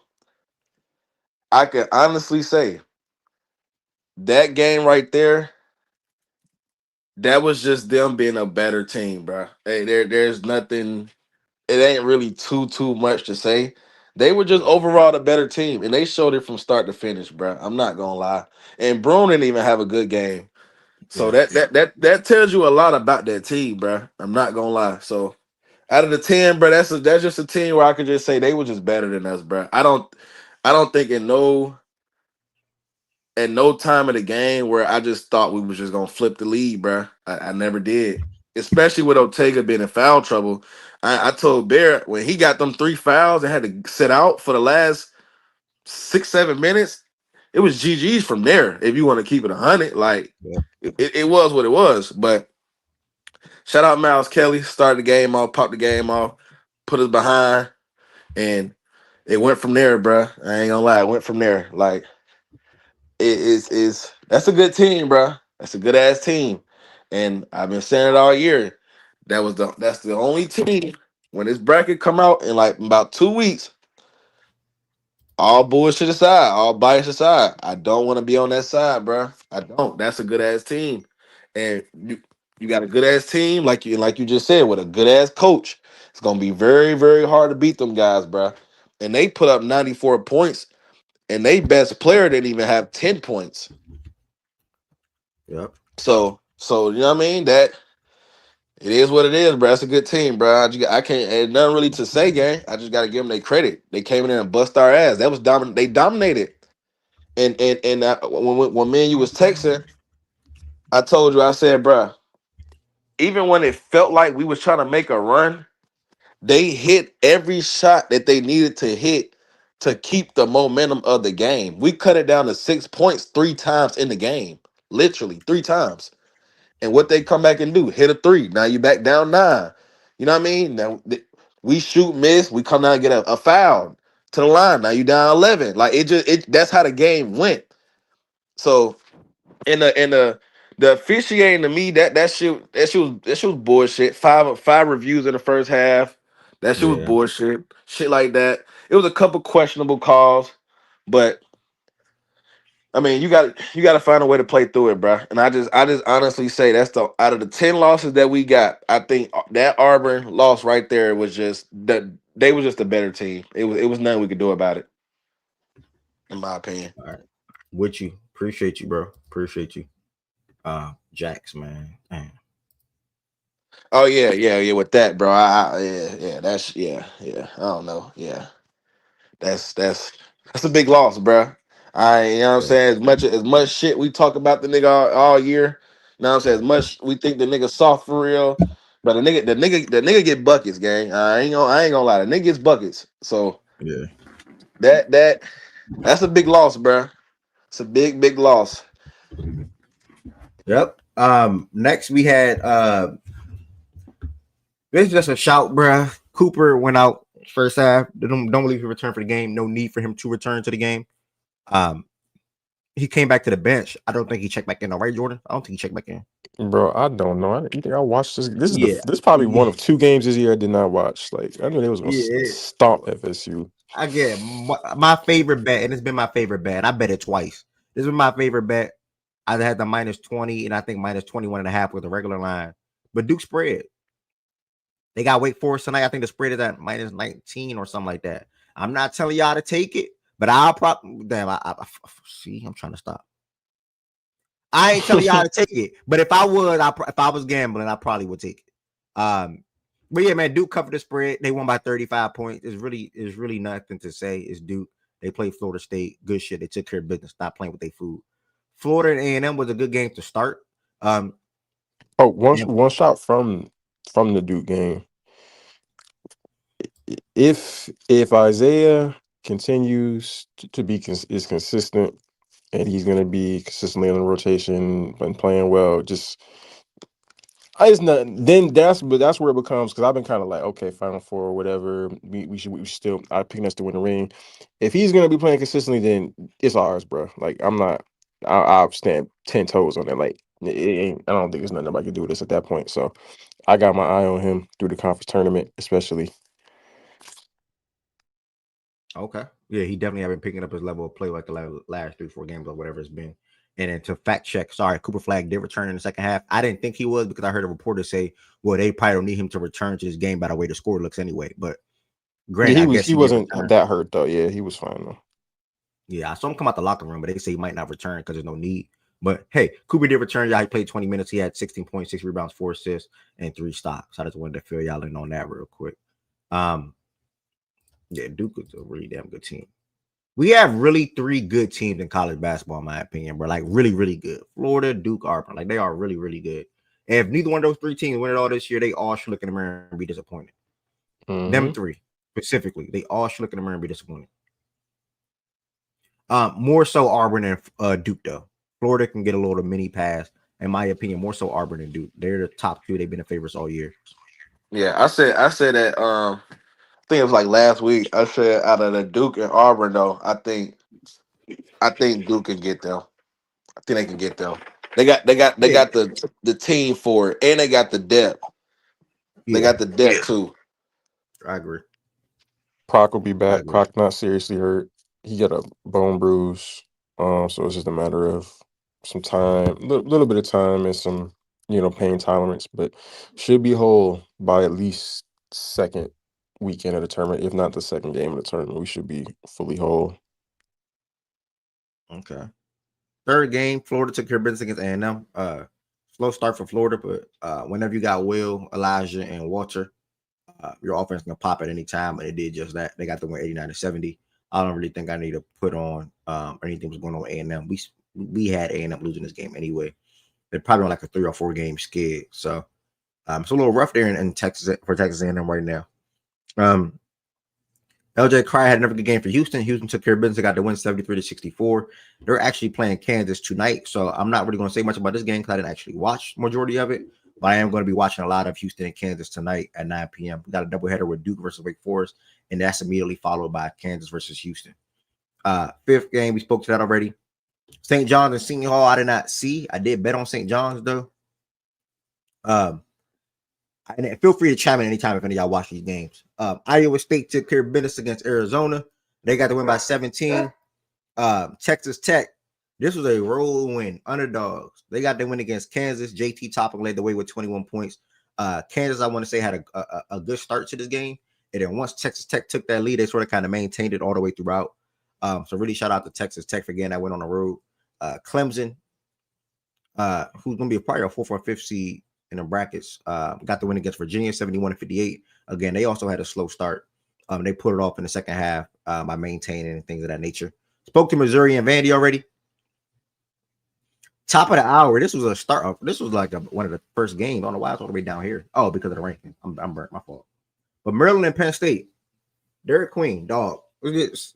Speaker 14: I can honestly say that game right there, that was just them being a better team, bro. Hey, there's nothing. It ain't really too much to say. They were just overall the better team, and they showed it from start to finish, bro. I'm not gonna lie. And Brown didn't even have a good game, so
Speaker 1: Yeah.
Speaker 14: that tells you a lot about that team, bro. I'm not gonna lie. So out of the 10, bro, that's just a team where I could just say they were just better than us, bro. I don't think in no at no time of the game where I just thought we was just gonna flip the lead, bro. I never did. Especially with Ortega being in foul trouble. I told Bear when he got them 3 fouls and had to sit out for the last 6-7 minutes, it was GG's from there. If you want to keep it 100, like
Speaker 1: Yeah.
Speaker 14: it was what it was. But shout out Miles Kelly, started the game off, popped the game off, put us behind, and it went from there, bro. I ain't gonna lie, it went from there. Like is that's a good team, bro. That's a good ass team, and I've been saying it all year. That's the only team when this bracket come out in like about 2 weeks. All bullshit aside, all bias aside, I don't want to be on that side, bro. I don't. That's a good ass team, and you got a good ass team, like you just said, with a good ass coach. It's gonna be very very hard to beat them guys, bro. And they put up 94 points, and they best player didn't even have 10 points.
Speaker 1: Yep.
Speaker 14: So you know what I mean? That it is what it is, bro. That's a good team, bro. I can't. Ain't nothing really to say, gang. I just got to give them their credit. They came in there and bust our ass. That was dominant. They dominated. And when me and you was texting, I told you, I said, bro, even when it felt like we was trying to make a run, they hit every shot that they needed to hit to keep the momentum of the game. We cut it down to 6 points 3 times in the game, literally 3 times. And what they come back and do, hit a 3. Now you back down 9. You know what I mean? Now we shoot, miss, we come down and get a foul to the line. Now you down 11. Like that's how the game went. So in the officiating to me, that shit was bullshit. Five reviews in the first half. That shit was
Speaker 1: Yeah.
Speaker 14: bullshit. Shit like that. It was a couple questionable calls, but I mean, you got to find a way to play through it, bro. And I just honestly say that's the out of the 10 losses that we got, I think that Auburn loss right there was just that they was just a better team. It was nothing we could do about it, in my opinion.
Speaker 1: All right. With you. Appreciate you, bro. Appreciate you. Jax, man. Man.
Speaker 14: Oh yeah. With that, bro. Yeah. That's yeah. I don't know. Yeah, that's a big loss, bro. You know what I'm
Speaker 1: Yeah.
Speaker 14: saying? As much shit we talk about the nigga all year. You know what I'm saying? As much we think the nigga soft for real, but the nigga get buckets, gang. I ain't gonna lie. The nigga gets buckets. So
Speaker 1: Yeah.
Speaker 14: that's a big loss, bro. It's a big loss.
Speaker 1: Yep. Next we had this is just a shout, bruh. Cooper went out first half. Don't believe he returned for the game. No need for him to return to the game. Um, he came back to the bench. I don't think he checked back in. All right, Jordan. I don't think he checked back in.
Speaker 8: Bro, I don't know. You think I watched this?
Speaker 1: Yeah,
Speaker 8: This is probably one
Speaker 1: yeah,
Speaker 8: of 2 games this year I did not watch. Like I knew they was gonna
Speaker 1: yeah.
Speaker 8: stomp FSU.
Speaker 1: I get my favorite bet, and it's been my favorite bet. I bet it twice. This was my favorite bet. I had the -20 and I think -21.5 with the regular line. But Duke spread. They got Wake Forest tonight. I think the spread is at -19 or something like that. I'm not telling y'all to take it, but I'll probably damn. See. I'm trying to stop. I ain't telling y'all to take it, but if I would, if I was gambling, I probably would take it. But yeah, man, Duke covered the spread. They won by 35 points. It's really nothing to say. It's Duke. They played Florida State. Good shit. They took care of business. Stop playing with their food. Florida and A&M was a good game to start.
Speaker 8: Oh, one
Speaker 1: And
Speaker 8: one shot from the Duke game. If Isaiah continues to be is consistent and he's gonna be consistently in the rotation and playing well, just I just not then that's where it becomes because I've been kind of like okay, Final Four or whatever. We should still I pick us to win the ring. If he's gonna be playing consistently, then it's ours, bro. Like I'm not. I'll stand 10 toes on that. Like it ain't. I don't think there's nothing nobody can do with this at that point. So I got my eye on him through the conference tournament, especially.
Speaker 1: okay, yeah, he definitely have been picking up his level of play like the last 3-4 games or whatever it's been. And then to fact check, sorry, Cooper Flag did return in the second half. I didn't think he was because I heard a reporter say, well, they probably don't need him to return to this game by the way the score looks anyway. But
Speaker 8: Yeah,
Speaker 1: granted, I guess
Speaker 8: he
Speaker 1: he did
Speaker 8: wasn't
Speaker 1: return.
Speaker 8: that hurt though. Yeah, he was fine though.
Speaker 1: Yeah, I saw him come out the locker room, but they say he might not return because there's no need. But hey, Cooper did return. Y'all, he played 20 minutes. He had 16 points, 6 rebounds, 4 assists, and 3 stocks. I just wanted to fill y'all in on that real quick. Yeah, Duke is a really damn good team. We have really three good teams in college basketball, in my opinion, bro. Like really, really good. Florida, Duke, Auburn. Like they are really, really good. And if neither one of those three teams win it all this year, they all should look in the mirror and be disappointed. Them
Speaker 8: Mm-hmm.
Speaker 1: three specifically, they all should look in the mirror and be disappointed. More so Auburn and Duke though. Florida can get a little mini pass, in my opinion. More so Auburn and Duke. They're the top two. They've been the favorites all year.
Speaker 14: Yeah, I said that. I think it was like last week. I said out of the Duke and Auburn though, I think Duke can get them. I think they can get them. They
Speaker 1: Yeah,
Speaker 14: got the team for it, and they got the depth. They
Speaker 1: yeah,
Speaker 14: got the depth too.
Speaker 1: I agree.
Speaker 8: Croc will be
Speaker 1: I
Speaker 8: back.
Speaker 1: agree.
Speaker 8: Croc not seriously hurt. He got a bone bruise. So it's just a matter of some time, little bit of time and some, pain tolerance, but should be whole by at least second weekend of the tournament, if not the second game of the tournament. We should be fully whole.
Speaker 1: Okay. Third game, Florida took care of business against A&M. Slow start for Florida, but whenever you got Will, Elijah, and Walter, your offense can pop at any time, and it did just that. They got the win 89-70. I don't really think I need to put on anything was going on with A&M. We had A&M losing this game anyway. They're probably on like a 3 or 4 game skid, so it's a little rough there in Texas for Texas A&M right now. LJ Cry had another good game for Houston. Houston took care of business. They got the win 73-64. They're actually playing Kansas tonight. So I'm not really going to say much about this game because I didn't actually watch majority of it. But I am going to be watching a lot of Houston and Kansas tonight at 9 p.m. We got a doubleheader with Duke versus Wake Forest. And that's immediately followed by Kansas versus Houston. Fifth game, we spoke to that already. St. John's and Seton Hall, I did not see. I did bet on St. John's though. And feel free to chime in anytime if any of y'all watch these games. Iowa State took care of business against Arizona. They got the win by 17. Texas Tech, this was a roll win. Underdogs. They got the win against Kansas. JT Topping led the way with 21 points. Kansas, I want to say, had a good start to this game. And then once Texas Tech took that lead, they sort of kind of maintained it all the way throughout. So really shout out to Texas Tech for getting that win on the road. Clemson, who's going to be probably a 4th or 5th seed in the brackets, got the win against Virginia 71-58. Again, they also had a slow start. They put it off in the second half by maintaining and things of that nature. Spoke to Missouri and Vandy already. Top of the hour. This was a start. This was like one of the first games. I don't know why it's all the way down here. Oh, because of the ranking. I'm burnt. My fault. But Maryland and Penn State. Derek Queen, dog. It's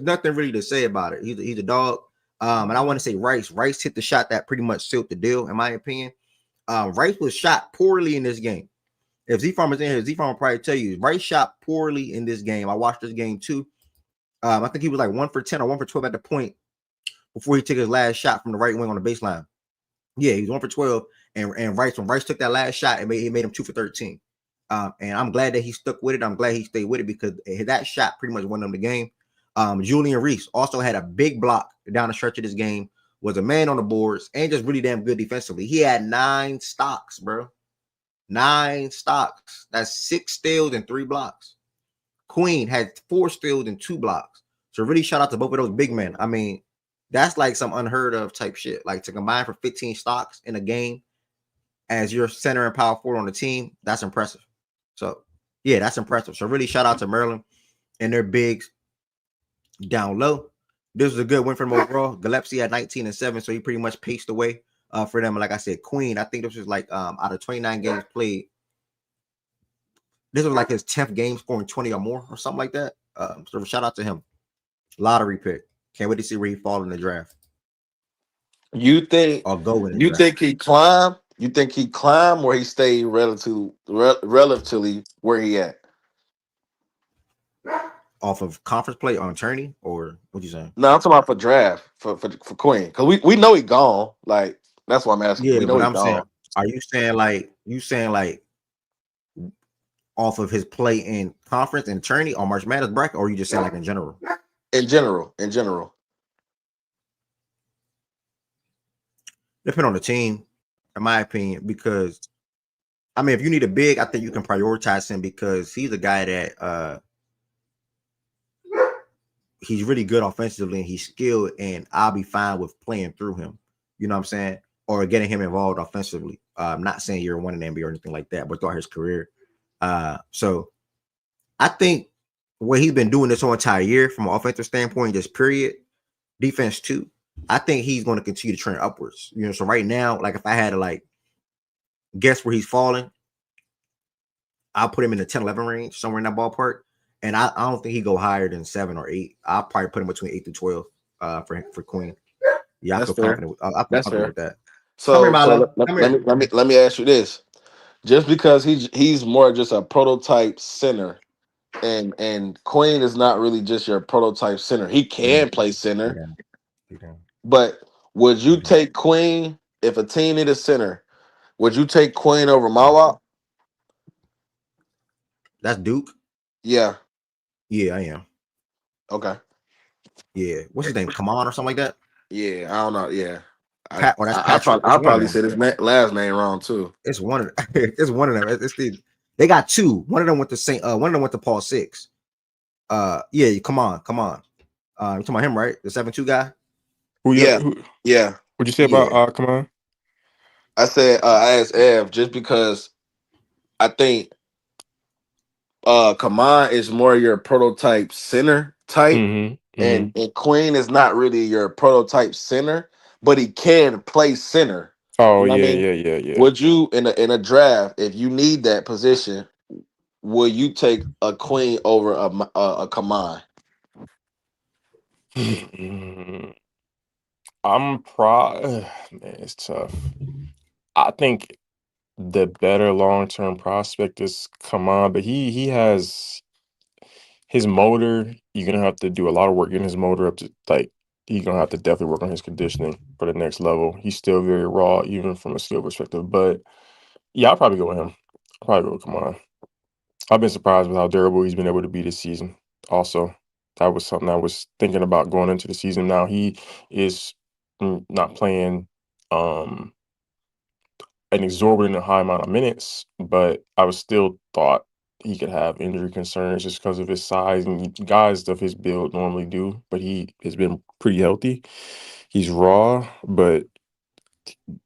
Speaker 1: nothing really to say about it. He's a dog. And I want to say Rice. Rice hit the shot that pretty much sealed the deal, in my opinion. Rice was shot poorly in this game. If Z-Farm is in here, Z-Farm will probably tell you Rice shot poorly in this game. I watched this game too. I think he was like 1 for 10 or 1 for 12 at the point before he took his last shot from the right wing on the baseline. Yeah, he was 1 for 12. And Rice, when Rice took that last shot, it made him 2 for 13. And I'm glad that he stuck with it. I'm glad he stayed with it because that shot pretty much won them the game. Julian Reese also had a big block down the stretch of this game, was a man on the boards, and just really damn good defensively. He had 9 stocks, bro. 9 stocks. That's 6 steals and 3 blocks. Queen had 4 steals and 2 blocks. So really shout out to both of those big men. I mean, that's like some unheard of type shit. Like to combine for 15 stocks in a game as your center and power forward on the team, that's impressive. So yeah, that's impressive. So really shout out to Maryland and their bigs down low. This was a good win for them overall. Gillespie had 19-7, so he pretty much paced away for them. And like I said, Queen, I think this was like out of 29 games played, this was like his 10th game scoring 20 or more or something like that. So shout out to him. Lottery pick. Can't wait to see where he fall in the draft
Speaker 14: You think
Speaker 1: or go in the
Speaker 14: you
Speaker 1: draft.
Speaker 14: think he climb? You think he climb or he stay relatively where he at?
Speaker 1: Off of conference play on tourney or what you saying?
Speaker 14: No, I'm talking about for draft for Queen because we know he gone. Like that's why I'm asking you.
Speaker 1: Yeah,
Speaker 14: We know
Speaker 1: but
Speaker 14: he
Speaker 1: I'm saying,
Speaker 14: gone
Speaker 1: are you saying like off of his play in conference and tourney or March Madness bracket, or you just saying like in general?
Speaker 14: in general. In general,
Speaker 1: Depend on the team, in my opinion, because I mean, if you need a big, I think you can prioritize him because he's a guy that he's really good offensively and he's skilled, and I'll be fine with playing through him. You know what I'm saying? Or getting him involved offensively. I'm not saying you're one in the NBA or anything like that, but throughout his career. So I think what he's been doing this whole entire year from an offensive standpoint, just period, defense too. I think he's going to continue to trend upwards. You know, so right now, like if I had to like guess where he's falling, I'll put him in the 10-11 range, somewhere in that ballpark. And I don't think he go higher than 7 or 8. I'll probably put him between 8 to 12 for Queen. Yeah, I
Speaker 14: That's
Speaker 1: feel
Speaker 14: fair.
Speaker 1: confident. I feel
Speaker 14: That's
Speaker 1: confident
Speaker 14: fair.
Speaker 1: with that. Come here,
Speaker 14: So
Speaker 1: Milo. Come here.
Speaker 14: let me ask you this: just because he's more just a prototype center, and Queen is not really just your prototype center. He
Speaker 1: Yeah,
Speaker 14: can play center,
Speaker 1: yeah, yeah.
Speaker 14: but would you take Queen if a team needed center? Would you take Queen over Mawa?
Speaker 1: That's Duke.
Speaker 14: Yeah.
Speaker 1: Yeah, I am.
Speaker 14: Okay.
Speaker 1: Yeah. What's his name? Kaman or something like that?
Speaker 14: Yeah. I don't know. Yeah.
Speaker 1: Pat, or that's Patrick. It's
Speaker 14: I
Speaker 1: one of
Speaker 14: probably
Speaker 1: them.
Speaker 14: said his last name wrong too.
Speaker 1: It's one of it's one of them. They got two. One of them went to one of them went to Paul Six. Yeah, come on. You talking about him, right? The 7-2 guy?
Speaker 8: Who you
Speaker 14: Yeah.
Speaker 8: who,
Speaker 14: Yeah.
Speaker 8: what'd you say
Speaker 1: Yeah.
Speaker 8: about come on?
Speaker 14: I said I asked Ev just because I think Kaman is more your prototype center type,
Speaker 8: Mm-hmm. Mm-hmm.
Speaker 14: and Queen is not really your prototype center, but he can play center. You
Speaker 8: Oh
Speaker 14: know what I
Speaker 8: yeah,
Speaker 14: mean?
Speaker 8: yeah, yeah, yeah.
Speaker 14: Would you in a draft, if you need that position, will you take a Queen over a Kaman?
Speaker 8: I'm man, it's tough. I think the better long term prospect is come on, but he has his motor. You're gonna have to do a lot of work getting his motor up to like. He's gonna have to definitely work on his conditioning for the next level. He's still very raw, even from a skill perspective. But yeah, I'll probably go with him. I'll probably go with Kamon. I've been surprised with how durable he's been able to be this season. Also, that was something I was thinking about going into the season. Now he is not playing an exorbitant high amount of minutes, but I was still thought he could have injury concerns just because of his size and guys of his build normally do, but he has been pretty healthy. He's raw, but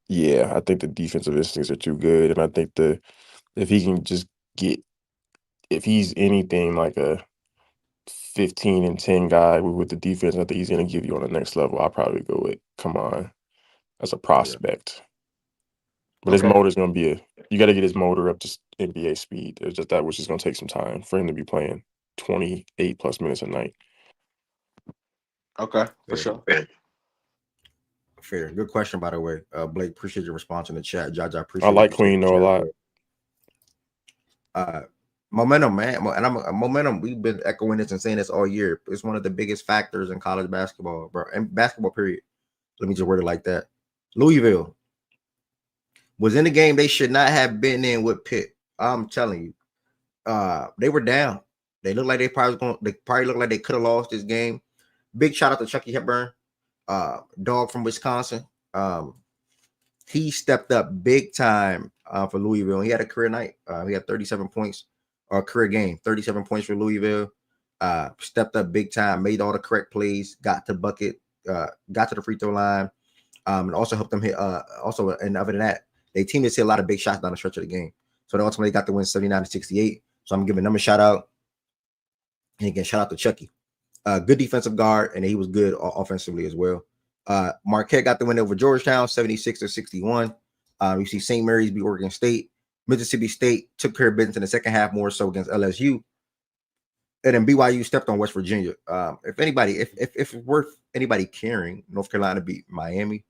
Speaker 8: yeah, I think the defensive instincts are too good, and I think if he can just get if he's anything like a 15-10 guy with the defense, I think he's gonna give you on the next level. I'll probably go with come on as a
Speaker 1: Yeah.
Speaker 8: prospect. But his
Speaker 1: Okay.
Speaker 8: motor's gonna be you gotta get his motor up to NBA speed. It's just that which is gonna take some time for him to be playing 28 plus minutes a night.
Speaker 14: Okay, for
Speaker 1: Fair.
Speaker 14: sure.
Speaker 1: Fair. Good question, by the way. Blake, appreciate your response in the chat. Judge, I
Speaker 8: I
Speaker 1: appreciate your
Speaker 8: like
Speaker 1: response in
Speaker 8: Queen
Speaker 1: the
Speaker 8: though a
Speaker 1: chat as
Speaker 8: lot.
Speaker 1: well. Momentum, man. And momentum. We've been echoing this and saying this all year. It's one of the biggest factors in college basketball, bro. And basketball, period. Let me just word it like that. Louisville was in the game they should not have been in with Pitt. I'm telling you. They were down. They looked like they probably looked like they could have lost this game. Big shout out to Chucky Hepburn, dog from Wisconsin. He stepped up big time for Louisville. He had a career night. He had 37 points or career game, 37 points for Louisville. Stepped up big time, made all the correct plays, got to bucket, got to the free throw line, and also helped them hit. Also, and other than that, they team just hit a lot of big shots down the stretch of the game. So they ultimately got the win 79-68. So I'm giving them a shout out. And again, shout out to Chucky. Good defensive guard, and he was good offensively as well. Marquette got the win over Georgetown, 76-61. You see St. Mary's beat Oregon State. Mississippi State took care of business in the second half more so against LSU. And then BYU stepped on West Virginia. If it's worth anybody caring, North Carolina beat Miami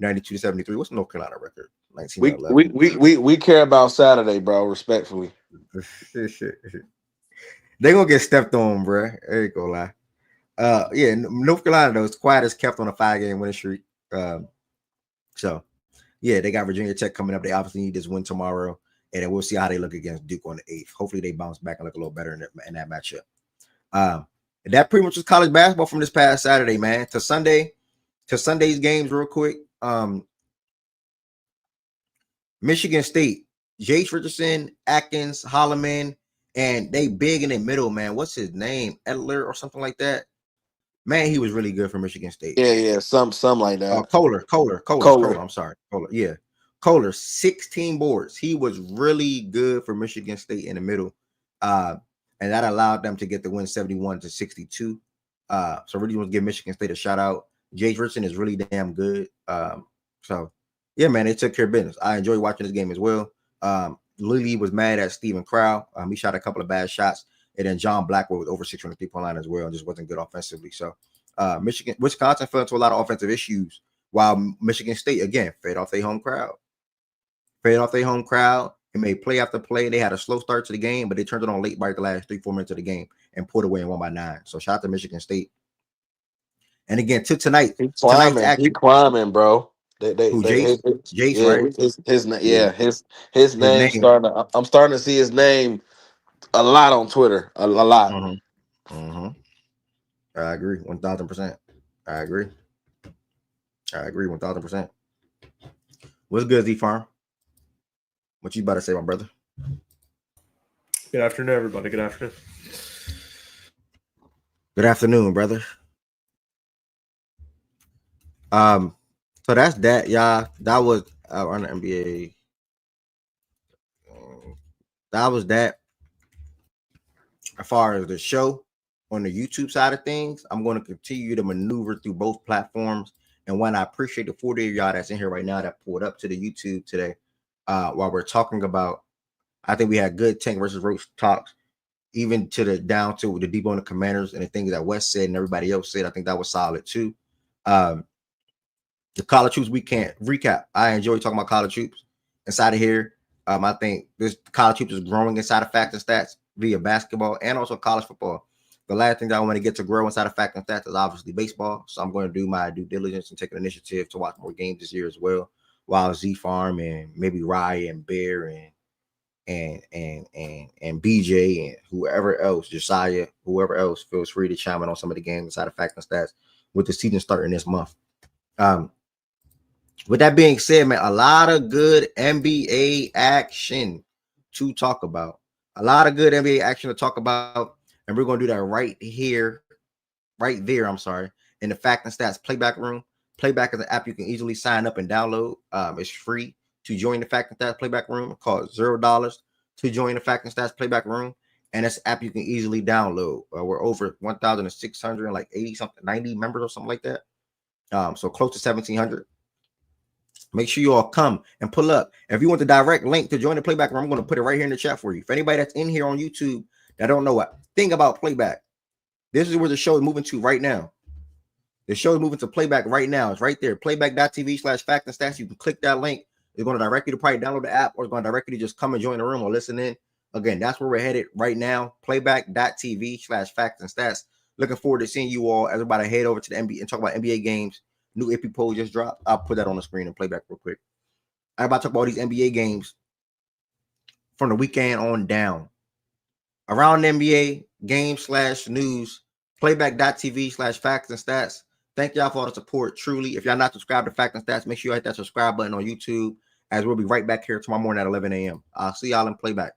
Speaker 1: 92-73. What's the North Carolina record? 19-11.
Speaker 14: We care about Saturday, bro. Respectfully.
Speaker 1: They're gonna get stepped on, bro. There you go, lie. Yeah, North Carolina though is quiet as kept on a 5-game winning streak. So yeah, they got Virginia Tech coming up. They obviously need this win tomorrow, and then we'll see how they look against Duke on the 8th. Hopefully, they bounce back and look a little better in that matchup. That pretty much was college basketball from this past Saturday, man. To Sunday's games, real quick. Michigan State, Jace Richardson, Atkins, Holloman, and they big in the middle, man. What's his name? Edler or something like that. Man, he was really good for Michigan State.
Speaker 14: Yeah, some like that.
Speaker 1: Kohler.
Speaker 14: Kohler.
Speaker 1: I'm sorry, Kohler. Yeah, Kohler, 16 boards. He was really good for Michigan State in the middle. and that allowed them to get the win 71-62. So really want to give Michigan State a shout out. Jay Richardson is really damn good. So yeah, man, they took care of business. I enjoyed watching this game as well. Lily was mad at Steven Crowl. He shot a couple of bad shots, and then John Blackwell was over 600 3-point line as well, and just wasn't good offensively. So Wisconsin fell into a lot of offensive issues, while Michigan State again fed off their home crowd. And made play after play. They had a slow start to the game, but they turned it on late by the last 3-4 minutes of the game and pulled away and won by 9. So shout out to Michigan State. And again, tonight's action.
Speaker 14: He climbing, bro.
Speaker 1: Who, Jace? Jace,
Speaker 14: Yeah,
Speaker 1: right?
Speaker 14: his
Speaker 1: His
Speaker 14: name
Speaker 1: name.
Speaker 14: I'm starting to see his name a lot on Twitter. A lot.
Speaker 1: I agree 1,000%. I agree 1,000%. What's good, Z Farm? What you about to say, my brother?
Speaker 17: Good afternoon, everybody. Good afternoon.
Speaker 1: Good afternoon, brother. So that's that, y'all. That was on the NBA. That was that. As far as the show on the YouTube side of things, I'm going to continue to maneuver through both platforms. And when I appreciate the 40 of y'all that's in here right now that pulled up to the YouTube today, while we're talking about, I think we had good Tank versus Roach talks, even to the down to the Deebo and the Commanders and the things that Wes said and everybody else said. I think that was solid too. The college hoops we can't recap. I enjoy talking about college hoops inside of here. I think this college hoops is growing inside of Facts and Stats via basketball and also college football. The last thing that I want to get to grow inside of Facts and Stats is obviously baseball. So I'm going to do my due diligence and take an initiative to watch more games this year as well. While Z Farm and maybe Rye and Bear and BJ and whoever else, Josiah, whoever else feels free to chime in on some of the games inside of Facts and Stats with the season starting this month. With that being said, man, a lot of good NBA action to talk about. A lot of good NBA action to talk about. And we're going to do that right there, I'm sorry, in the Fact and Stats Playback Room. Playback is an app you can easily sign up and download. It's free to join the Fact and Stats Playback Room. It costs $0 to join the Fact and Stats Playback Room. And it's an app you can easily download. We're over 1,600, like 80 something, 90 members or something like that. So close to 1,700. Make sure you all come and pull up. If you want the direct link to join the Playback Room, I'm going to put it right here in the chat for you. If anybody that's in here on YouTube that don't know what thing about Playback, this is where the show is moving to right now. The show is moving to Playback right now. It's right there. Playback.tv/Fact and Stats. You can click that link. It's going to direct you to probably download the app, or it's going to direct you to just come and join the room or listen in. Again, that's where we're headed right now. Playback.tv/Fact and Stats. Looking forward to seeing you all. Everybody head over to the NBA and talk about NBA games. New AP poll just dropped. I'll put that on the screen and play back real quick. I'm about to talk about these NBA games from the weekend on down. Around the NBA game/news, playback.tv/Facts and Stats. Thank y'all for all the support. Truly, if y'all not subscribed to Facts and Stats, make sure you hit that subscribe button on YouTube, as we'll be right back here tomorrow morning at 11 a.m. I'll see y'all in Playback.